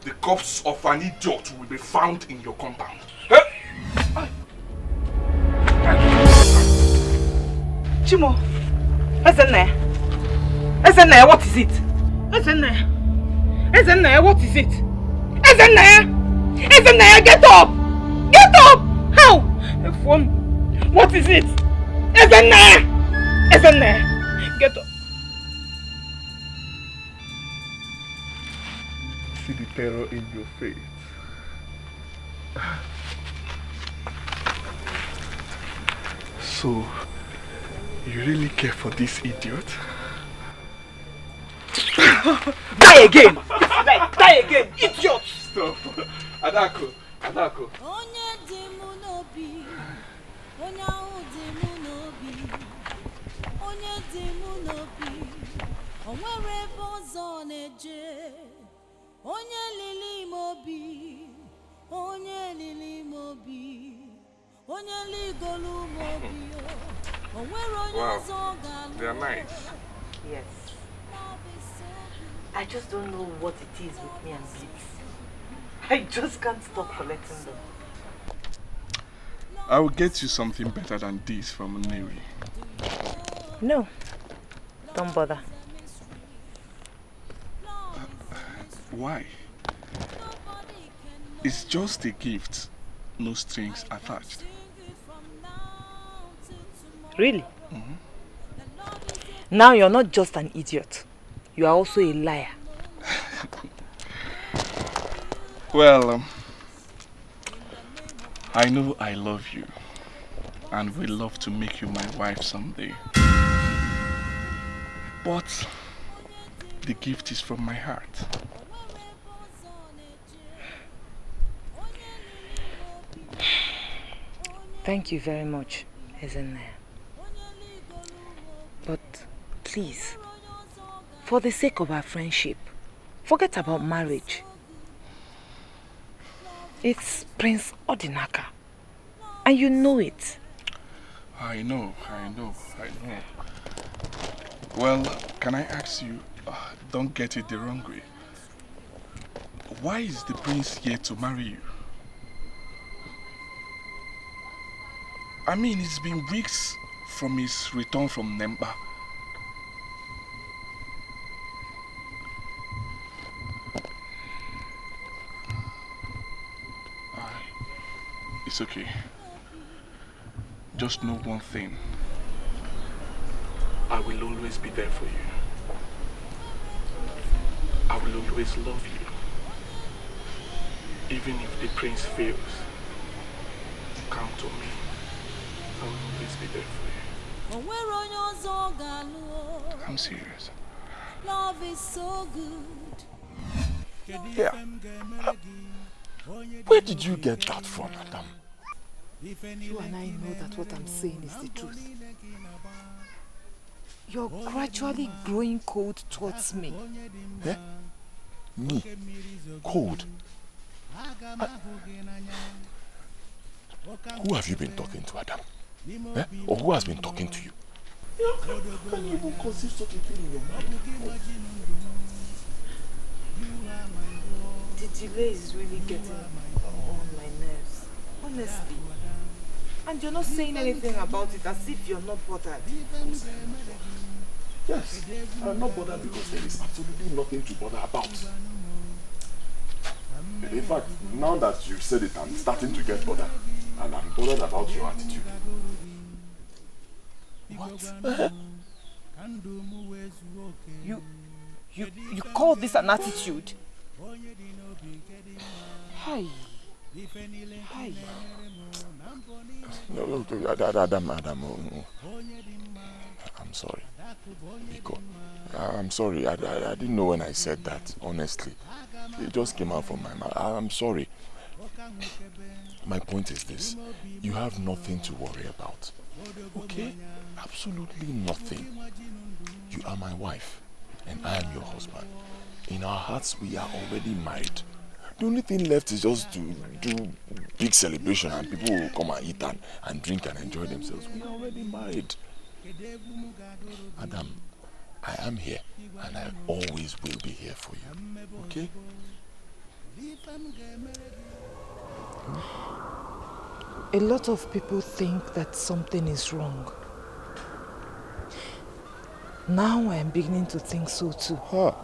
Speaker 10: The corpse of an idiot will be found in your compound.
Speaker 8: Chimo, Ezeonu, what is it? Ezeonu, what is it? Ezeonu, get up! Get up! How? What is it? Ezeonu, get up!
Speaker 10: See the terror in your face. So, you really care for this idiot?
Speaker 8: Die again! Die again, idiot!
Speaker 10: Stop. Adako.
Speaker 12: onye dị mụ n'obi o nwere ebe ọzọ na-eje onye lili m obi onye lili m obi onye ligolu m obi o nwere onye ọzọ ga-alụ.
Speaker 10: They are nice.
Speaker 8: Yes. I just don't know what it is with me and beats. I just can't stop collecting them.
Speaker 10: I will get you something better than this from Neri.
Speaker 8: No, don't bother.
Speaker 10: Why? It's just a gift, no strings attached.
Speaker 8: Really? Now you're not just an idiot. You are also a liar.
Speaker 10: Well, I know I love you and will love to make you my wife someday. But the gift is from my heart.
Speaker 8: Thank you very much, Ezeonu. But please, for the sake of our friendship, forget about marriage. It's Prince Odinaka, and you know it.
Speaker 10: I know. Well, can I ask you, don't get it the wrong way. Why is the prince here to marry you? I mean, it's been weeks from his return from Nemba. It's okay. Just know one thing. I will always be there for you. I will always love you. Even if the prince fails, count on me. I will always be there for you. I'm serious.
Speaker 12: Love is so good.
Speaker 3: Yeah. Where did you get that from, Adam?
Speaker 8: You and I know that what I'm saying is the truth. You're gradually growing cold towards me.
Speaker 3: Eh? Me? Cold? Who have you been talking to, Adam? Eh? Or who has been talking to you?
Speaker 2: Can you even conceive such a thing in your mind?
Speaker 8: The delay is really getting on my nerves, honestly. And you're not saying anything about it, as if you're not bothered.
Speaker 3: Yes, I'm not bothered because there is absolutely nothing to bother about. In fact, now that you've said it, I'm starting to get bothered. And I'm bothered about your attitude. What?
Speaker 8: You call this an attitude? Hi. Hi.
Speaker 3: No, Adam, I'm sorry. Nico, I'm sorry. I didn't know when I said that, honestly. It just came out from my mouth. I'm sorry. My point is this. You have nothing to worry about. Okay? Absolutely nothing. You are my wife, and I am your husband. In our hearts, we are already married. The only thing left is just to do big celebration and people will come and eat and drink and enjoy themselves. We are already married. Adam, I am here and I always will be here for you. Okay?
Speaker 8: A lot of people think that something is wrong. Now I am beginning to think so too.
Speaker 3: Huh.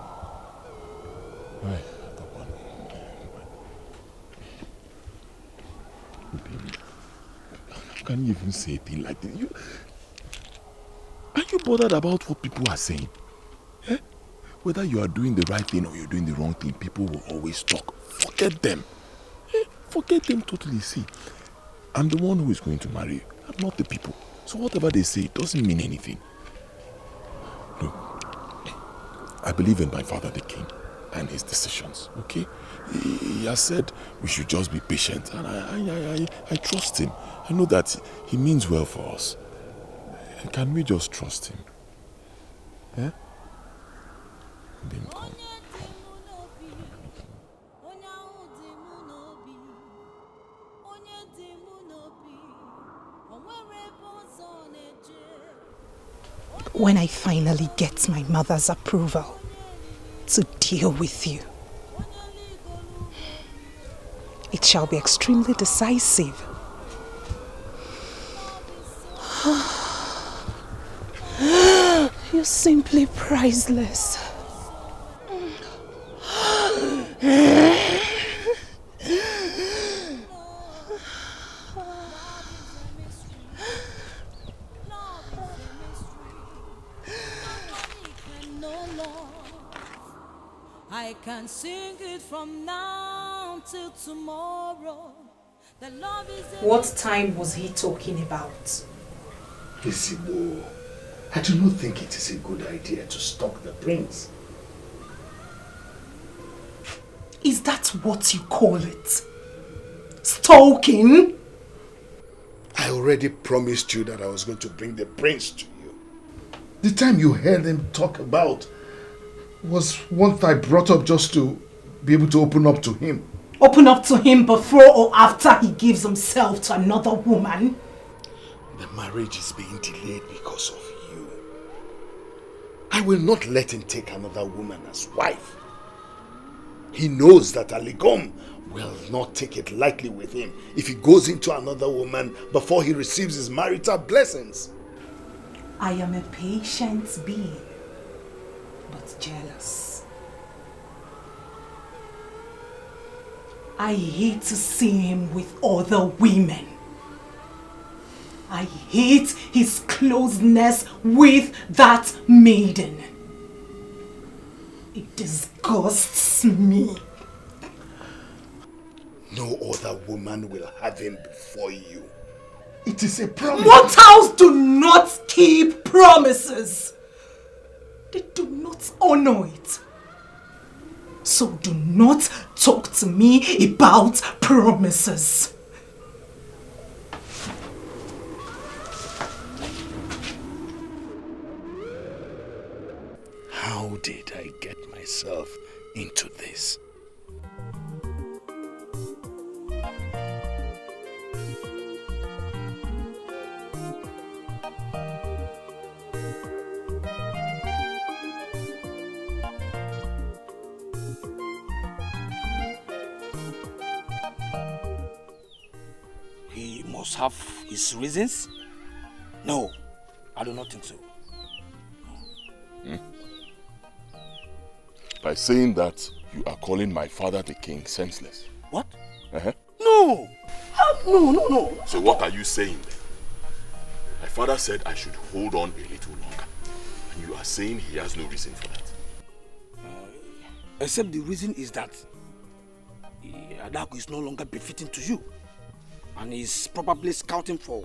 Speaker 3: Right. How can you even say a thing like this? Are you bothered about what people are saying? Eh? Whether you are doing the right thing or you're doing the wrong thing, people will always talk. Forget them. Eh? Forget them totally. See, I'm the one who is going to marry you. I'm not the people. So whatever they say, it doesn't mean anything. Look, I believe in my father the king and his decisions, okay? He has said we should just be patient, and I trust him. I know that he means well for us. Can we just trust him? Eh? Bim, come.
Speaker 1: When I finally get my mother's approval to deal with you, it shall be extremely decisive. You're simply priceless.
Speaker 12: I can sing it from now till tomorrow. The love is
Speaker 1: What time was he talking about?
Speaker 2: Ezeonu, I do not think it is a good idea to stalk the prince.
Speaker 1: Is that what you call it? Stalking?
Speaker 2: I already promised you that I was going to bring the prince to you. The time you heard him talk about was one I brought up just to be able to open up to him.
Speaker 1: Open up to him before or after he gives himself to another woman?
Speaker 2: The marriage is being delayed because of you. I will not let him take another woman as wife. He knows that Aligom will not take it lightly with him if he goes into another woman before he receives his marital blessings.
Speaker 1: I am a patient being, but jealous. I hate to see him with other women. I hate his closeness with that maiden. It disgusts me.
Speaker 2: No other woman will have him before you. It is a promise.
Speaker 1: Mortals do not keep promises. They do not honor it. So do not talk to me about promises.
Speaker 2: How did I get myself into this?
Speaker 11: He must have his reasons? No, I do not think so.
Speaker 3: By saying that, you are calling my father the king senseless.
Speaker 11: What?
Speaker 3: Uh-huh.
Speaker 11: No! No.
Speaker 3: So what are you saying then? My father said I should hold on a little longer. And you are saying he has no reason for that.
Speaker 11: Except the reason is that Edochie is no longer befitting to you. And he's probably scouting for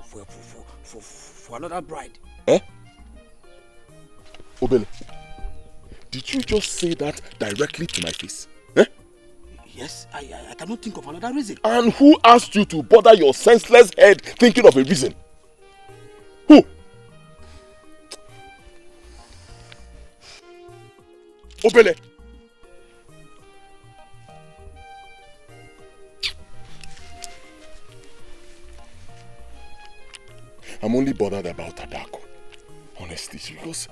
Speaker 11: another bride.
Speaker 3: Eh? Obele, did you just say that directly to my face? Eh?
Speaker 11: Yes, I cannot think of another reason.
Speaker 3: And who asked you to bother your senseless head thinking of a reason? Who? Obele! I'm only bothered about Edochie, honestly, because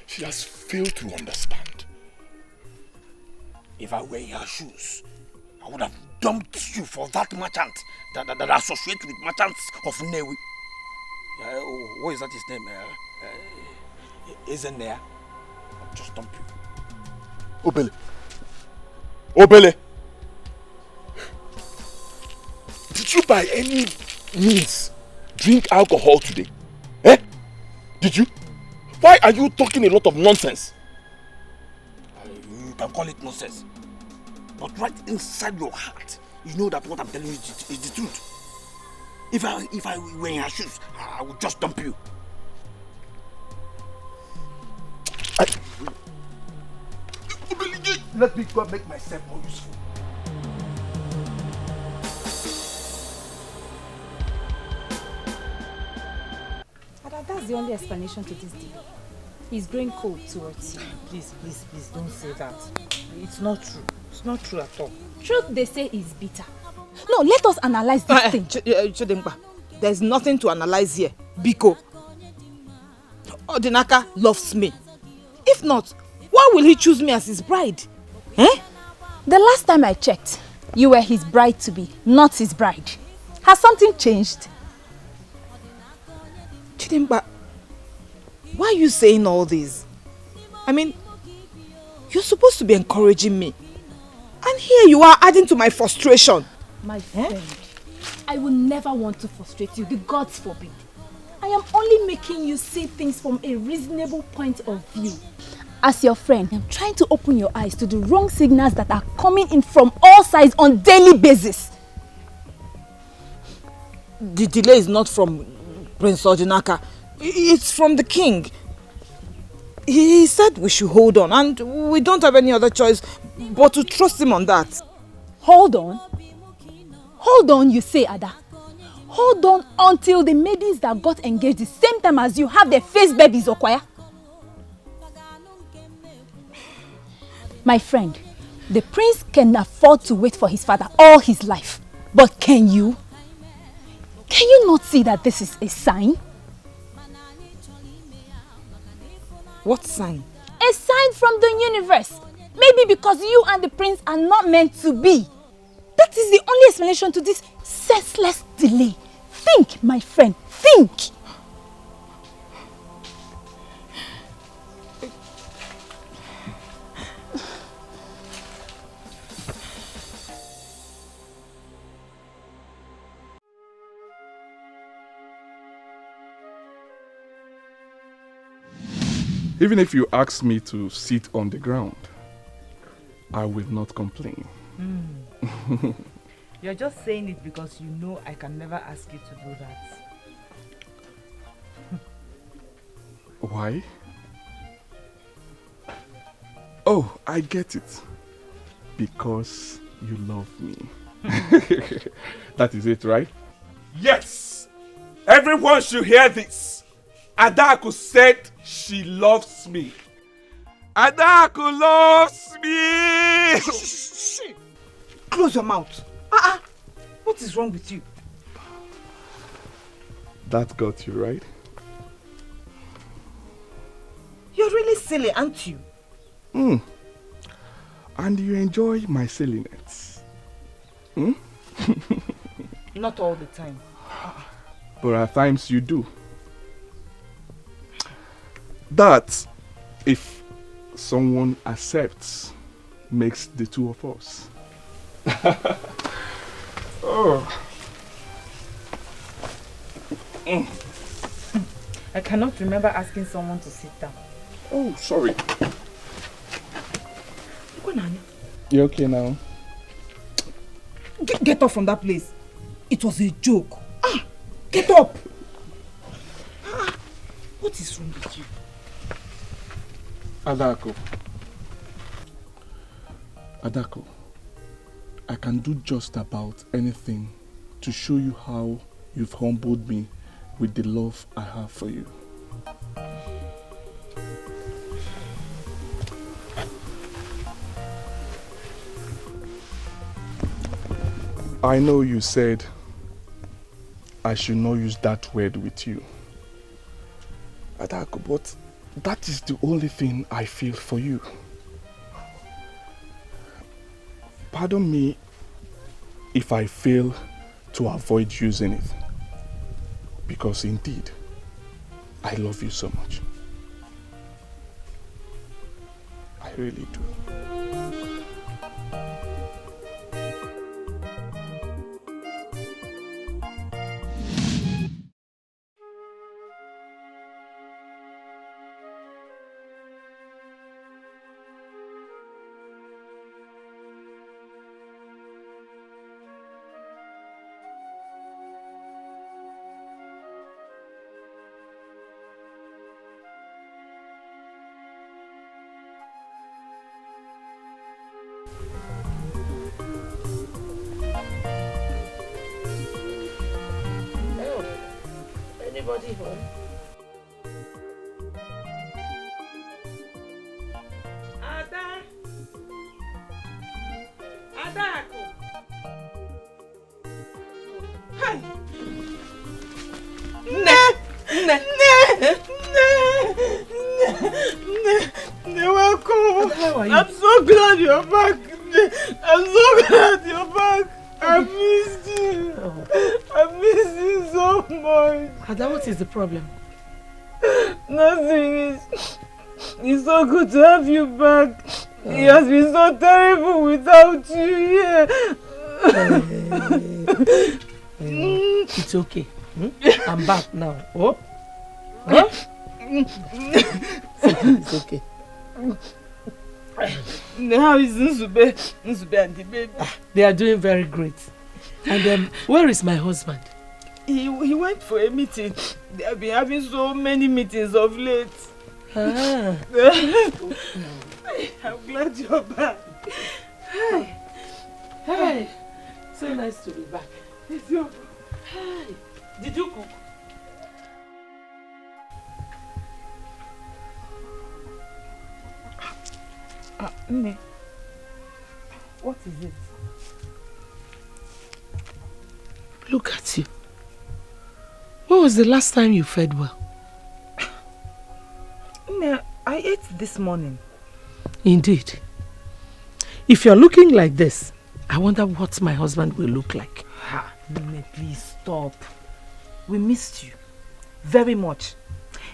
Speaker 3: she has failed to understand.
Speaker 11: If I were in her shoes, I would have dumped you for that merchant that associates with merchants of Newi. What is that his name? Isn't there? I'll just dump you.
Speaker 3: Obele! Obele! Did you by any means drink alcohol today? Eh? Did you? Why are you talking a lot of nonsense?
Speaker 11: You can call it nonsense. But right inside your heart, you know that what I'm telling you is the truth. If I were in her shoes, I would just dump you.
Speaker 5: Let me go and make myself more useful.
Speaker 7: That's the only explanation to this deal.
Speaker 16: He's growing cold towards you.
Speaker 8: Please, don't say that. It's not true. It's not true at all.
Speaker 16: Truth they say is bitter. No, let us analyze this thing.
Speaker 8: Chidimba, there's nothing to analyze here. Biko, Odinaka loves me. If not, why will he choose me as his bride?
Speaker 16: The last time I checked, you were his bride-to-be, not his bride. Has something changed?
Speaker 8: Chidimba, why are you saying all this? I mean, you're supposed to be encouraging me. And here you are adding to my frustration.
Speaker 16: My friend, I will never want to frustrate you. The gods forbid. I am only making you see things from a reasonable point of view. As your friend, I'm trying to open your eyes to the wrong signals that are coming in from all sides on daily basis.
Speaker 8: The delay is not from Prince Odinaka. It's from the king. He said we should hold on, and we don't have any other choice but to trust him on that.
Speaker 16: Hold on? Hold on, you say, Ada. Hold on until the maidens that got engaged the same time as you have their face babies, Okwaya. My friend, the prince can afford to wait for his father all his life. But can you? Can you not see that this is a sign?
Speaker 8: What sign?
Speaker 16: A sign from the universe. Maybe because you and the prince are not meant to be. That is the only explanation to this senseless delay. Think, my friend, think.
Speaker 10: Even if you ask me to sit on the ground, I will not complain.
Speaker 8: You're just saying it because you know I can never ask you to do that.
Speaker 10: Why? Oh, I get it. Because you love me. That is it, right? Yes! Everyone should hear this. Adaku said she loves me. Adaku loves me!
Speaker 8: Close your mouth. What is wrong with you?
Speaker 10: That got you, right?
Speaker 8: You're really silly, aren't you?
Speaker 10: And you enjoy my silliness.
Speaker 8: Not all the time.
Speaker 10: But at times you do. That, if someone accepts, makes the two of us.
Speaker 8: I cannot remember asking someone to sit down.
Speaker 10: Oh, sorry. You okay now?
Speaker 8: Get up from that place. It was a joke. Get up. What is wrong with you?
Speaker 10: Adako, I can do just about anything to show you how you've humbled me with the love I have for you. I know you said I should not use that word with you, Adako, but that is the only thing I feel for you. Pardon me if I fail to avoid using it, because indeed, I love you so much. I really do.
Speaker 18: Anybody home?
Speaker 1: Welcome. I'm so glad you're back. I'm so glad you're back. I missed you. I missed you so much.
Speaker 18: Ada, what is the problem?
Speaker 1: Nothing. It's so good to have you back. It has been so terrible without you here.
Speaker 18: It's okay. I'm back now. Oh? Huh? It's okay.
Speaker 1: How is Nzube and the baby?
Speaker 18: They are doing very great. And where is my husband?
Speaker 1: He went for a meeting. They have been having so many meetings of late.
Speaker 18: Ah.
Speaker 1: I'm glad you're back.
Speaker 18: Hi. Hi. So nice to be back.
Speaker 1: It's your...
Speaker 18: Hi. Did you cook?
Speaker 1: Nne, what is it?
Speaker 18: Look at you. When was the last time you fed well?
Speaker 1: Nne, I ate this morning.
Speaker 18: Indeed. If you're looking like this, I wonder what my husband will look like.
Speaker 8: Nne, please stop. We missed you very much.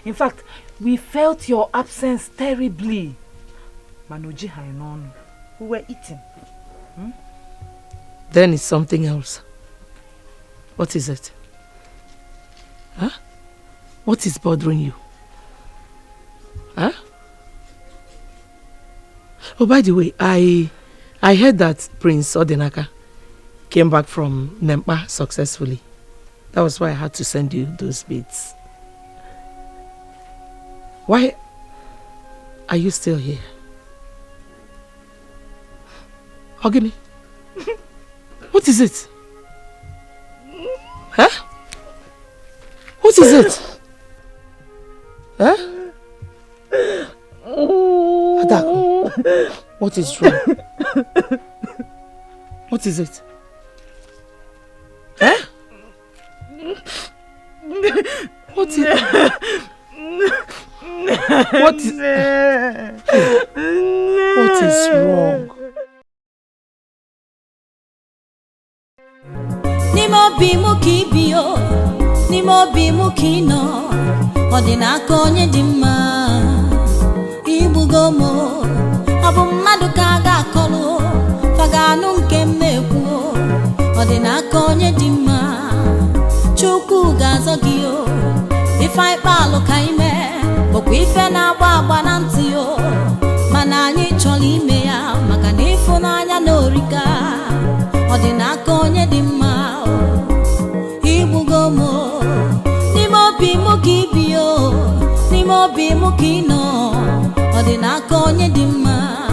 Speaker 8: In fact, we felt your absence terribly. Manoji Hainon, we were eating.
Speaker 18: Then it's something else. What is it? Huh? What is bothering you? Huh? Oh, by the way, I heard that Prince Odinaka came back from Nempa successfully. That was why I had to send you those beads. Why are you still here? Ogini, what is it? Huh? What is it? Huh? Adako, what is wrong? What is it? Huh? What is what is wrong?
Speaker 12: Nimo bimu kibio, nimo bimu kino, odinaka onye dimma, ibugomo, abu mmadu kaga akolu, faganu nke mmekwu, odinaka onye dimma, chukwu gazo giyo, ifai palo kaime, boku ife na agba na ntị yo, mana anyị chọrọ ime ya maka na ịfụnanya na orika. Odinaka onye dị mma, igbugo m n'ime obi m ka ibi n'ime obi m ka ị nọ. Odinaka onye dị mma.